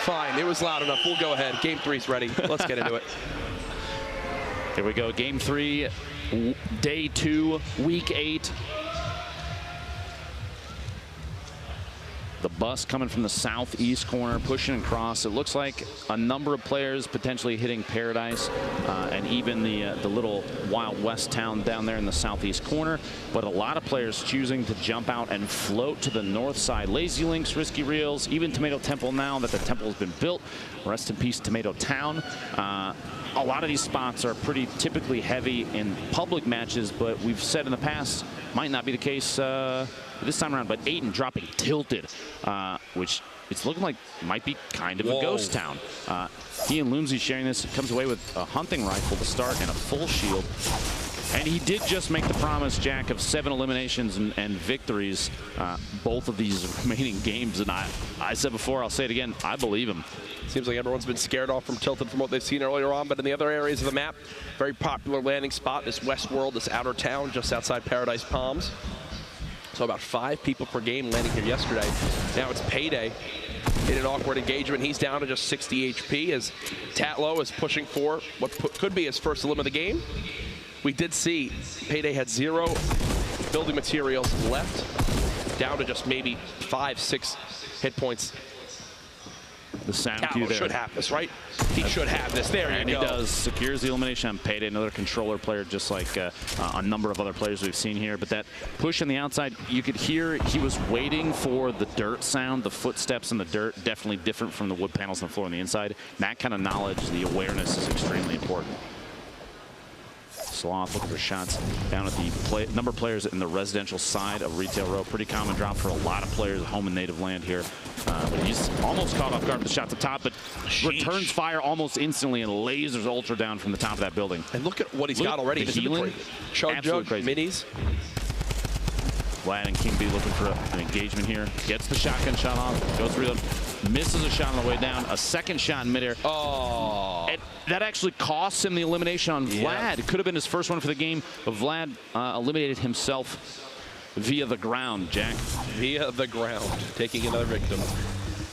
Fine, it was loud enough. We'll go ahead. Game 3's ready. Let's get into it. Here we go, game 3, day 2, week 8. The bus coming from the southeast corner, pushing across. It looks like a number of players potentially hitting Paradise and even the little Wild West town down there in the southeast corner. But a lot of players choosing to jump out and float to the north side. Lazy Links, Risky Reels, even Tomato Temple now that the temple has been built. Rest in peace, Tomato Town. A lot of these spots are pretty typically heavy in public matches, but we've said in the past might not be the case this time around. But Aiden dropping Tilted, which it's looking like might be kind of a ghost town. He and Loomsy sharing this. Comes away with a hunting rifle to start and a full shield. And he did just make the promise, Jack, of 7 eliminations and victories both of these remaining games. And I said before, I'll say it again, I believe him. Seems like everyone's been scared off from Tilted from what they've seen earlier on, but in the other areas of the map, very popular landing spot, this West World, this outer town just outside Paradise Palms. So about 5 people per game landing here yesterday. Now it's Payday in an awkward engagement. He's down to just 60 HP as Tatlow is pushing for what could be his first elim of the game. We did see Payday had 0 building materials left, down to just maybe 5-6 hit points. The sound cue Tatlow there. should have this, right? He should have this. There you go. And he does. Secures the elimination on Payday, another controller player, just like a number of other players we've seen here. But that push on the outside, you could hear he was waiting for the dirt sound, the footsteps in the dirt, definitely different from the wood panels on the floor on the inside. And that kind of knowledge, the awareness is extremely important. Sloth looking for shots down at the number of players in the residential side of Retail Row. Pretty common drop for a lot of players at home and native land here. But he's almost caught off guard with the shots up top, but returns fire almost instantly and lasers Ultra down from the top of that building. And look at what he's got already. The healing, Chug Jug, crazy. minis. Vlad and King B looking for an engagement here. Gets the shotgun shot off, goes reload, misses a shot on the way down, a second shot in midair. Oh. And that actually costs him the elimination on Vlad. It could have been his first one for the game, but Vlad eliminated himself via the ground, Jack. Via the ground, taking another victim.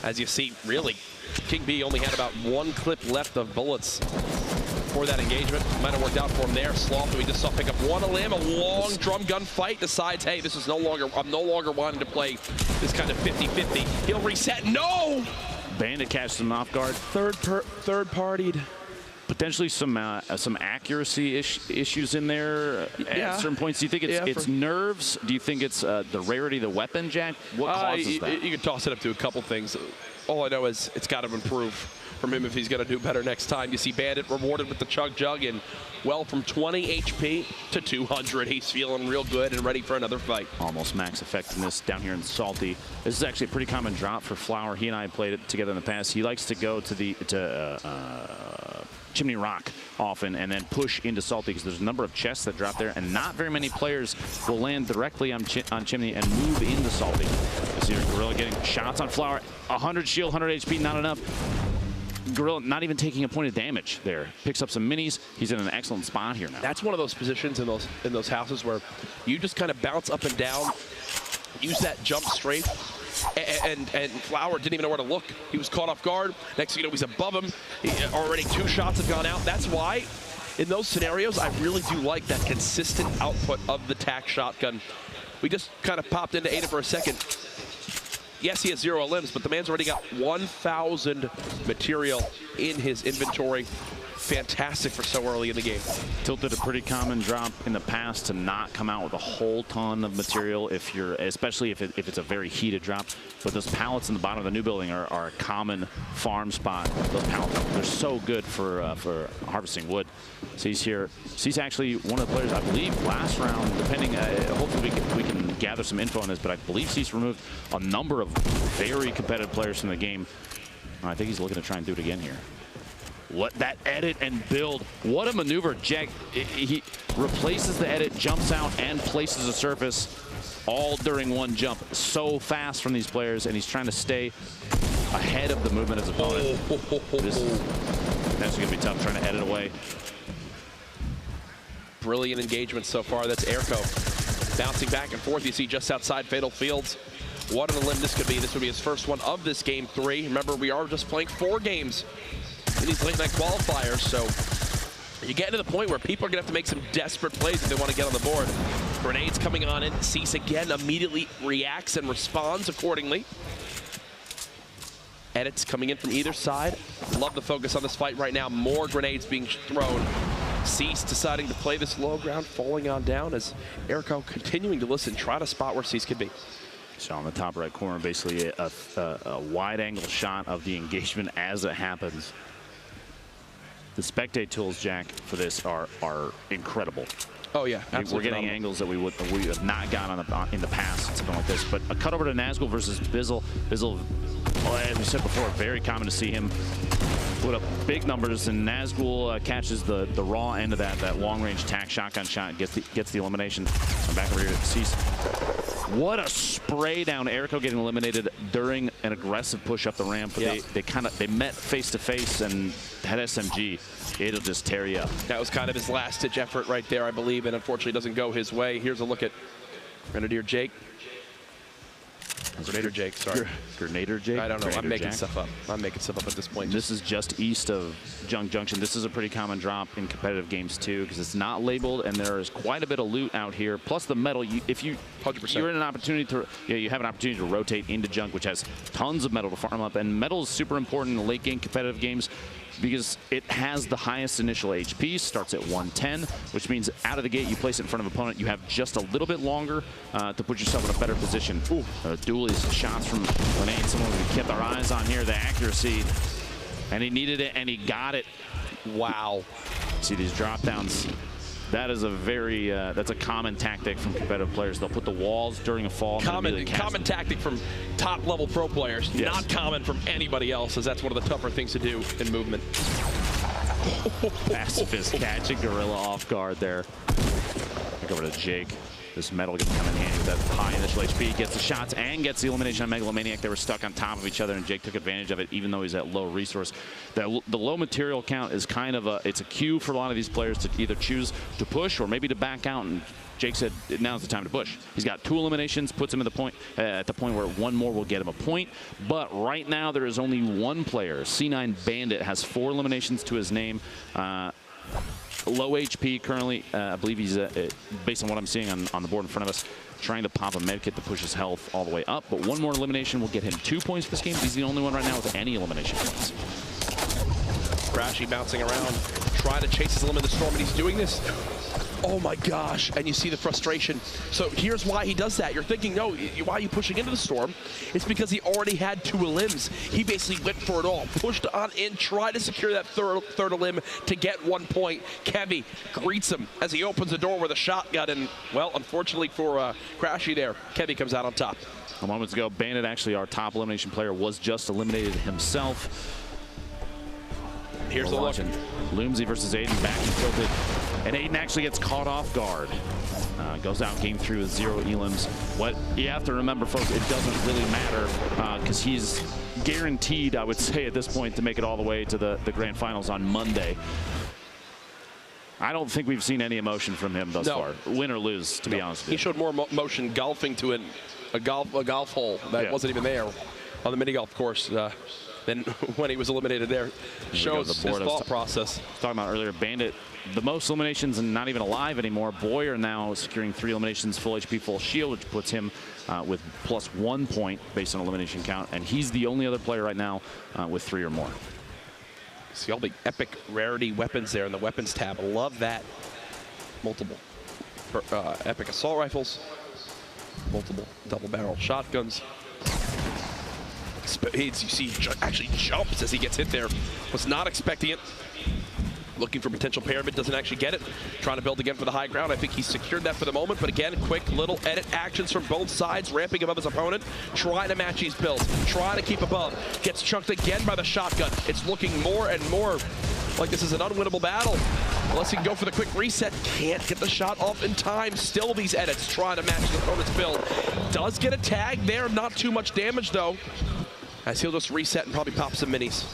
As you see, really, King B only had about one clip left of bullets for that engagement. Might have worked out for him there. Sloth, we just saw pick up one limb, a long drum gun fight, decides, hey, this is I'm no longer wanting to play this kind of 50-50. He'll reset, no! Bandit catches him off guard. Third-partied. Potentially some accuracy issues in there at certain points. Do you think it's nerves? Do you think it's the rarity of the weapon, Jack? What causes that? You can toss it up to a couple things. All I know is it's got to improve from him if he's going to do better next time. You see Bandit rewarded with the Chug Jug, and well, from 20 HP to 200, he's feeling real good and ready for another fight. Almost max effectiveness down here in Salty. This is actually a pretty common drop for Flower. He and I played it together in the past. He likes to go to Chimney Rock often and then push into Salty because there's a number of chests that drop there, and not very many players will land directly on Chimney and move into Salty. You see Gorilla getting shots on Flower. 100 shield, 100 HP, not enough. Gorilla not even taking a point of damage there. Picks up some minis. He's in an excellent spot here now. That's one of those positions in those houses where you just kind of bounce up and down, use that jump straight, and Flower didn't even know where to look. He was caught off guard. Next thing you know, he's above him. Already 2 shots have gone out. That's why, in those scenarios, I really do like that consistent output of the TAC shotgun. We just kind of popped into Ada for a second. Yes, he has 0 limbs, but the man's already got 1,000 material in his inventory. Fantastic for so early in the game. Tilted a pretty common drop in the past to not come out with a whole ton of material if you're, especially if it's a very heated drop. But those pallets in the bottom of the new building are a common farm spot. Those pallets, they're so good for harvesting wood. So he's here. So he's actually one of the players, I believe, last round, depending, hopefully we can gather some info on this, but I believe he's removed a number of very competitive players from the game. I think he's looking to try and do it again here. What that edit and build. What a maneuver. Jack, he replaces the edit, jumps out, and places a surface all during one jump. So fast from these players, and he's trying to stay ahead of the movement of his opponent. That's going to be tough, trying to edit away. Brilliant engagement so far. That's Airco bouncing back and forth. You see just outside Fatal Fields. What an limb this could be. This would be his first one of this game 3. Remember, we are just playing 4 games in these late night qualifiers, so you get to the point where people are gonna have to make some desperate plays if they want to get on the board. Grenades coming on in. CEST again immediately reacts and responds accordingly. Edits coming in from either side. Love the focus on this fight right now. More grenades being thrown. CEST deciding to play this low ground, falling on down as Airco continuing to listen, try to spot where CEST could be. So on the top right corner, basically a wide angle shot of the engagement as it happens. The spectate tools, Jack, for this are incredible. Oh yeah, absolutely. We're getting angles that we have not gotten in the past, something like this. But a cut over to Nazgul versus Bizzle. Bizzle, as we said before, very common to see him put up big numbers, and Nazgul catches the raw end of that long-range TAC shotgun shot and gets the elimination. I'm back over here to CEST. What a spray down. Airco getting eliminated during an aggressive push up the ramp. But they met face to face, and that SMG, it'll just tear you up. That was kind of his last ditch effort right there, I believe, and unfortunately doesn't go his way. Here's a look at Grenadier Jake. Grenadier Jake, sorry. Grenadier Jake? I don't know. Grenadier I'm making Jack? stuff up. I'm making stuff up at this point. This is just east of Junk Junction. This is a pretty common drop in competitive games too, because it's not labeled, and there is quite a bit of loot out here. Plus the metal. If you 100%. You're in an opportunity to, you have an opportunity to rotate into Junk, which has tons of metal to farm up, and metal is super important in late game competitive games because it has the highest initial HP, starts at 110, which means out of the gate you place it in front of an opponent, you have just a little bit longer to put yourself in a better position. Ooh, dualies shots from Grenade, someone we kept our eyes on here, the accuracy, and he needed it and he got it. Wow. See these drop downs. That is a very, that's a common tactic from competitive players. They'll put the walls during a fall. Common tactic from top level pro players. Yes. Not common from anybody else, as that's one of the tougher things to do in movement. Pacifist catching Gorilla off guard there. Back over to Jake. This metal gonna come in handy with that high initial HP, gets the shots and gets the elimination on Megalomaniac. They were stuck on top of each other, and Jake took advantage of it, even though he's at low resource. The low material count is kind of it's a cue for a lot of these players to either choose to push or maybe to back out, and Jake said now's the time to push. He's got 2 eliminations, puts him at the point where 1 more will get him a point. But right now there is only 1 player. C9 Bandit has 4 eliminations to his name. Low HP currently. I believe he's, based on what I'm seeing on the board in front of us, trying to pop a medkit to push his health all the way up. But 1 more elimination will get him 2 points for this game. He's the only one right now with any elimination points. Crashy bouncing around, trying to chase his limb in the storm, and he's doing this. Oh my gosh, and you see the frustration. So here's why he does that. You're thinking, no, why are you pushing into the storm? It's because he already had 2 limbs. He basically went for it all, pushed on in, tried to secure that third limb to get 1 point. Kevy greets him as he opens the door with a shotgun, and well, unfortunately for Crashy there, Kevy comes out on top. A moment ago, Bandit, actually our top elimination player, was just eliminated himself. Here's the look. Loomsy versus Aiden, back and tilted. And Aiden actually gets caught off guard. Goes out game 3 with 0 elims. What you have to remember, folks, it doesn't really matter because he's guaranteed, I would say at this point, to make it all the way to the grand finals on Monday. I don't think we've seen any emotion from him thus far, win or lose, to be honest with you. He showed more motion golfing to a golf hole that wasn't even there on the mini golf course. Then when he was eliminated there, shows his thought process. Talking about earlier, Bandit, the most eliminations and not even alive anymore. Boyer now securing 3 eliminations, full HP, full shield, which puts him with +1 point based on elimination count, and he's the only other player right now with 3 or more. See all the epic rarity weapons there in the weapons tab. I love that. Multiple epic assault rifles, multiple double barrel shotguns. Spades, you see, actually jumps as he gets hit there. Was not expecting it. Looking for potential pyramid, doesn't actually get it. Trying to build again for the high ground. I think he's secured that for the moment, but again, quick little edit actions from both sides, ramping above his opponent, trying to match these builds, trying to keep above. Gets chunked again by the shotgun. It's looking more and more like this is an unwinnable battle. Unless he can go for the quick reset, can't get the shot off in time. Still these edits, trying to match his opponent's build. Does get a tag there, not too much damage though, as he'll just reset and probably pop some minis.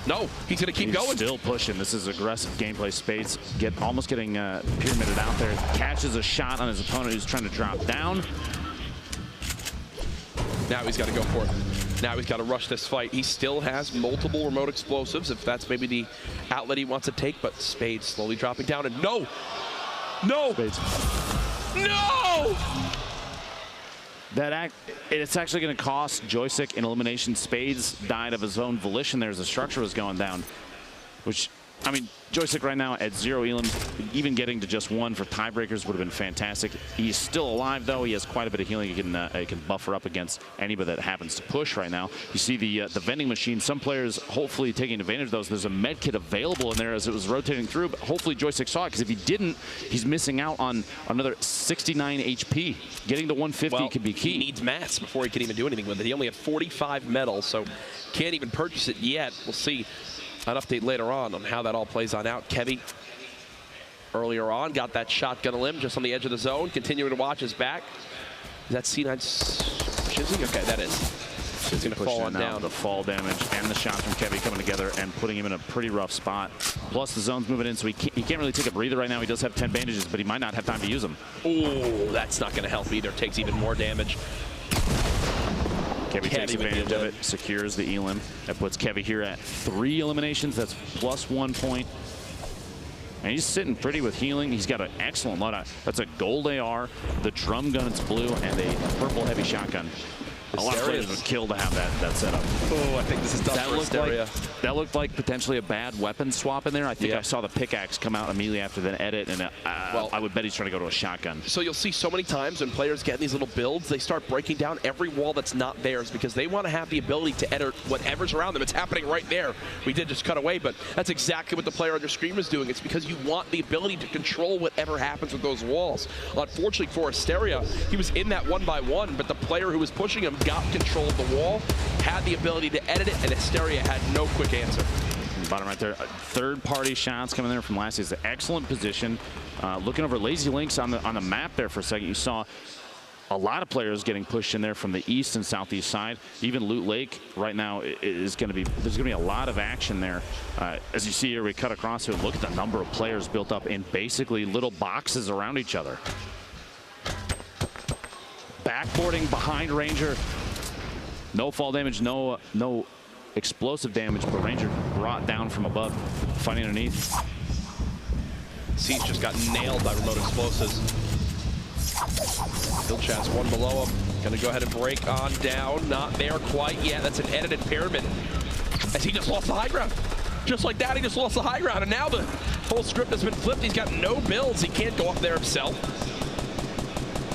No, he's going to keep going. Still pushing. This is aggressive gameplay. Spades almost getting pyramided out there. Catches a shot on his opponent who's trying to drop down. Now he's got to go for it. Now he's got to rush this fight. He still has multiple remote explosives, if that's maybe the outlet he wants to take, but Spades slowly dropping down, and no! No! Spades. No! It's actually going to cost Joystick an elimination. Spades died of his own volition there as the structure was going down, which, I mean, Joystick right now at 0 elims, even getting to just 1 for tiebreakers would have been fantastic. He's still alive though. He has quite a bit of healing. He can buffer up against anybody that happens to push right now. You see the vending machine. Some players hopefully taking advantage of those. There's a med kit available in there as it was rotating through, but hopefully Joystick saw it, because if he didn't, he's missing out on another 69 HP. Getting to 150 could be key. He needs mats before he can even do anything with it. He only had 45 metal, so can't even purchase it yet. We'll see an update later on how that all plays on out. Kevy earlier on got that shotgun limb just on the edge of the zone, continuing to watch his back. Is that C9's Shizzy? Okay, that is. He's going to fall on down. The fall damage and the shot from Kevy coming together and putting him in a pretty rough spot. Plus the zone's moving in, so he can't really take a breather right now. He does have 10 bandages, but he might not have time to use them. Oh, that's not going to help either. Takes even more damage. Kevy takes advantage of it, secures the elim. That puts Kevy here at 3 eliminations. That's +1 point. And he's sitting pretty with healing. He's got an excellent loadout. That's a gold AR, the drum gun, it's blue, and a purple heavy shotgun. A lot of players would kill to have that setup. Oh, I think this is done for Asteria. That looked like potentially a bad weapon swap in there. I think I saw the pickaxe come out immediately after the edit, and I would bet he's trying to go to a shotgun. So you'll see so many times when players get in these little builds, they start breaking down every wall that's not theirs because they want to have the ability to edit whatever's around them. It's happening right there. We did just cut away, but that's exactly what the player on your screen was doing. It's because you want the ability to control whatever happens with those walls. Unfortunately for Asteria, he was in that 1-by-1, but the player who was pushing him got control of the wall, had the ability to edit it, and Asteria had no quick answer. Bottom right there. Third-party shots coming there from last season. Excellent position. Looking over Lazy Links on the map there for a second, you saw a lot of players getting pushed in there from the east and southeast side. Even Loot Lake right now is going to be, there's going to be a lot of action there. As you see here, we cut across here. Look at the number of players built up in basically little boxes around each other. Backboarding behind Ranger. No fall damage, no explosive damage, but Ranger brought down from above, fighting underneath. CEST just got nailed by remote explosives. Still Chaz one below him. Gonna go ahead and break on down. Not there quite yet. That's an edited pyramid. As he just lost the high ground. Just like that, he just lost the high ground. And now the whole script has been flipped. He's got no builds. He can't go up there himself.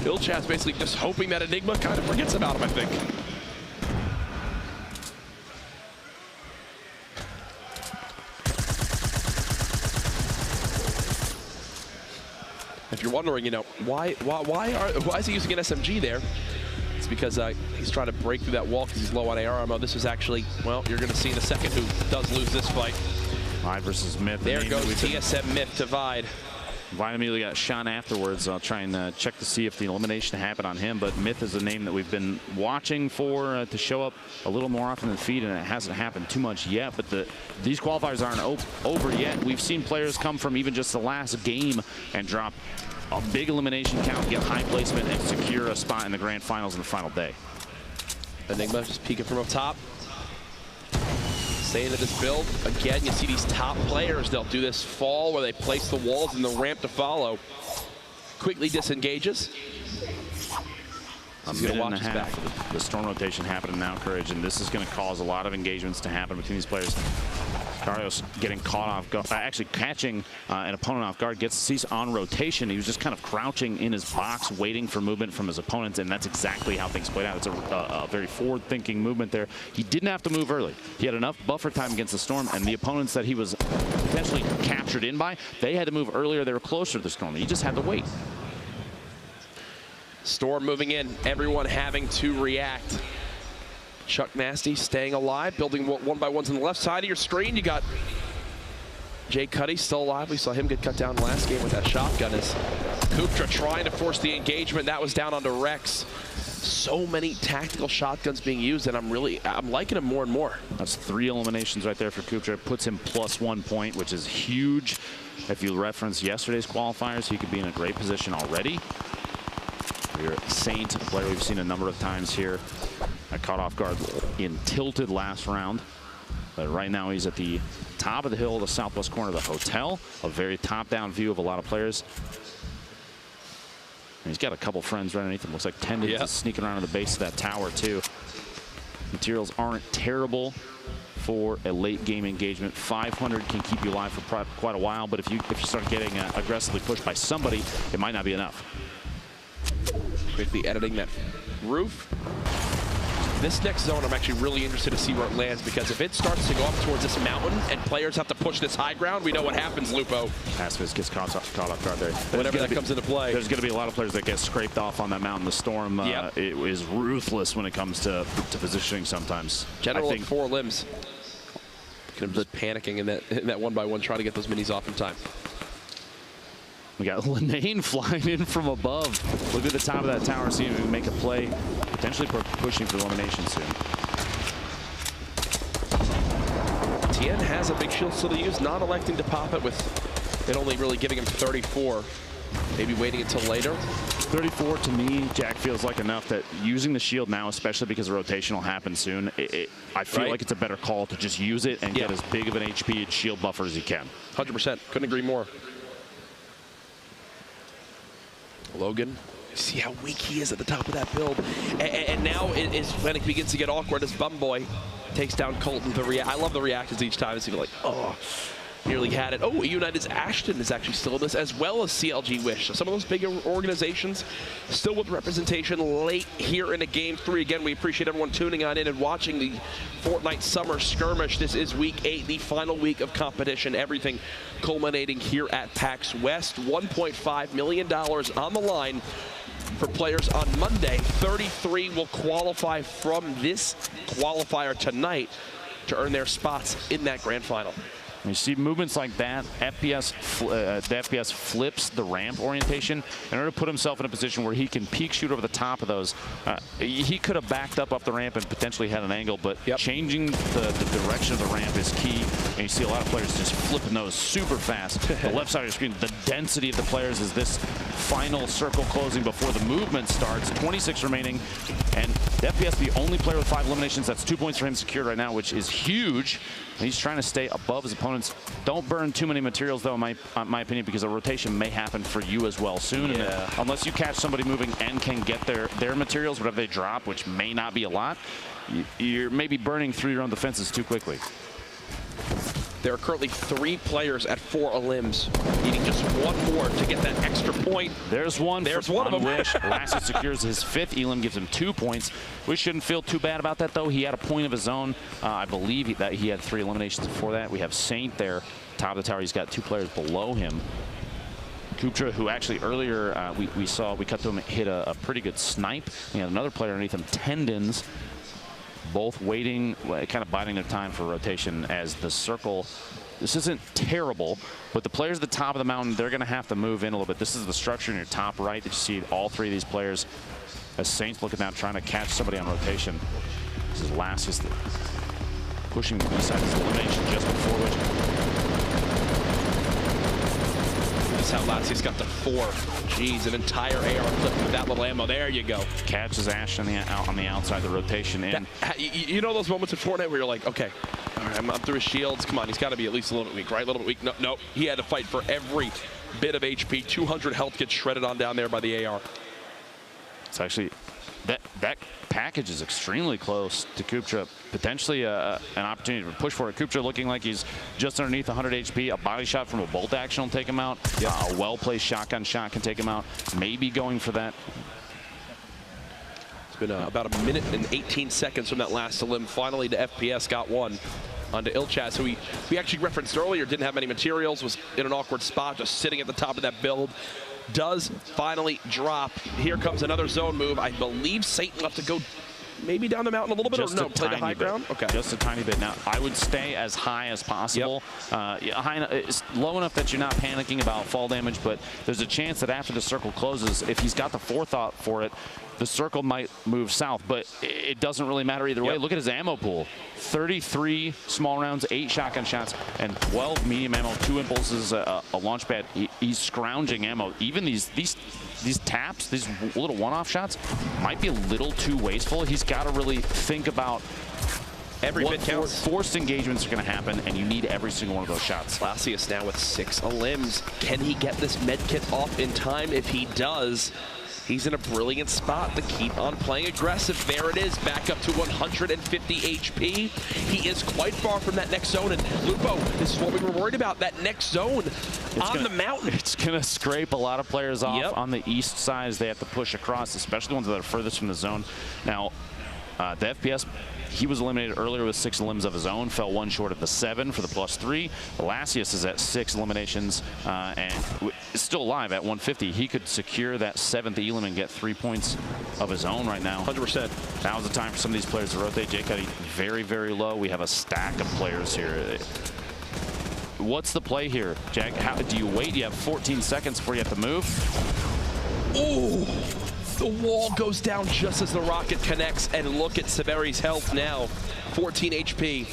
Chaz basically just hoping that Enigma kind of forgets about him, I think. If you're wondering, you know, why is he using an SMG there? It's because he's trying to break through that wall because he's low on AR ammo. This is actually, well, you're going to see in a second who does lose this fight. Vide versus Myth. There goes TSM Myth to Vide. Vide immediately got shot afterwards. I'll try and check to see if the elimination happened on him, but Myth is a name that we've been watching for to show up a little more often than Feed, and it hasn't happened too much yet, but these qualifiers aren't over yet. We've seen players come from even just the last game and drop a big elimination count, get high placement, and secure a spot in the grand finals in the final day. Enigma just peeking from up top. Staying at this build. Again, you see these top players, they'll do this fall where they place the walls and the ramp to follow. Quickly disengages. A minute and a half. The storm rotation happening now, Courage, and this is going to cause a lot of engagements to happen between these players. Carlos getting caught off guard, actually catching an opponent off guard, gets CEST on rotation. He was just kind of crouching in his box, waiting for movement from his opponent, and that's exactly how things played out. It's a very forward-thinking movement there. He didn't have to move early. He had enough buffer time against the storm, and the opponents that he was potentially captured in by, they had to move earlier. They were closer to the storm. He just had to wait. Storm moving in, everyone having to react. Chuck Nasty staying alive, building one by ones on the left side of your screen. You got Jay Cuddy still alive. We saw him get cut down last game with that shotgun as Kuptra trying to force the engagement. That was down onto Rex. So many tactical shotguns being used, and I'm liking him more and more. That's 3 eliminations right there for Kuptra. Puts him +1 point, which is huge. If you reference yesterday's qualifiers, he could be in a great position already. Your Saint, a player we've seen a number of times here. I caught off guard in Tilted last round. But right now he's at the top of the hill, the southwest corner of the hotel. A very top-down view of a lot of players. And he's got a couple friends right underneath him. Looks like Tendon is sneaking around to the base of that tower, too. Materials aren't terrible for a late game engagement. 500 can keep you alive for quite a while, but if you start getting aggressively pushed by somebody, it might not be enough. Quickly editing that roof. This next zone, I'm actually really interested to see where it lands, because if it starts to go up towards this mountain and players have to push this high ground, we know what happens, Lupo. Pacifist gets caught off guard there. Whenever that comes into play. There's going to be a lot of players that get scraped off on that mountain. The storm it is ruthless when it comes to positioning sometimes. General of 4 limbs. Just panicking in that one by one, trying to get those minis off in time. We got Linane flying in from above. Look at the top of that tower, seeing if we can make a play. Potentially pushing for elimination soon. Tien has a big shield still to use, not electing to pop it with it only really giving him 34. Maybe waiting until later. 34 to me, Jack, feels like enough that using the shield now, especially because the rotation will happen soon, I feel like it's a better call to just use it and get as big of an HP and shield buffer as you can. 100%. Couldn't agree more. Logan, see how weak he is at the top of that build. And now when it begins to get awkward as Bumboy takes down Colton. I love the reactions each time. It's even like, oh, nearly had it. Oh, United's Ashton is actually still in this, as well as CLG Wish. So some of those bigger organizations still with representation late here in a Game 3. Again, we appreciate everyone tuning on in and watching the Fortnite Summer Skirmish. This is week 8, the final week of competition. Everything culminating here at PAX West. $1.5 million on the line for players on Monday. 33 will qualify from this qualifier tonight to earn their spots in that grand final. You see movements like that, the FPS flips the ramp orientation in order to put himself in a position where he can peek shoot over the top of those. He could have backed up the ramp and potentially had an angle, but changing the direction of the ramp is key. And you see a lot of players just flipping those super fast. The left side of your screen, the density of the players is this final circle closing before the movement starts. 26 remaining, and the FPS, the only player with 5 eliminations. That's 2 points for him secured right now, which is huge. And he's trying to stay above his opponents. Don't burn too many materials, though, in my opinion, because a rotation may happen for you as well soon. And unless you catch somebody moving and can get their materials, whatever they drop, which may not be a lot, you're maybe burning through your own defenses too quickly. There are currently 3 players at 4 elims, needing just 1 more to get that extra point. There's one. There's one of them. Wish. Lassie secures his 5th elim, gives him 2 points. We shouldn't feel too bad about that, though. He had a point of his own. I believe that he had 3 eliminations before that. We have Saint there, top of the tower. He's got 2 players below him. Kuptra, who actually earlier we cut to him, hit a pretty good snipe. We had another player underneath him, Tendons. Both waiting, kind of biding their time for rotation as the circle. This isn't terrible, but the players at the top of the mountain, they're going to have to move in a little bit. This is the structure in your top right that you see all 3 of these players. As Saints looking down, trying to catch somebody on rotation. This is Lassius pushing the B side of his elimination just before which. That's how Lassius got to 4. Jeez, an entire AR clip with that little ammo. There you go. Catches Ash on the outside the rotation in. You know those moments in Fortnite where you're like, okay, all right, I'm through his shields. Come on, he's got to be at least a little bit weak, right? A little bit weak. No, no, he had to fight for every bit of HP. 200 health gets shredded on down there by the AR. It's actually that package is extremely close to Kuptra. Potentially an opportunity to push for it. Kuptra looking like he's just underneath 100 HP. A body shot from a bolt action will take him out. A well-placed shotgun shot can take him out. Maybe going for that. It's been about 1 minute and 18 seconds from that last elim. Finally, the FPS got one onto Ilchaz, who we actually referenced earlier, didn't have many materials, was in an awkward spot, just sitting at the top of that build. Does finally drop. Here comes another zone move. I believe Satan left to go maybe down the mountain a little bit, just or no, play the high ground? Okay. Just a tiny bit. Now, I would stay as high as possible. It's low enough that you're not panicking about fall damage, but there's a chance that after the circle closes, if he's got the forethought for it, the circle might move south, but it doesn't really matter either way. Look at his ammo pool. 33 small rounds, 8 shotgun shots, and 12 medium ammo, 2 impulses, a launch pad. He's scrounging ammo. Even these taps, these little one-off shots, might be a little too wasteful. He's got to really think about every bit counts. Forced engagements are going to happen, and you need every single one of those shots. Lassius now with 6 elims. Can he get this med kit off in time? If he does, he's in a brilliant spot to keep on playing aggressive. There it is, back up to 150 HP. He is quite far from that next zone. And Lupo, this is what we were worried about, that next zone the mountain. It's going to scrape a lot of players off on the east side as they have to push across, especially the ones that are furthest from the zone. Now, the FPS, he was eliminated earlier with 6 elims of his own, fell 1 short of the 7 for the +3. Lassius is at 6 eliminations and is still alive at 150. He could secure that 7th elim and get 3 points of his own right now. 100%. Now's the time for some of these players to rotate. Jay Cuddy very, very low. We have a stack of players here. What's the play here, Jack? How do you wait? You have 14 seconds before you have to move. Ooh. The wall goes down just as the rocket connects, and look at Severi's health now. 14 HP.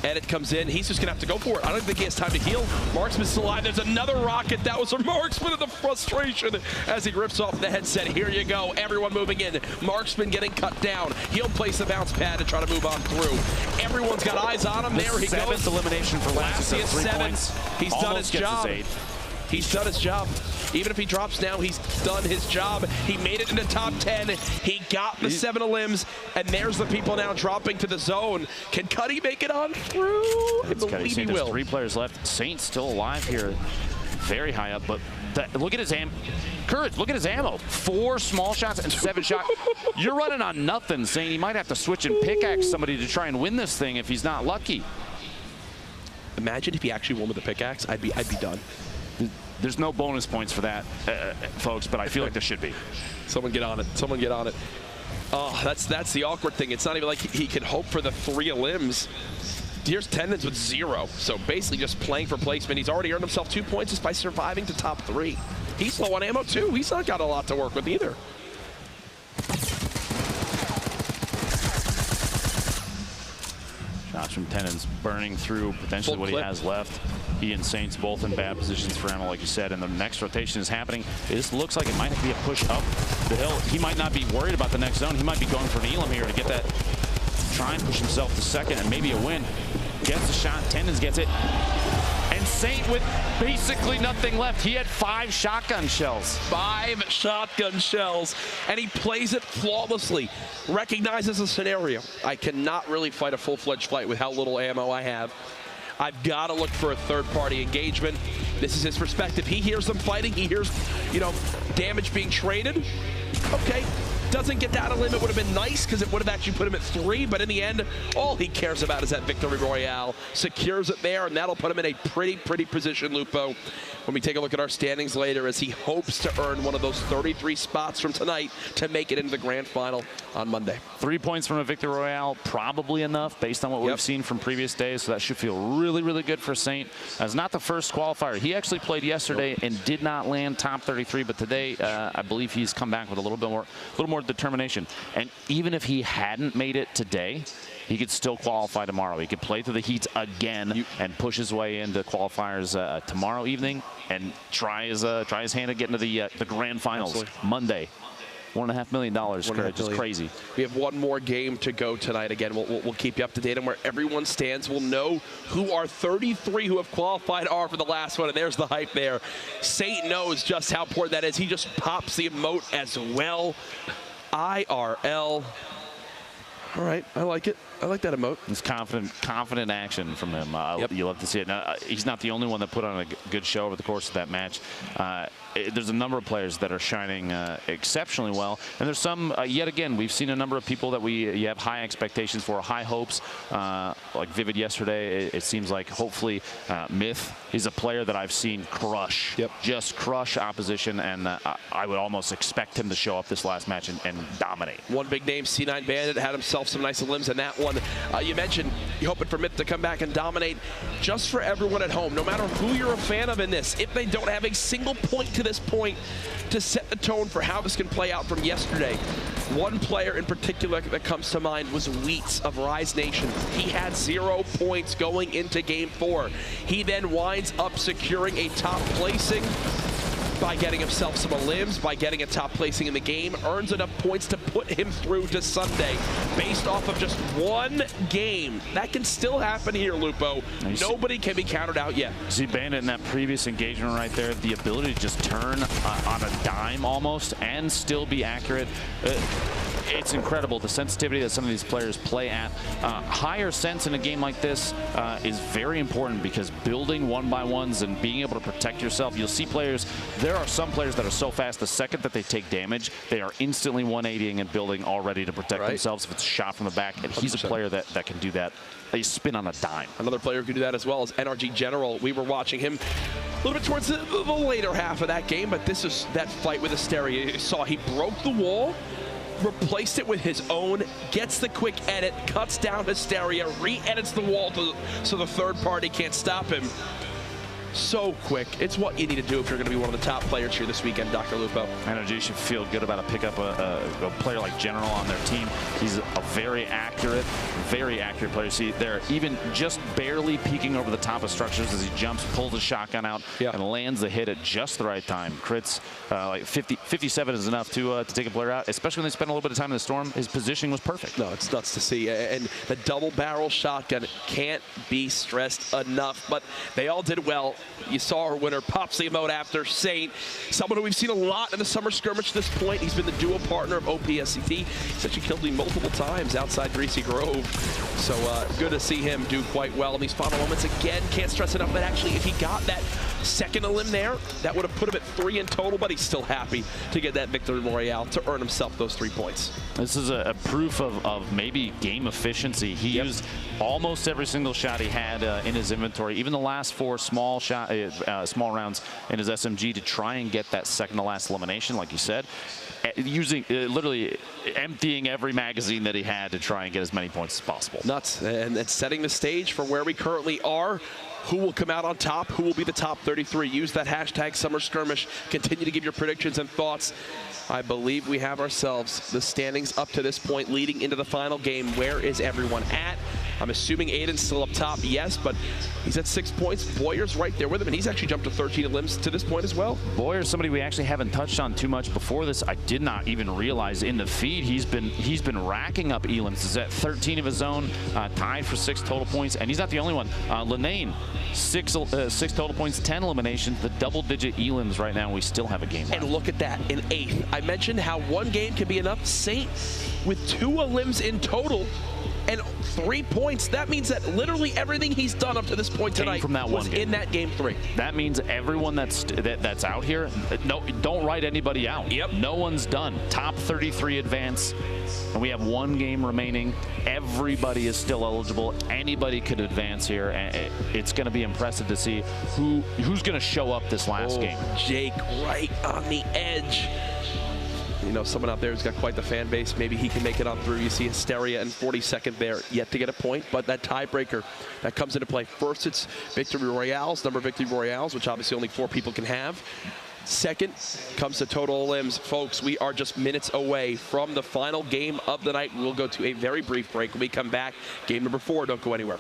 Edit comes in. He's just going to have to go for it. I don't think he has time to heal. Marksman's still alive. There's another rocket. That was a Marksman, and the frustration as he rips off the headset. Here you go. Everyone moving in. Marksman getting cut down. He'll place the bounce pad to try to move on through. Everyone's got eyes on him. There he goes. 7th elimination for Lassius. 7. He's done his job. He's done his job. Even if he drops now, he's done his job. He made it into top 10. He got the 7 elims, and there's the people now dropping to the zone. Can Cuddy make it on through? I believe he will. There's 3 players left. Saint's still alive here, very high up, but look at his ammo. Courage, look at his ammo. 4 small shots and 7 shots. You're running on nothing, Saint. He might have to switch and pickaxe somebody to try and win this thing if he's not lucky. Imagine if he actually won with the pickaxe. I'd be done. There's no bonus points for that, folks, but I feel like there should be. Someone get on it. Someone get on it. Oh, that's the awkward thing. It's not even like he can hope for the 3 elims. Here's Tendons with 0, so basically just playing for placement. He's already earned himself 2 points just by surviving to top 3. He's low on ammo too. He's not got a lot to work with either. Shots from Tendons burning through potentially what he has left. He and Saints both in bad positions for ammo, like you said, and the next rotation is happening. This looks like it might be a push up the hill. He might not be worried about the next zone. He might be going for an Elam here to get that, try and push himself to second and maybe a win. Gets the shot, Tendons gets it. And Saint with basically nothing left. He had 5 shotgun shells. 5 shotgun shells, and he plays it flawlessly. Recognizes the scenario. I cannot really fight a full-fledged fight with how little ammo I have. I've got to look for a third-party engagement. This is his perspective. He hears them fighting. He hears, you know, damage being traded. Okay. Doesn't get that a limit. Would have been nice because it would have actually put him at 3, but in the end, all he cares about is that victory royale. Secures it there, and that'll put him in a pretty position, Lupo, when we take a look at our standings later, as he hopes to earn one of those 33 spots from tonight to make it into the grand final on Monday. 3 points from a victory royale, probably enough based on what we've seen from previous days, so that should feel really good for Saint. As not the first qualifier. He actually played yesterday and did not land top 33, but today I believe he's come back with a little more determination. And even if he hadn't made it today, he could still qualify tomorrow. He could play through the heats again and push his way into qualifiers tomorrow evening and try his hand at getting to the grand finals Monday. $1.5 million, Courage. It's crazy. We have one more game to go tonight. Again, we'll keep you up to date on where everyone stands. We'll know who our 33 who have qualified are for the last one, and there's the hype there. Saint knows just how important that is. He just pops the emote as well. IRL. All right, I like it. I like that emote. It's confident action from him. You love to see it. Now, he's not the only one that put on a good show over the course of that match. There's a number of players that are shining exceptionally well, and there's some. Yet again, we've seen a number of people that you have high expectations for, high hopes. Like Vivid yesterday, it seems like hopefully Myth is a player that I've seen crush, just crush opposition, and I would almost expect him to show up this last match and dominate. One big name, C9 Bandit, had himself some nice limbs in that one. You mentioned you're hoping for Myth to come back and dominate. Just for everyone at home, no matter who you're a fan of in this, if they don't have a single point to this point to set the tone for how this can play out from yesterday. One player in particular that comes to mind was Wheats of Rise Nation. He had 0 points going into Game 4. He then winds up securing a top placing by getting himself some limbs, by getting a top placing in the game, earns enough points to put him through to Sunday based off of just one game. That can still happen here, Lupo. Nobody can be counted out yet. See Bandit in that previous engagement right there, the ability to just turn on a dime almost and still be accurate. It's incredible, the sensitivity that some of these players play at. Higher sense in a game like this is very important, because building 1-by-1s and being able to protect yourself, you'll see players, there are some players that are so fast, the second that they take damage, they are instantly 180ing and building all ready to protect themselves if it's shot from the back, and he's a player that can do that. They spin on a dime. Another player who can do that as well is NRG General. We were watching him a little bit towards the later half of that game, but this is that fight with Asteria. You saw he broke the wall, replaced it with his own, gets the quick edit, cuts down Hysteria, re-edits the wall so the third party can't stop him. So quick. It's what you need to do if you're going to be one of the top players here this weekend, Dr. Lupo. NRG should feel good about pick up a player like General on their team. He's a very accurate player. See, they're even just barely peeking over the top of structures as he jumps, pulls a shotgun out, and lands the hit at just the right time. Crits, like 57 is enough to take a player out, especially when they spend a little bit of time in the storm. His positioning was perfect. No, it's nuts to see. And the double barrel shotgun can't be stressed enough, but they all did well. You saw our winner, pops the emote after Saint, someone who we've seen a lot in the Summer Skirmish at this point. He's been the dual partner of OPSCT. He's actually killed me multiple times outside Greasy Grove. So good to see him do quite well in these final moments. Again, can't stress enough that actually if he got that second elim there, that would have put him at 3 in total, but he's still happy to get that victory royale to earn himself those 3 points. This is a proof of maybe game efficiency. He used almost every single shot he had in his inventory, even the last 4 small rounds in his SMG to try and get that second to last elimination, like you said. using, literally emptying every magazine that he had to try and get as many points as possible. Nuts. And setting the stage for where we currently are. Who will come out on top? Who will be the top 33? Use that hashtag Summer Skirmish. Continue to give your predictions and thoughts. I believe we have ourselves the standings up to this point leading into the final game. Where is everyone at? I'm assuming Aiden's still up top, yes, but he's at 6 points. Boyer's right there with him, and he's actually jumped to 13 limbs to this point as well. Boyer's somebody we actually haven't touched on too much before this. I did not even realize in the feed he's been racking up elims. He's at 13 of his own, tied for 6 total points, and he's not the only one. Linane, 6 total points, 10 eliminations, the double-digit elims right now. We still have a game left. And look at that, in 8th. I mentioned how one game can be enough. Saint with 2 elims in total and 3 points. That means that literally everything he's done up to this point tonight from that was one game. in that game 3. That means everyone that's out here, no, don't write anybody out. Yep. No one's done. Top 33 advance, and we have 1 game remaining. Everybody is still eligible. Anybody could advance here, and it's going to be impressive to see who's going to show up this last game. Jake right on the edge. You know, someone out there who's got quite the fan base. Maybe he can make it on through. You see Hysteria and 42nd there, yet to get a point, but that tiebreaker, that comes into play. First, it's Victory Royales, number of Victory Royales, which obviously only 4 people can have. Second comes to total limbs. Folks, we are just minutes away from the final game of the night. We'll go to a very brief break. When we come back, game number 4. Don't go anywhere.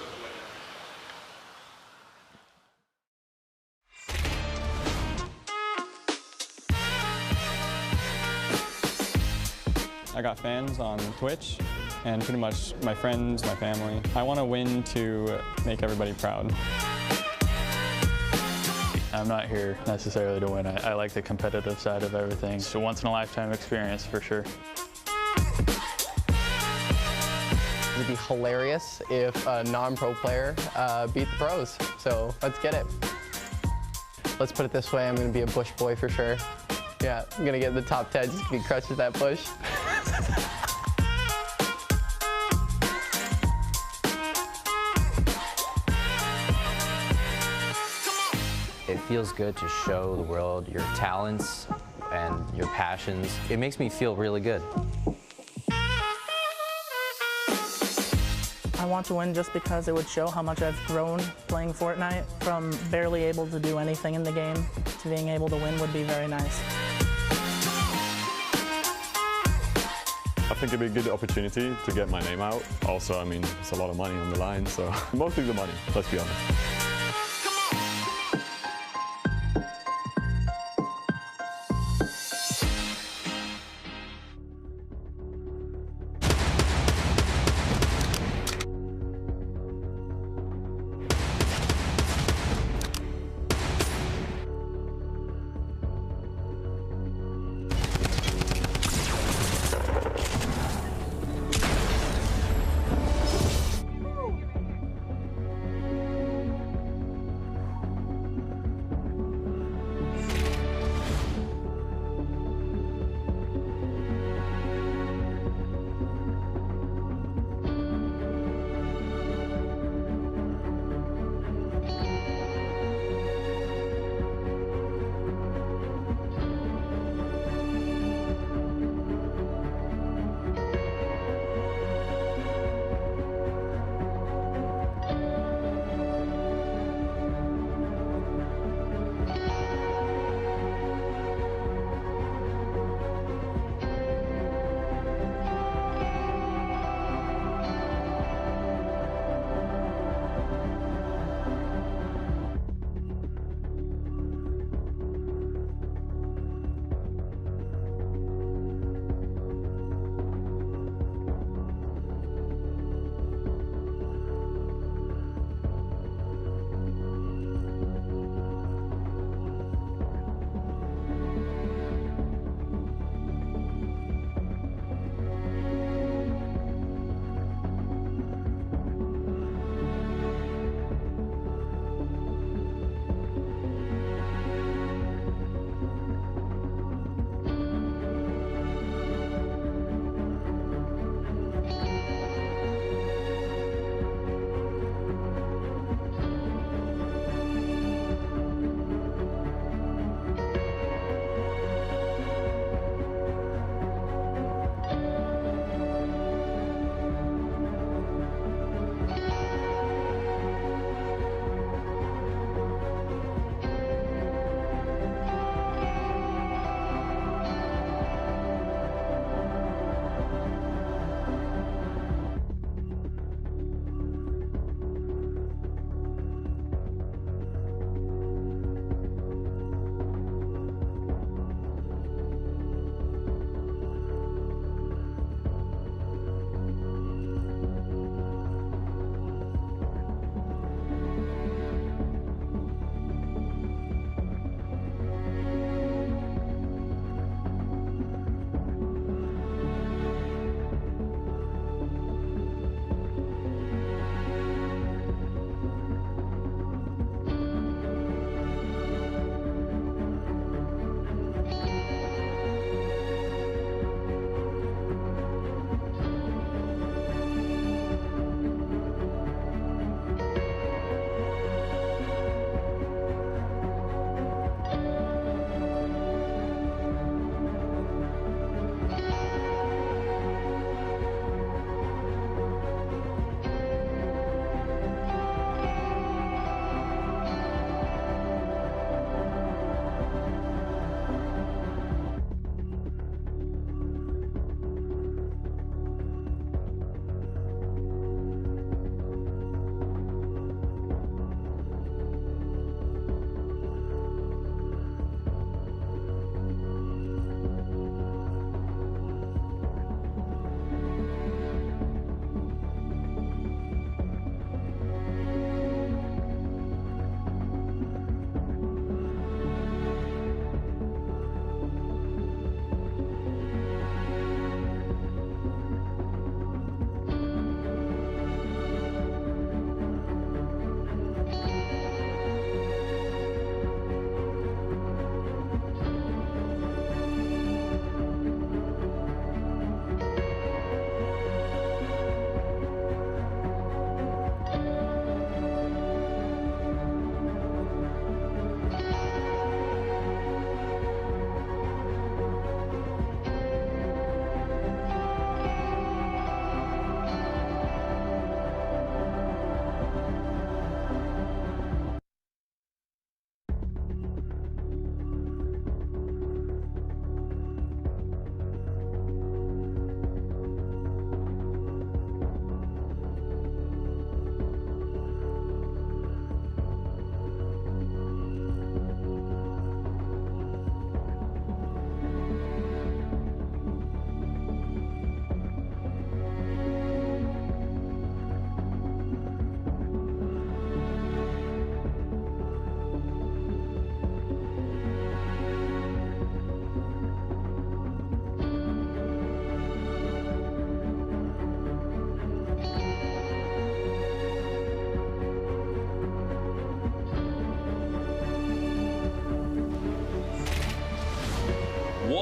I got fans on Twitch and pretty much my friends, my family. I want to win to make everybody proud. I'm not here necessarily to win. I like the competitive side of everything. It's a once-in-a-lifetime experience for sure. It would be hilarious if a non-pro player beat the pros. So let's get it. Let's put it this way, I'm going to be a Bush boy for sure. Yeah, I'm going to get in the top 10 just to be crushed with that Bush. It feels good to show the world your talents and your passions. It makes me feel really good. I want to win just because it would show how much I've grown playing Fortnite. From barely able to do anything in the game to being able to win would be very nice. I think it'd be a good opportunity to get my name out. Also, I mean, it's a lot of money on the line, so mostly the money, let's be honest.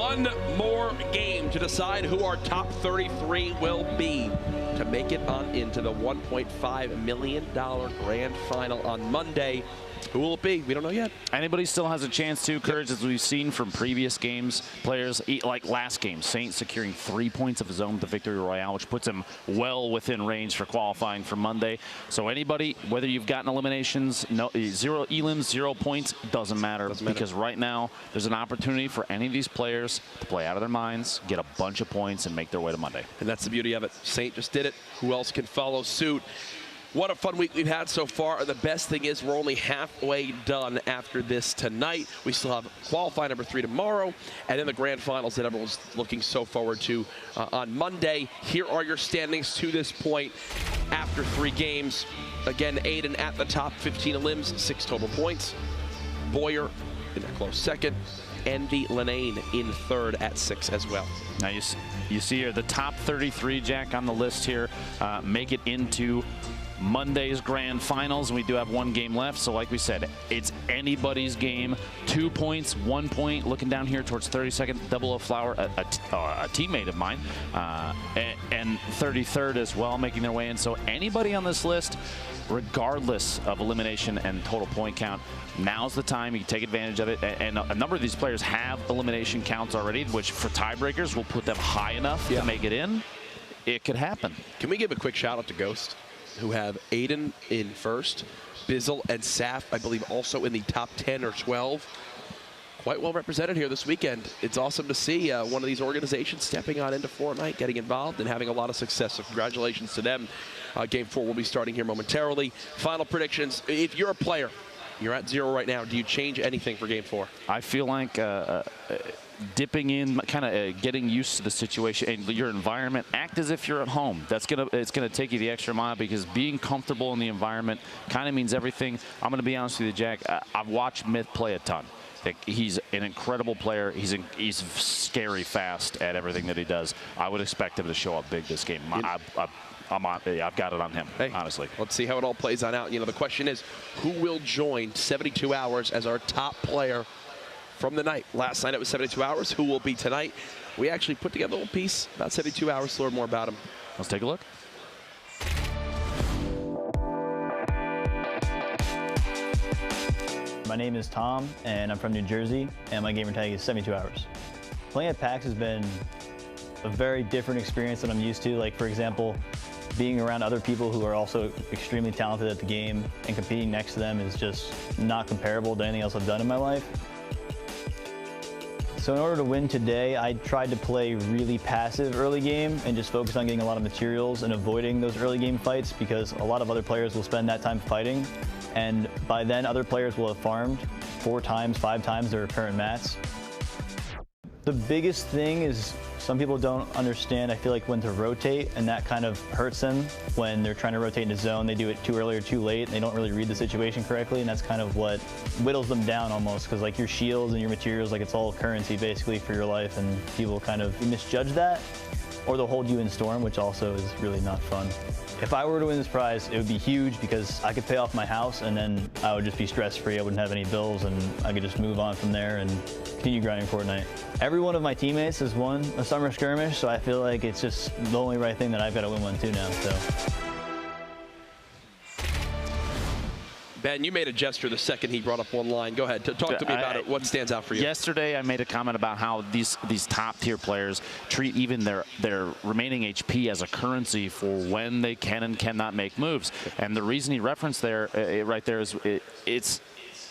one more game to decide who our top 33 will be to make it on into the $1.5 million grand final on Monday. Who will it be? We don't know yet. Anybody still has a chance to, Courage, as we've seen from previous games. Players, like last game, Saint securing 3 points of his own with the Victory Royale, which puts him well within range for qualifying for Monday. So anybody, whether you've gotten eliminations, no, 0 elims, 0 points, doesn't matter. Because right now, there's an opportunity for any of these players to play out of their minds, get a bunch of points, and make their way to Monday. And that's the beauty of it. Saint just did it. Who else can follow suit? What a fun week we've had so far. The best thing is we're only halfway done after this tonight. We still have qualifying number 3 tomorrow, and then the grand finals that everyone's looking so forward to on Monday. Here are your standings to this point after 3 games. Again, Aiden at the top, 15 elims, 6 total points. Boyer in a close second. Envy Lenane in third at 6 as well. Now you see here the top 33, Jack, on the list here make it into Monday's grand finals, and we do have 1 game left. So like we said, it's anybody's game. 2 points, 1 point. Looking down here towards 32nd, Double O Flower, a teammate of mine, and 33rd as well, making their way in. So anybody on this list, regardless of elimination and total point count, now's the time. You can take advantage of it. And a number of these players have elimination counts already, which for tiebreakers will put them high enough to make it in. It could happen. Can we give a quick shout out to Ghost, who have Aiden in first, Bizzle and Saf, I believe, also in the top 10 or 12. Quite well represented here this weekend. It's awesome to see one of these organizations stepping on into Fortnite, getting involved, and having a lot of success. So congratulations to them. Game 4 will be starting here momentarily. Final predictions. If you're a player, you're at 0 right now, do you change anything for Game 4? I feel like dipping in, kind of getting used to the situation and your environment. Act as if you're at home. It's gonna take you the extra mile, because being comfortable in the environment kind of means everything. I'm gonna be honest with you, Jack. I've watched Myth play a ton. He's an incredible player. He's scary fast at everything that he does. I would expect him to show up big this game. I've got it on him, honestly. Let's see how it all plays on out. You know, the question is, who will join 72 Hours as our top player from the night? Last night it was 72 Hours. Who will be tonight? We actually put together a little piece about 72 Hours to learn more about him. Let's take a look. My name is Tom, and I'm from New Jersey, and my gamer tag is 72 Hours. Playing at PAX has been a very different experience than I'm used to. Like, for example, being around other people who are also extremely talented at the game and competing next to them is just not comparable to anything else I've done in my life. So in order to win today, I tried to play really passive early game and just focus on getting a lot of materials and avoiding those early game fights, because a lot of other players will spend that time fighting, and by then other players will have farmed 4 times, 5 times their current mats. The biggest thing is some people don't understand, I feel like, when to rotate, and that kind of hurts them when they're trying to rotate in a zone. They do it too early or too late, and they don't really read the situation correctly, and that's kind of what whittles them down almost, because like your shields and your materials, like it's all currency basically for your life, and people kind of misjudge that, or they'll hold you in storm, which also is really not fun. If I were to win this prize, it would be huge, because I could pay off my house, and then I would just be stress-free. I wouldn't have any bills, and I could just move on from there and continue grinding Fortnite. Every one of my teammates has won a Summer Skirmish, so I feel like it's just the only right thing that I've got to win one too now. So. Ben, you made a gesture the second he brought up one line. Go ahead. Talk to me about it. What stands out for you? Yesterday, I made a comment about how these top-tier players treat even their remaining HP as a currency for when they can and cannot make moves. And the reason he referenced there, right there, is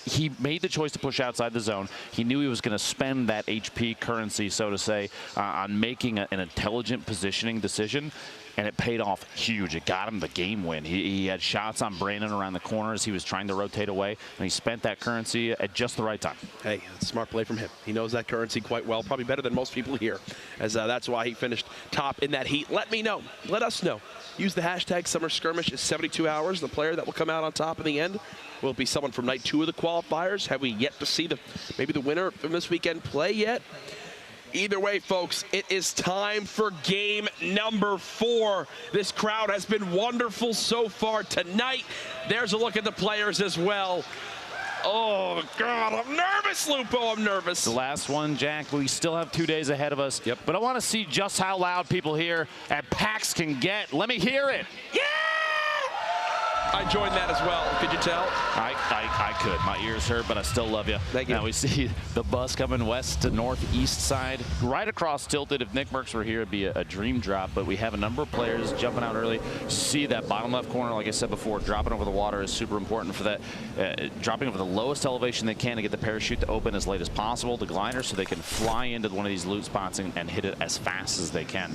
he made the choice to push outside the zone. He knew he was going to spend that HP currency, so to say, on making an intelligent positioning decision. And it paid off huge. It got him the game win. He had shots on Brandon around the corners. He was trying to rotate away, and he spent that currency at just the right time. Hey, smart play from him. He knows that currency quite well, probably better than most people here, as that's why he finished top in that heat. Let me know. Let us know. Use the hashtag Summer Skirmish is 72 Hours. The player that will come out on top in the end will it be someone from night 2 of the qualifiers. Have we yet to see maybe the winner from this weekend play yet? Either way, folks, it is time for game number 4. This crowd has been wonderful so far tonight. There's a look at the players as well. Oh, God, I'm nervous, Lupo. I'm nervous. The last one, Jack. We still have 2 days ahead of us. Yep. But I want to see just how loud people here at PAX can get. Let me hear it. Yeah! I joined that as well. Could you tell? I could. My ears hurt, but I still love you. Thank you. Now we see the bus coming west to northeast side, right across Tilted. If Nick Merckx were here, it'd be a dream drop, but we have a number of players jumping out early. See that bottom left corner, like I said before, dropping over the water is super important for that. Dropping over the lowest elevation they can to get the parachute to open as late as possible, the glider, so they can fly into one of these loot spots and hit it as fast as they can.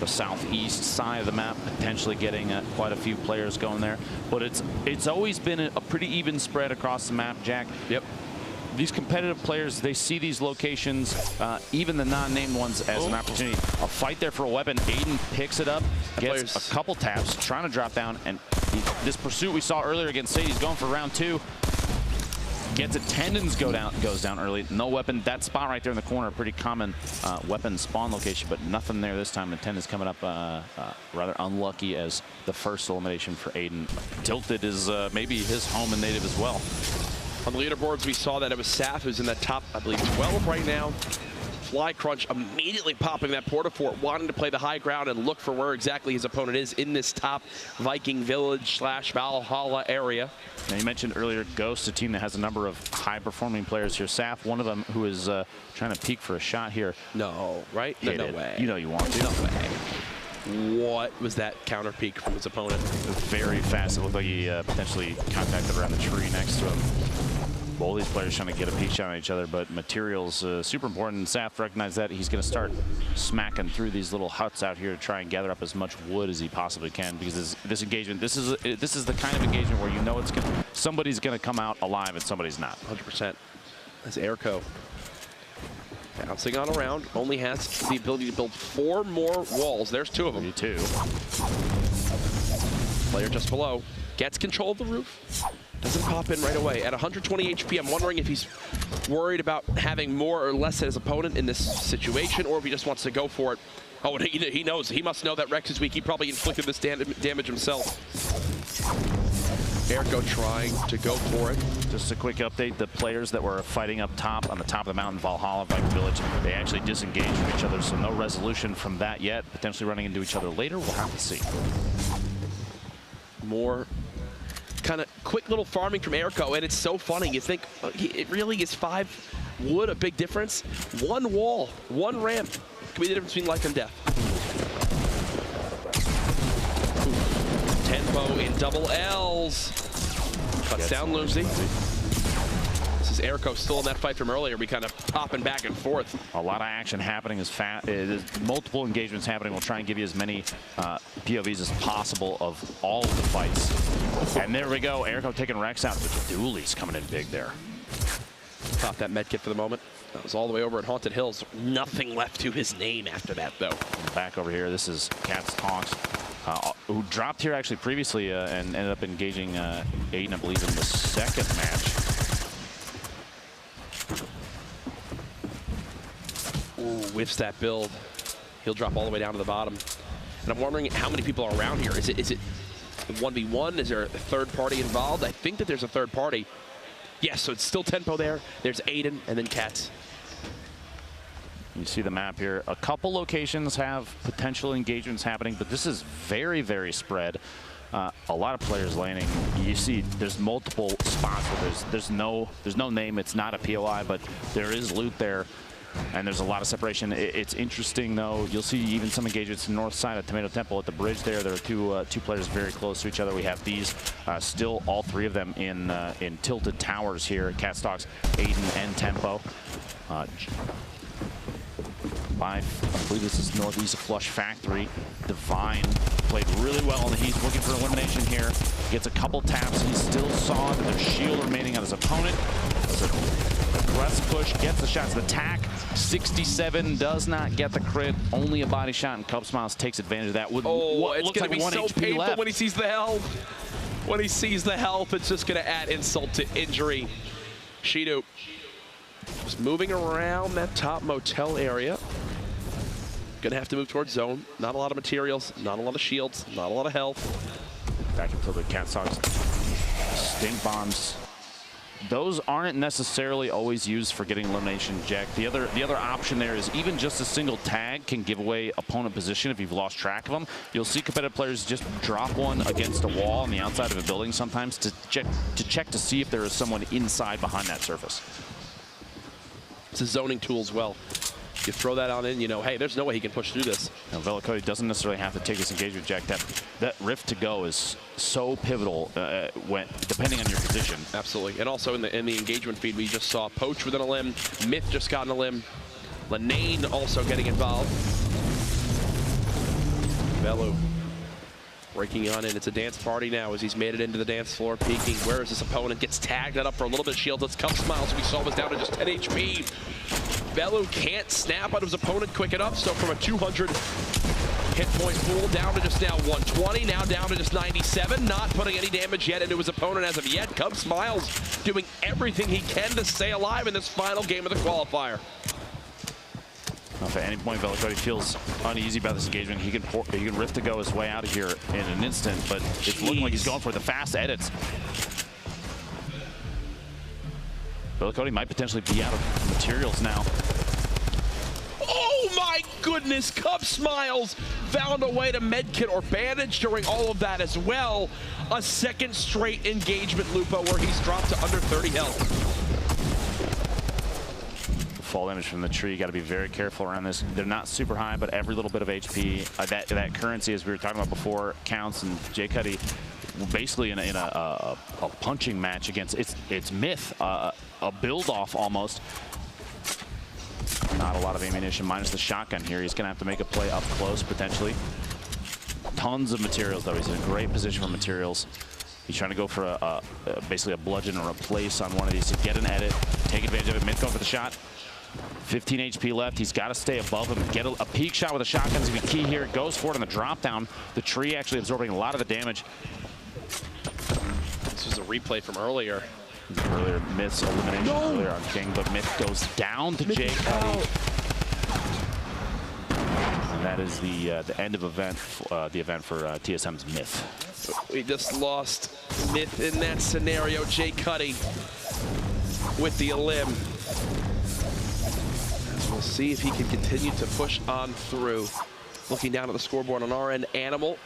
The southeast side of the map, potentially getting quite a few players going there. But it's always been a pretty even spread across the map, Jack. Yep. These competitive players, they see these locations, even the non-named ones, as an opportunity. A fight there for a weapon. Aiden picks it up, gets a couple taps, trying to drop down, and this pursuit we saw earlier against Sadie's going for round 2. Gets it, tendons goes down early. No weapon. That spot right there in the corner, a pretty common weapon spawn location, but nothing there this time. The tendons coming up rather unlucky as the first elimination for Aiden. Tilted is maybe his home and native as well. On the leaderboards, we saw that it was Saf who's in the top, I believe, 12 right now. Fly Crunch immediately popping that Portafort, wanting to play the high ground and look for where exactly his opponent is in this top Viking Village / Valhalla area. Now you mentioned earlier Ghost, a team that has a number of high-performing players here. Saf, one of them who is trying to peek for a shot here. No, right? No way. You know you want to. No way. What was that counter peek from his opponent? Very fast. It looked like he potentially contacted around the tree next to him. Both these players trying to get a peek shot on each other, but materials super important. Saf recognized that. He's going to start smacking through these little huts out here to try and gather up as much wood as he possibly can, because this engagement, this is the kind of engagement where you know somebody's going to come out alive and somebody's not. 100%. That's Airco. Bouncing on around, only has the ability to build 4 more walls. There's 2 of them. 2. Player just below gets control of the roof. Doesn't pop in right away. At 120 HP, I'm wondering if he's worried about having more or less than his opponent in this situation, or if he just wants to go for it. Oh, and he knows. He must know that Rex is weak. He probably inflicted this damage himself. Airco trying to go for it. Just a quick update. The players that were fighting up top on the top of the mountain, Valhalla, Viking Village, they actually disengaged from each other, so no resolution from that yet. Potentially running into each other later. We'll have to see. More kind of quick little farming from Airco, and it's so funny. You think it really is 5 wood a big difference? 1 wall, 1 ramp could be the difference between life and death. Tempo in double L's. Cuts down Lucy. This is Airco still in that fight from earlier. We kind of popping back and forth. A lot of action happening as fast. There's multiple engagements happening. We'll try and give you as many POVs as possible of all of the fights. And there we go. Airco taking Rex out. The Dooley's coming in big there. Pop that med kit for the moment. That was all the way over at Haunted Hills. Nothing left to his name after that, though. Back over here, this is Cats Talks, who dropped here actually previously and ended up engaging Aiden, I believe, in the second match. Ooh, whiffs that build. He'll drop all the way down to the bottom. And I'm wondering how many people are around here. Is it 1v1? Is there a third party involved? I think that there's a third party. Yes, so it's still Tempo there. There's Aiden and then Cats. You see the map here. A couple locations have potential engagements happening, but this is very, very spread. A lot of players landing. You see there's multiple spots where there's no name. It's not a POI, but there is loot there. And there's a lot of separation. It's interesting, though. You'll see even some engagements in the north side of Tomato Temple at the bridge there. There are two players very close to each other. We have these still, all 3 of them in Tilted Towers here. Cat Stalks, Aiden, and Tempo. I believe this is northeast of Flush Factory. Divine played really well on the heat, looking for elimination here. Gets a couple taps. He still saw that there's shield remaining on his opponent. So aggressive push, gets the shots. The tack, 67, does not get the crit. Only a body shot, and Cub Smiles takes advantage of that. With it's going to be so HP painful left. when he sees the health. When he sees the health, it's just going to add insult to injury. Shido just moving around that top motel area. Gonna have to move towards zone. Not a lot of materials, not a lot of shields, not a lot of health. Back until the Cat Stalks. Stink bombs those aren't necessarily always used for getting elimination, Jack. The other option there is even just a single tag can give away opponent position if you've lost track of them. You'll see competitive players just drop one against a wall on the outside of a building sometimes to check to see if there is someone inside behind that surface. It's a zoning tool as well. You throw that on in, you know, hey, there's no way he can push through this. Now, Velikoti doesn't necessarily have to take this engagement, Jack. That rift to go is so pivotal when depending on your position. Absolutely. And also in the engagement feed, we just saw Poach within a limb. Myth just got in a limb. Lenane also getting involved. Velu breaking on in. It's a dance party now as he's made it into the dance floor, peeking. Where is his opponent? Gets tagged that up for a little bit. Shields. Cup Smiles we saw was down to just 10 HP. Velu can't snap out of his opponent quick enough, so from a 200 hit point pool down to just now 120, now down to just 97, not putting any damage yet into his opponent as of yet. Cub Smiles doing everything he can to stay alive in this final game of the qualifier. If at any point Velikoti feels uneasy about this engagement, he can rift to go his way out of here in an instant, but it's looking like he's going for the fast edits. Velikoti might potentially be out of materials now. Oh my goodness, Cub Smiles found a way to medkit or bandage during all of that as well. A second straight engagement, Lupo, where he's dropped to under 30 health. Fall damage from the tree, got to be very careful around this. They're not super high, but every little bit of HP, that currency, as we were talking about before, counts. And Jay Cuddy, basically in a punching match against it's Myth, a build-off almost. Not a lot of ammunition, minus the shotgun here. He's going to have to make a play up close, potentially. Tons of materials, though. He's in a great position for materials. He's trying to go for basically a bludgeon or a place on one of these to get an edit, take advantage of it. Myth going for the shot. 15 HP left. He's got to stay above him. Get a peek shot with a shotgun is going to be key here. Goes for it on the drop down. The tree actually absorbing a lot of the damage. This was a replay from earlier. Earlier, Myth's elimination earlier on King, but Myth goes down to Jay Cuddy. And that is the end of the event for TSM's Myth. We just lost Myth in that scenario. Jay Cuddy with the elim. We'll see if he can continue to push on through. Looking down at the scoreboard on our end, Animal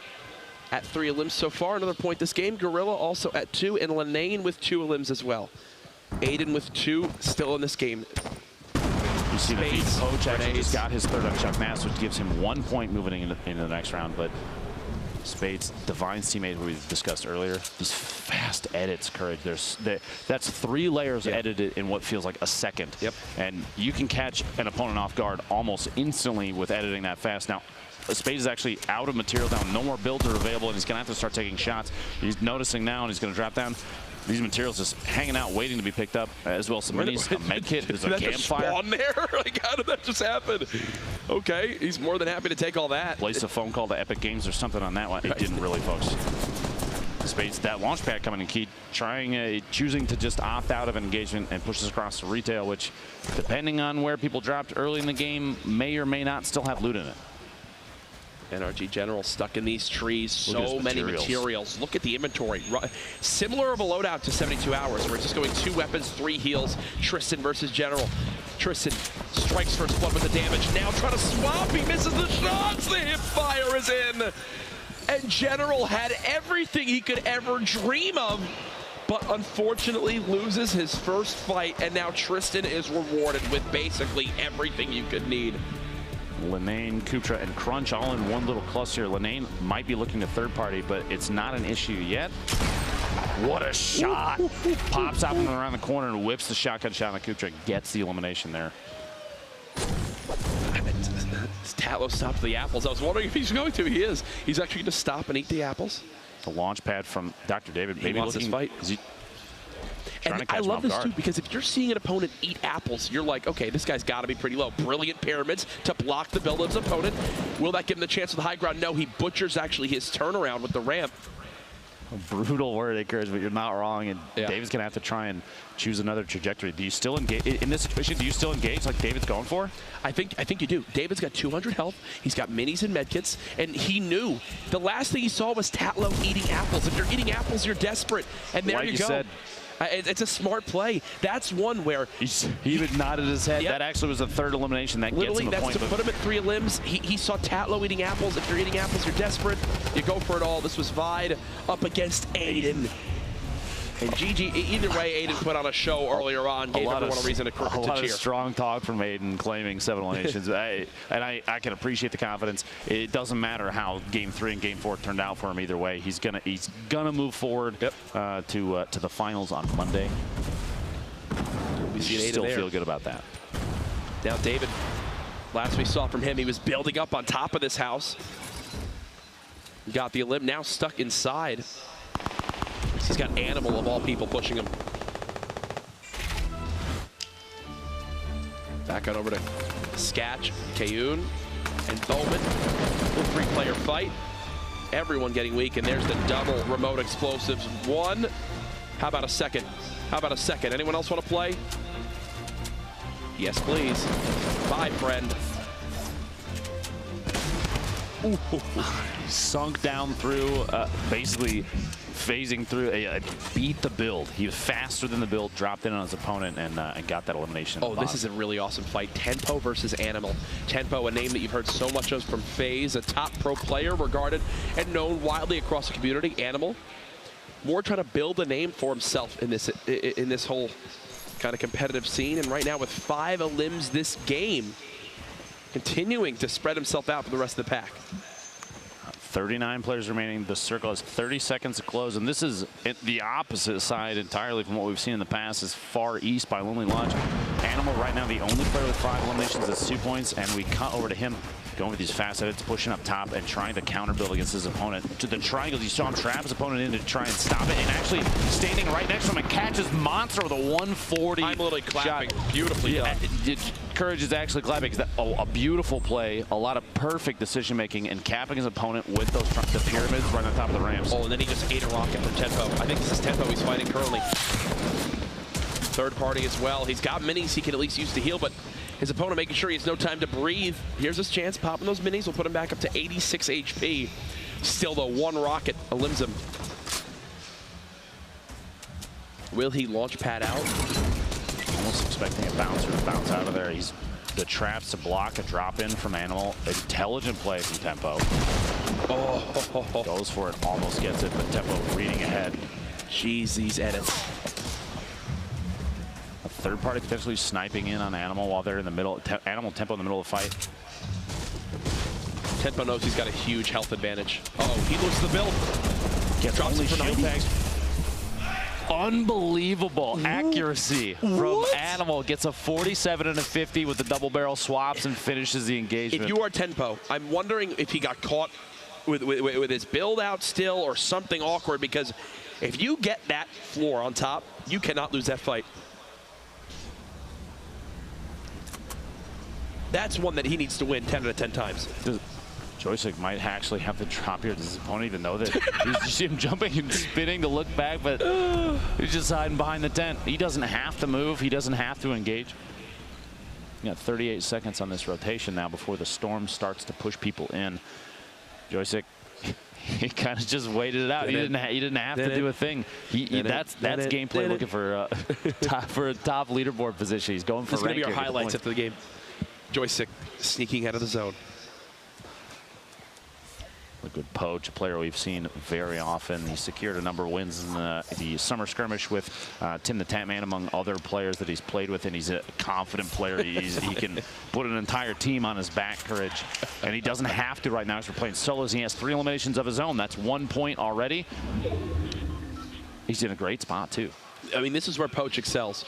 at 3 elims so far. Another point this game. Gorilla also at 2, and Lenane with 2 elims as well. Aiden with 2 still in this game. You see the feed. Poach actually just got his third on Chuck Nass, which gives him 1 point moving into the next round. But Spades, Divine's teammate who we discussed earlier, these fast edits, Courage. That's 3 layers edited in what feels like a second. Yep. And you can catch an opponent off guard almost instantly with editing that fast. Now, Spades is actually out of material now. No more builds are available, and he's going to have to start taking shots. He's noticing now, and he's going to drop down. These materials just hanging out, waiting to be picked up, as well as some minis, a med kit, there's a campfire. Just spawn there? Like, how did that just happen? Okay, he's more than happy to take all that. Placed a phone call to Epic Games or something on that one. It didn't really, folks. Spades, that launch pad coming in key, choosing to just opt out of an engagement and push this across to retail, which, depending on where people dropped early in the game, may or may not still have loot in it. NRG General stuck in these trees. So many materials. Look at the inventory. Similar of a loadout to 72 Hours, where it's just going 2 weapons, 3 heals. Tristan versus General. Tristan strikes first blood with the damage. Now trying to swap. He misses the shots. The hip fire is in. And General had everything he could ever dream of, but unfortunately loses his first fight. And now Tristan is rewarded with basically everything you could need. Lenane, Kutra, and Crunch all in one little cluster. Lenane might be looking to third party, but it's not an issue yet. What a shot. Pops out from around the corner and whips the shotgun shot on Kutra. Gets the elimination there. Tatlo stopped the apples. I was wondering if he's going to. He is. He's actually going to stop and eat the apples. The launch pad from Dr. David. Maybe wants this fight. And I love this too, because if you're seeing an opponent eat apples, you're like, okay, this guy's got to be pretty low. Brilliant pyramids to block the build of his opponent. Will that give him the chance of the high ground? No, he butchers actually his turnaround with the ramp. A brutal word, Akers, but you're not wrong. And David's going to have to try and choose another trajectory. Do you still engage in this situation? Do you still engage like David's going for? I think you do. David's got 200 health. He's got minis and medkits, and he knew the last thing he saw was Tatlo eating apples. If you're eating apples, you're desperate. And there like you go. Said, It's a smart play. That's one where he even nodded his head. Yep. That actually was a third elimination. That literally, gets him a point. That's to put him at 3 limbs. He saw Tatlow eating apples. If you're eating apples, you're desperate. You go for it all. This was Vide up against Aiden. And GG, either way, Aiden put on a show earlier on, gave everyone a reason to cheer. A lot of strong talk from Aiden claiming 7 eliminations. I can appreciate the confidence. It doesn't matter how Game 3 and Game 4 turned out for him either way. He's gonna move forward to the finals on Monday. We still feel good about that. Now David, last we saw from him, he was building up on top of this house. Got the elim, now stuck inside. He's got Animal of all people pushing him. Back on over to Sketch, Kayun, and Bowman. Little 3-player fight. Everyone getting weak, and there's the double remote explosives. 1. How about a second? How about a second? Anyone else want to play? Yes, please. Bye, friend. Ooh. Sunk down through, basically phasing through, beat the build. He was faster than the build, dropped in on his opponent, and got that elimination. Oh, this is a really awesome fight. Tempo versus Animal. Tempo, a name that you've heard so much of from FaZe, a top pro player regarded and known widely across the community. Animal, more trying to build a name for himself in this whole kind of competitive scene. And right now with 5 elims this game, continuing to spread himself out for the rest of the pack. 39 players remaining. The circle has 30 seconds to close, and this is the opposite side entirely from what we've seen in the past. Is far east by Lonely Lodge. Animal right now the only player with 5 eliminations. That's 2 points, and we cut over to him going with these fast edits, pushing up top and trying to counter build against his opponent. To the triangles, you saw him trap his opponent in to try and stop it, and actually standing right next to him and catches Monster with a 140 I'm literally clapping. Shot. Beautifully done. Courage is actually clapping. A beautiful play, a lot of perfect decision making, and capping his opponent with those the pyramids right on top of the ramps. Oh, and then he just ate a rocket from Tempo. I think this is Tempo he's fighting currently. Third party as well. He's got minis he can at least use to heal, but his opponent making sure he has no time to breathe. Here's his chance. Popping those minis will put him back up to 86 HP. Still, the 1 rocket elims him. Will he launch pad out? Almost expecting a bouncer to bounce out of there. He's the traps to block a drop in from Animal. Intelligent play from Tempo. Oh. Goes for it, almost gets it, but Tempo reading ahead. Jeez, these edits. A third party potentially sniping in on Animal while they're in the middle. Animal Tempo in the middle of the fight. Tempo knows he's got a huge health advantage. Oh, he loses the build. Gets Drops only it for shield 90. tags. Unbelievable accuracy from Animal. Gets a 47 and a 50 with the double barrel swaps and finishes the engagement. If you are Tempo, I'm wondering if he got caught with his build out still or something awkward, because if you get that floor on top, you cannot lose that fight. That's one that he needs to win 10 out of 10 times. Joystick might actually have to drop here. Does his opponent even know that? You see him jumping and spinning to look back, but he's just hiding behind the tent. He doesn't have to move. He doesn't have to engage. You got 38 seconds on this rotation now before the storm starts to push people in. Joystick, he kind of just waited it out. He didn't have to do a thing. That's gameplay looking for a top leaderboard position. He's going for This is going to be our ranking highlights after the game. Joystick sneaking out of the zone. A good poach, a player we've seen very often. He secured a number of wins in the Summer Skirmish with Tim the Tatman, among other players that he's played with, and he's a confident player. He can put an entire team on his back, Courage, and he doesn't have to right now because we're playing solos. He has 3 eliminations of his own. That's 1 point already. He's in a great spot, too. I mean, this is where Poach excels.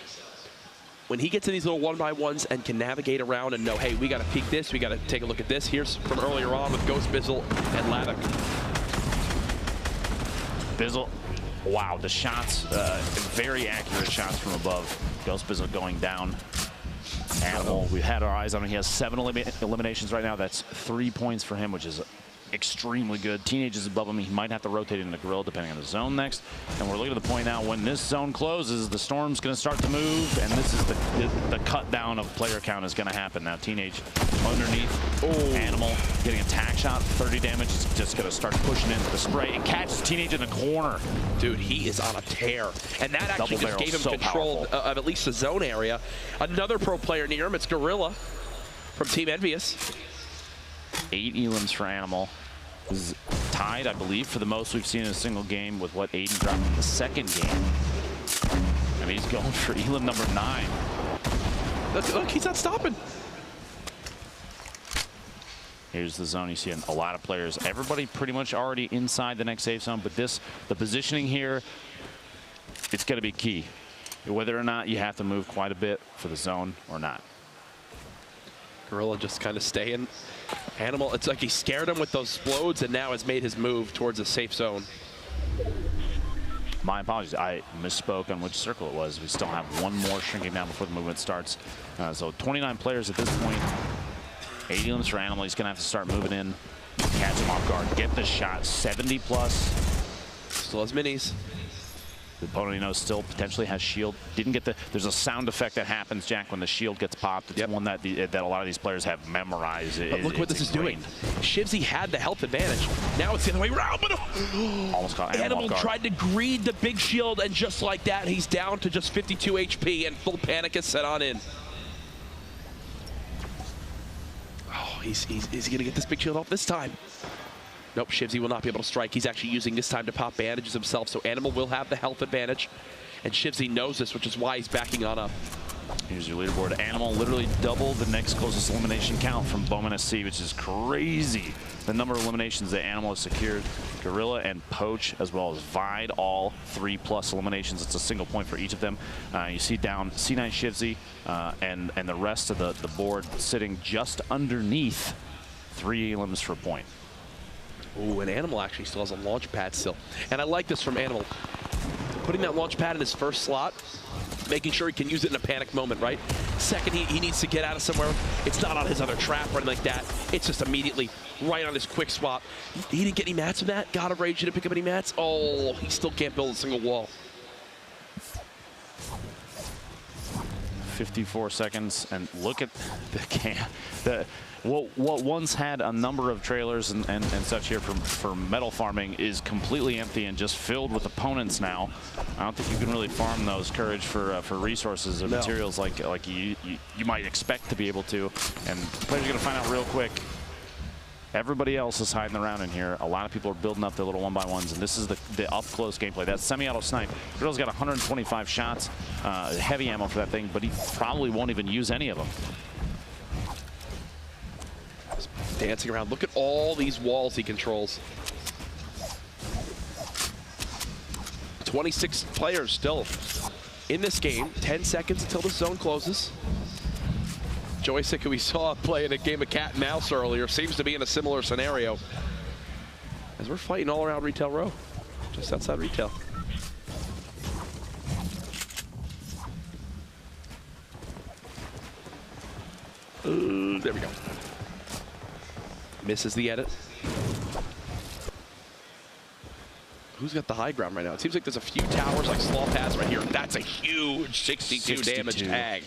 When he gets in these little 1-by-1s and can navigate around and know, hey, we got to peek this, we got to take a look at this. Here's from earlier on with Ghost Bizzle and Laddock. Bizzle, wow, the shots, very accurate shots from above. Ghost Bizzle going down. Animal, we had our eyes on him. He has 7 eliminations right now. That's 3 points for him, which is extremely good. Teenage is above him. He might have to rotate into Gorilla depending on the zone next. And we're looking at the point now when this zone closes, the Storm's going to start to move, and this is the cut down of player count is going to happen now. Teenage underneath. Animal getting a tack shot, 30 damage. He's just going to start pushing into the spray and catches Teenage in the corner. Dude, he is on a tear. And that actually just gave him control of at least the zone area. Another pro player near him, it's Gorilla from Team Envious. 8 elims for Animal. Is tied, I believe, for the most we've seen in a single game with what Aiden dropped in the second game. And he's going for elim number 9. Look, he's not stopping. Here's the zone. You see a lot of players. Everybody pretty much already inside the next safe zone, but the positioning here, it's going to be key. Whether or not you have to move quite a bit for the zone or not. Gorilla just kind of staying. Animal, it's like he scared him with those explodes and now has made his move towards a safe zone. My apologies, I misspoke on which circle it was. We still have one more shrinking down before the movement starts. So 29 players at this point. 8 elims for Animal. He's going to have to start moving in, catch him off guard, get the shot. 70 plus. Still has minis. The opponent, you know, still potentially has shield. Didn't get the. There's a sound effect that happens, Jack, when the shield gets popped. It's one that a lot of these players have memorized. But look what this is doing. Shivzy had the health advantage. Now it's the other way around. But almost caught Animal tried to greed the big shield, and just like that, he's down to just 52 HP, and full panic is set on in. Oh, is he going to get this big shield off this time? Nope, Shivzy will not be able to strike. He's actually using this time to pop bandages himself, so Animal will have the health advantage. And Shivzy knows this, which is why he's backing on up. Here's your leaderboard. Animal literally double the next closest elimination count from Bowman SC, which is crazy. The number of eliminations that Animal has secured. Gorilla and Poach, as well as Vide, all 3+ eliminations. It's a single point for each of them. You see down C9 Shivzy and the rest of the board sitting just underneath 3 elims for a point. Ooh, and Animal actually still has a launch pad still. And I like this from Animal. Putting that launch pad in his first slot, making sure he can use it in a panic moment, right? Second, he needs to get out of somewhere. It's not on his other trap or anything like that. It's just immediately right on his quick swap. He didn't get any mats from that. God of Rage didn't pick up any mats. Oh, he still can't build a single wall. 54 seconds, and look at the what once had a number of trailers and such here for metal farming is completely empty and just filled with opponents now. I don't think you can really farm those Courage for resources or materials like you might expect to be able to. And players are going to find out real quick. Everybody else is hiding around in here. A lot of people are building up their little 1x1s, and this is the up-close gameplay. That semi-auto snipe. Girl's got 125 shots, heavy ammo for that thing, but he probably won't even use any of them. Dancing around. Look at all these walls he controls. 26 players still in this game. 10 seconds until the zone closes. Joystick, who we saw playing a game of cat and mouse earlier, seems to be in a similar scenario. As we're fighting all around Retail Row, just outside Retail. There we go. Misses the edit. Who's got the high ground right now? It seems like there's a few towers like Slaw Pass right here. That's a huge 62 damage tag.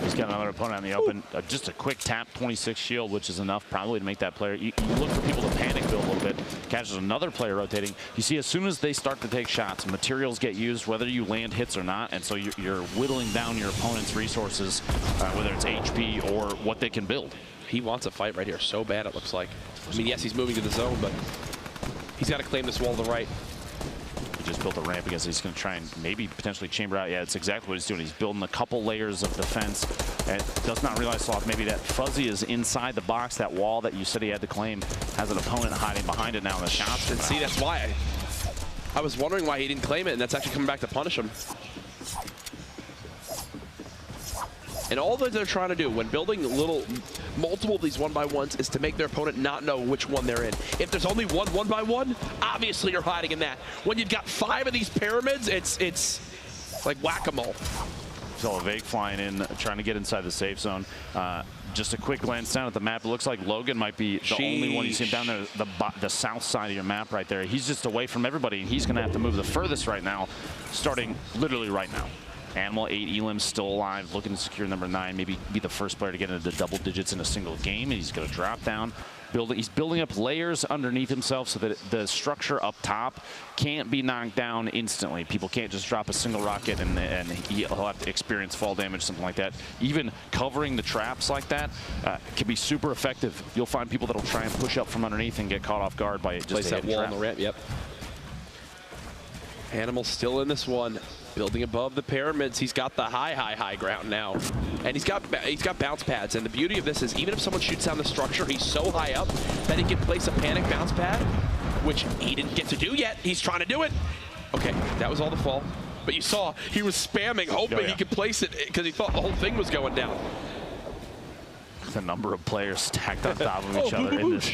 He's got another opponent on the open. Just a quick tap, 26 shield, which is enough probably to make that player. You look for people to panic build a little bit. Catches another player rotating. You see, as soon as they start to take shots, materials get used, whether you land hits or not, and so you're whittling down your opponent's resources, whether it's HP or what they can build. He wants a fight right here so bad, it looks like. I mean, yes, he's moving to the zone, but he's got to claim this wall to the right. He just built a ramp because he's going to try and maybe potentially chamber out. Yeah, it's exactly what he's doing. He's building a couple layers of defense and does not realize, Sloth, maybe that Fuzzy is inside the box. That wall that you said he had to claim has an opponent hiding behind it now in the shots. And see, that's why I was wondering why he didn't claim it, and that's actually coming back to punish him. And all that they're trying to do when building multiple of these 1x1s is to make their opponent not know which one they're in. If there's only one 1x1, obviously you're hiding in that. When you've got 5 of these pyramids, it's like whack-a-mole. So a Vague flying in, trying to get inside the safe zone. just a quick glance down at the map. It looks like Logan might be the only one you see down there, the south side of your map right there. He's just away from everybody, and he's going to have to move the furthest right now, starting literally right now. Animal 8 Elim's still alive, looking to secure number 9, maybe be the first player to get into double digits in a single game, and he's going to drop down. He's building up layers underneath himself so that the structure up top can't be knocked down instantly. People can't just drop a single rocket and he'll have to experience fall damage, something like that. Even covering the traps like that can be super effective. You'll find people that'll try and push up from underneath and get caught off guard by just place that wall on the ramp. Yep. Animal still in this one, building above the pyramids. He's got the high ground now, and he's got bounce pads. And the beauty of this is, even if someone shoots down the structure, he's so high up that he can place a panic bounce pad, which he didn't get to do yet. He's trying to do it. Okay, that was all the fall, but you saw he was spamming, hoping he could place it because he thought the whole thing was going down. The number of players stacked on top of each other in this.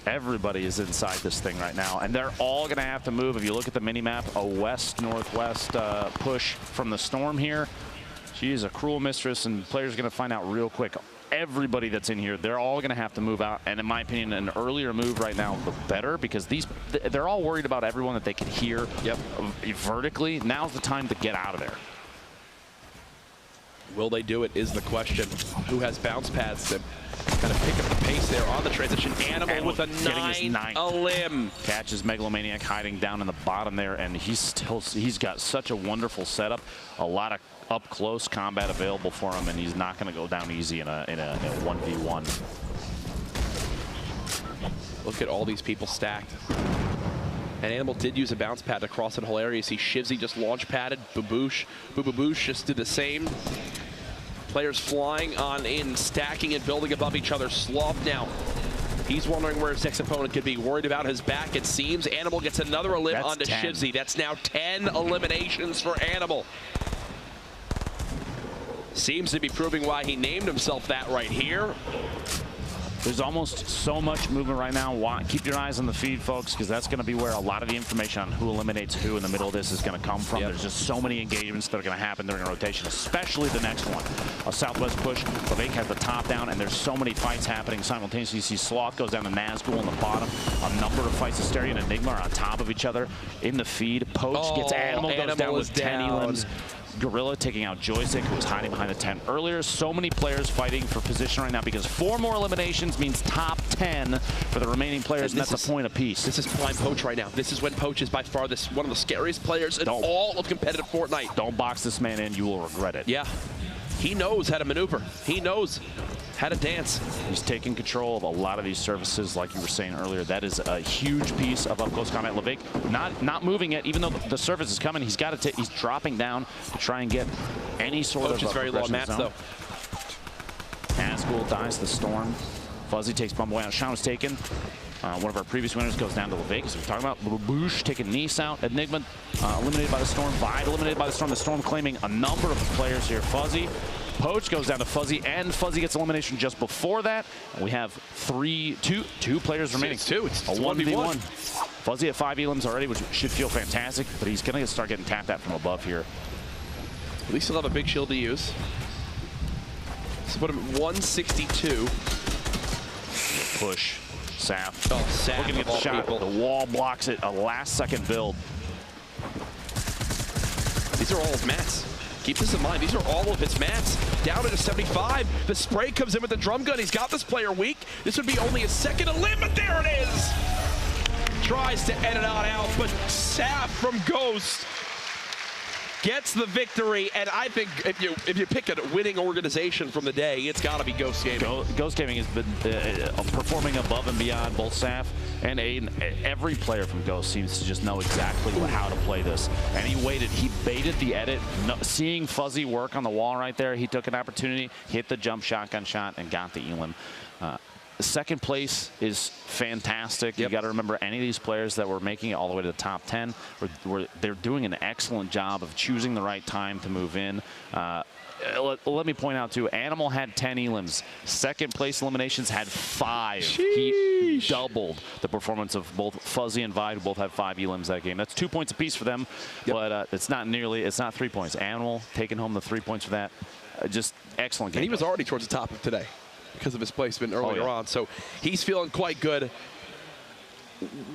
Everybody is inside this thing right now, and they're all going to have to move. If you look at the mini-map, a west-northwest push from the Storm here. She is a cruel mistress, and players are going to find out real quick. Everybody that's in here, they're all going to have to move out, and in my opinion, an earlier move right now, the better, because they're all worried about everyone that they can hear vertically. Now's the time to get out of there. Will they do it is the question. Who has bounce pads to kind of pick up the pace there on the transition? Animal with a 9 limb. Catches Megalomaniac hiding down in the bottom there, and he's got such a wonderful setup. A lot of up close combat available for him, and he's not going to go down easy in a 1v1. Look at all these people stacked. And Animal did use a bounce pad to cross in whole area. You see Shivzy just launch padded. Boo-Boo-Boosh just did the same. Players flying on in, stacking and building above each other. Sloth now. He's wondering where his next opponent could be. Worried about his back, it seems. Animal gets another elim onto Shivzy. That's now 10 eliminations for Animal. Seems to be proving why he named himself that right here. There's almost so much movement right now. Keep your eyes on the feed, folks, because that's going to be where a lot of the information on who eliminates who in the middle of this is going to come from. There's just so many engagements that are going to happen during a rotation, especially the next one. A southwest push. Levake has the top down, and there's so many fights happening simultaneously. You see Sloth goes down to Nazgul on the bottom. A number of fights. Hysteria and Enigma are on top of each other in the feed. Poach gets Animal, goes down with 10 elims. Gorilla taking out Joystick, who was hiding behind the tent earlier. So many players fighting for position right now because 4 more eliminations means top 10 for the remaining players, and that's a point apiece. This is prime Poach right now. This is when Poach is by far one of the scariest players in all of competitive Fortnite. Don't box this man in. You will regret it. Yeah. He knows how to maneuver. He knows how to dance. He's taking control of a lot of these surfaces, like you were saying earlier. That is a huge piece of up-close combat. Levake not moving yet, even though the surface is coming. He's got to. He's dropping down to try and get any sort Poach of. Is very low mats though. Nazgul dies the Storm. Fuzzy takes Bumbleway out. Sean was taken. One of our previous winners goes down to Levake, as we're talking about. Boosh taking Nice out. Enigma eliminated by the Storm. Vibe eliminated by the Storm. The Storm claiming a number of players here. Fuzzy. Poach goes down to Fuzzy, and Fuzzy gets elimination just before that. And we have two players remaining. It's a 1v1. Fuzzy at 5 elims already, which should feel fantastic, but he's going to start getting tapped at from above here. At least he'll have a big shield to use. So put him at 162. Push. Sap. Oh, Sap. Looking at the shot. The wall blocks it. A last-second build. These are all his mats. Keep this in mind. These are all of his mats. Down at a 75. The spray comes in with the drum gun. He's got this player weak. This would be only a second elim, but there it is. Tries to edit it out, but Sap from Ghost gets the victory. And I think if you pick a winning organization from the day, it's got to be Ghost Gaming. Ghost Gaming has been performing above and beyond. Both Saf and Aiden, every player from Ghost seems to just know exactly how to play this. And he waited. He baited the edit. Seeing Fuzzy work on the wall right there, he took an opportunity, hit the jump shotgun shot, and got the elim. Second place is fantastic. You got to remember, any of these players that were making it all the way to the top 10, they're doing an excellent job of choosing the right time to move in. Let me point out, too, Animal had 10 elims. Second place eliminations had 5. Sheesh. He doubled the performance of both Fuzzy and Vibe, who both had 5 elims that game. That's 2 points apiece for them, but it's not 3 points. Animal taking home the 3 points for that. Just excellent game. And he was already towards the top of today. because of his placement earlier on. So he's feeling quite good.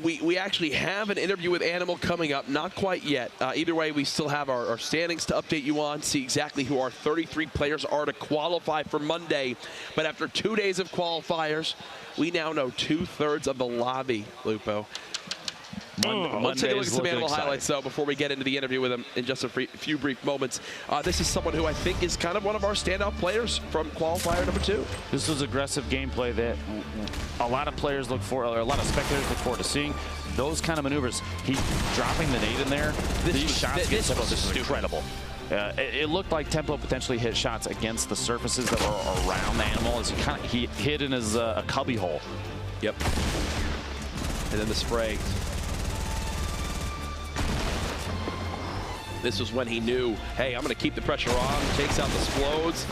We actually have an interview with Animal coming up, not quite yet. Either way, we still have our standings to update you on, see exactly who our 33 players are to qualify for Monday. But after 2 days of qualifiers, we now know 2/3 of the lobby, Lupo. Let's take a look at some Animal highlights, though, before we get into the interview with him in just a few brief moments. This is someone who I think is kind of one of our standout players from qualifier number 2. This was aggressive gameplay that a lot of players look for, or a lot of spectators look forward to seeing. Those kind of maneuvers. He dropping the nade in there. These shots get Tempo. This is incredible. It looked like Tempo potentially hit shots against the surfaces that were around the Animal as he hid in his a cubby hole. Yep. And then the spray. This was when he knew, hey, I'm going to keep the pressure on. Takes out the Splodes.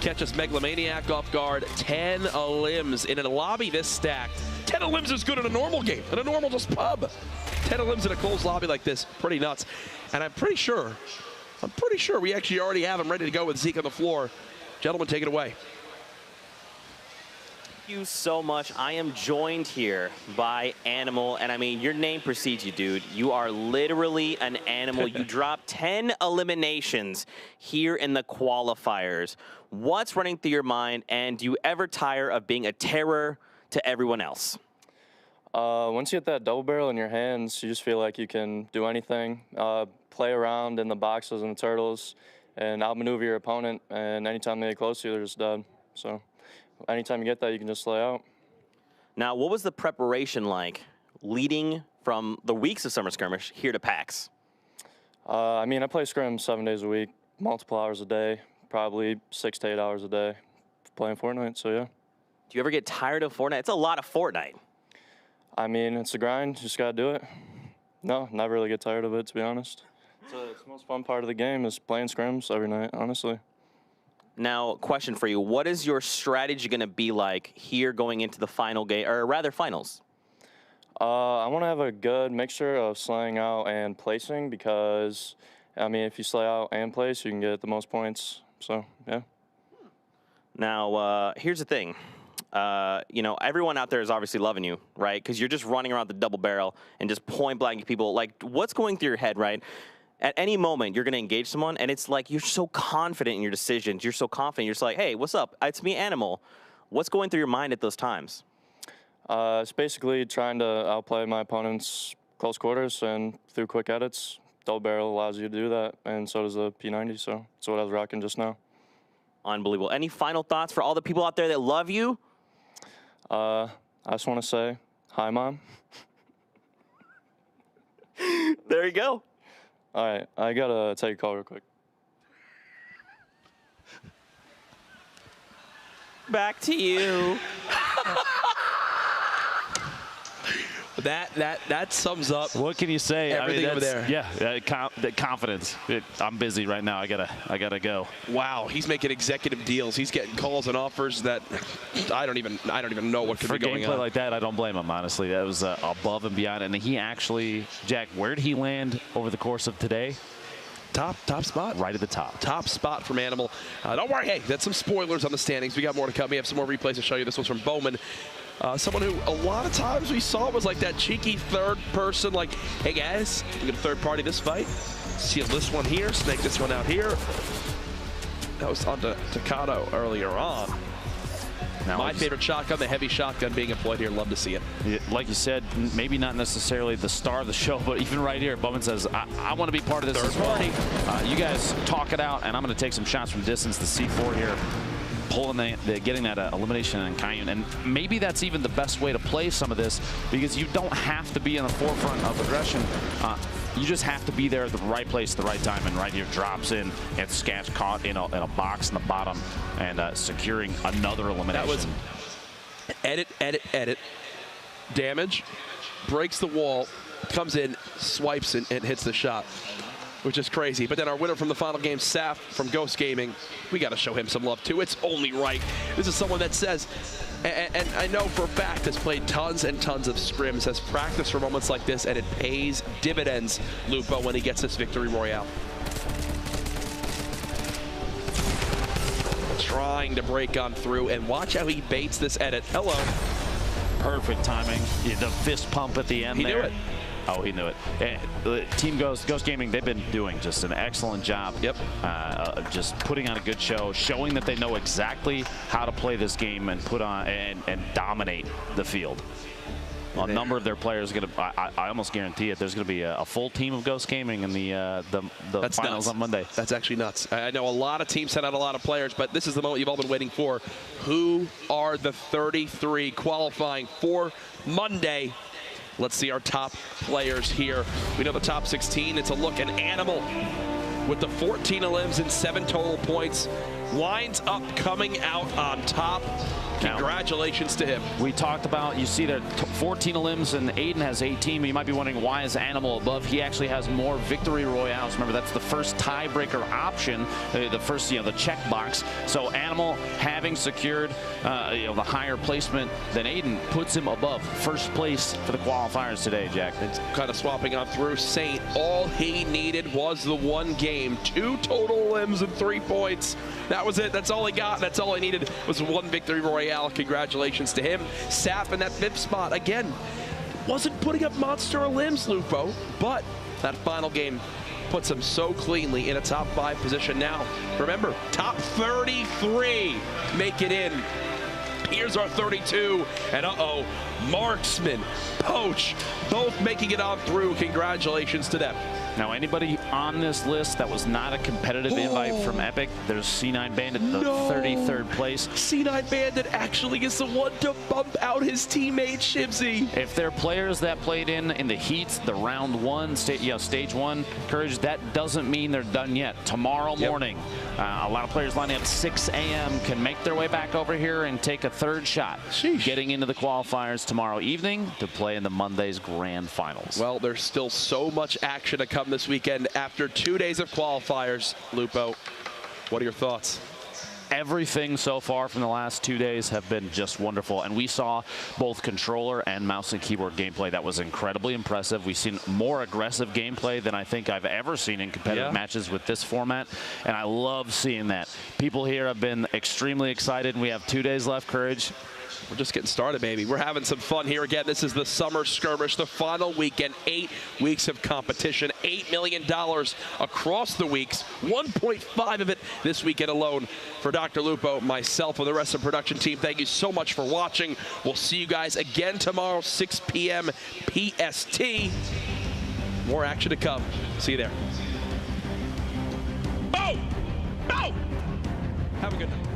Catches Megalomaniac off guard. 10 limbs in a lobby this stacked. 10 limbs is good in a normal game, in a normal just pub. 10 limbs in a closed lobby like this, pretty nuts. And I'm pretty sure we actually already have him ready to go with Zeke on the floor. Gentlemen, take it away. Thank you so much. I am joined here by Animal, and I mean, your name precedes you, dude. You are literally an animal. You dropped 10 eliminations here in the qualifiers. What's running through your mind, and do you ever tire of being a terror to everyone else? Once you get that double barrel in your hands, you just feel like you can do anything. Play around in the boxes and the turtles, and outmaneuver your opponent, and anytime they get close to you, they're just dead. So anytime you get that, you can just lay out. Now, what was the preparation like leading from the weeks of Summer Skirmish here to PAX? I mean, I play Scrim 7 days a week, multiple hours a day, probably 6 to 8 hours a day playing Fortnite, so yeah. Do you ever get tired of Fortnite? It's a lot of Fortnite. I mean, it's a grind, just gotta do it. No, never really get tired of it, to be honest. It's the most fun part of the game is playing scrims every night, honestly. Now, question for you. What is your strategy going to be like here going into the final game, or rather finals? I want to have a good mixture of slaying out and placing because, I mean, if you slay out and place, you can get the most points. So, yeah. Now, here's the thing. You know, everyone out there is obviously loving you, right? Because you're just running around the double barrel and just point blanking people. Like, what's going through your head, right? At any moment, you're going to engage someone, and it's like you're so confident in your decisions. You're so confident. You're just like, hey, what's up? It's me, Animal. What's going through your mind at those times? It's basically trying to outplay my opponent's close quarters, and through quick edits, double barrel allows you to do that, and so does the P90, so that's what I was rocking just now. Unbelievable. Any final thoughts for all the people out there that love you? I just want to say, hi, Mom. There you go. All right, I got to take a call real quick. Back to you. That sums up. What can you say? Everything over there. Yeah, the confidence. I'm busy right now. I gotta go. Wow, he's making executive deals. He's getting calls and offers that I don't even know what could be going on. For gameplay like that, I don't blame him. Honestly, that was above and beyond. And he actually, Jack, where did he land over the course of today? Top spot. Right at the top. Top spot from Animal. Don't worry, hey, that's some spoilers on the standings. We got more to come. We have some more replays to show you. This one's from Bowman. Someone who a lot of times we saw was like that cheeky third person, like, hey guys, we got a third party this fight. Seal this one here, snake this one out here. That was on to Takano earlier on. Now my favorite shotgun, the heavy shotgun being employed here. Love to see it. Like you said, maybe not necessarily the star of the show, but even right here, Bowman says, I want to be part of this as well. You guys talk it out, and I'm going to take some shots from distance. The C4 here, pulling getting that elimination on Cayenne. And maybe that's even the best way to play some of this, because you don't have to be in the forefront of aggression. You just have to be there at the right place at the right time, and right here drops in, and Scatch caught in a box in the bottom and securing another elimination. That was edit. Damage, breaks the wall, comes in, swipes, and hits the shot, which is crazy. But then our winner from the final game, Saf from Ghost Gaming, we got to show him some love too. It's only right. This is someone that says, and I know for a fact has played tons and tons of scrims, has practiced for moments like this, and it pays dividends, Lupo, when he gets this victory royale. Strong. trying to break on through, and watch how he baits this edit. Hello. Perfect timing. Yeah, the fist pump at the end He there. knew it. Oh, he knew it. The Team Ghost Gaming, they've been doing just an excellent job. Yep. Just putting on a good show, showing that they know exactly how to play this game and put on and dominate the field. A number of their players are going to, I almost guarantee it, there's going to be a full team of Ghost Gaming in the That's finals nuts. on Monday. That's actually nuts. I know a lot of teams sent out a lot of players, but this is the moment you've all been waiting for. Who are the 33 qualifying for Monday? Let's see our top players here. We know the top 16. It's a look at Animal with the 14 elims and 7 total points. Lines up coming out on top. Congratulations to him. We talked about, you see there 14 elims and Aiden has 18. You might be wondering why is Animal above. He actually has more victory royales. Remember, that's the first tiebreaker option, the first, the checkbox. So Animal having secured the higher placement than Aiden puts him above first place for the qualifiers today, Jack. It's kind of swapping on through. Saint, all he needed was the one game. 2 total elims and 3 points. That was it. That's all he got. That's all he needed was one victory royale. Congratulations to him. Sept in that 5th spot. Again, wasn't putting up monster limbs, Lupo, but that final game puts him so cleanly in a top 5 position now. Remember, top 33 make it in. Here's our 32, and Marksman, Poach, both making it on through. Congratulations to them. Now, anybody on this list that was not a competitive invite from Epic, there's C9 Bandit, the 33rd place. C9 Bandit actually is the one to bump out his teammate, Shibsy. If they're players that played in the heats, the round 1, stage 1, Courage, that doesn't mean they're done yet. Tomorrow morning, a lot of players lining up 6 a.m. can make their way back over here and take a 3rd shot. Sheesh. Getting into the qualifiers tomorrow evening to play in the Monday's grand finals. Well, there's still so much action to come this weekend after 2 days of qualifiers. Lupo, what are your thoughts? Everything so far from the last 2 days have been just wonderful, and we saw both controller and mouse and keyboard gameplay that was incredibly impressive. We've seen more aggressive gameplay than I think I've ever seen in competitive matches with this format, and I love seeing that. People here have been extremely excited, and we have 2 days left, Courage. We're just getting started, baby. We're having some fun here again. This is the Summer Skirmish, the final weekend, 8 weeks of competition, $8 million across the weeks, 1.5 of it this weekend alone. For Dr. Lupo, myself, and the rest of the production team, thank you so much for watching. We'll see you guys again tomorrow, 6 p.m. PST. More action to come. See you there. Oh! Oh! Have a good night.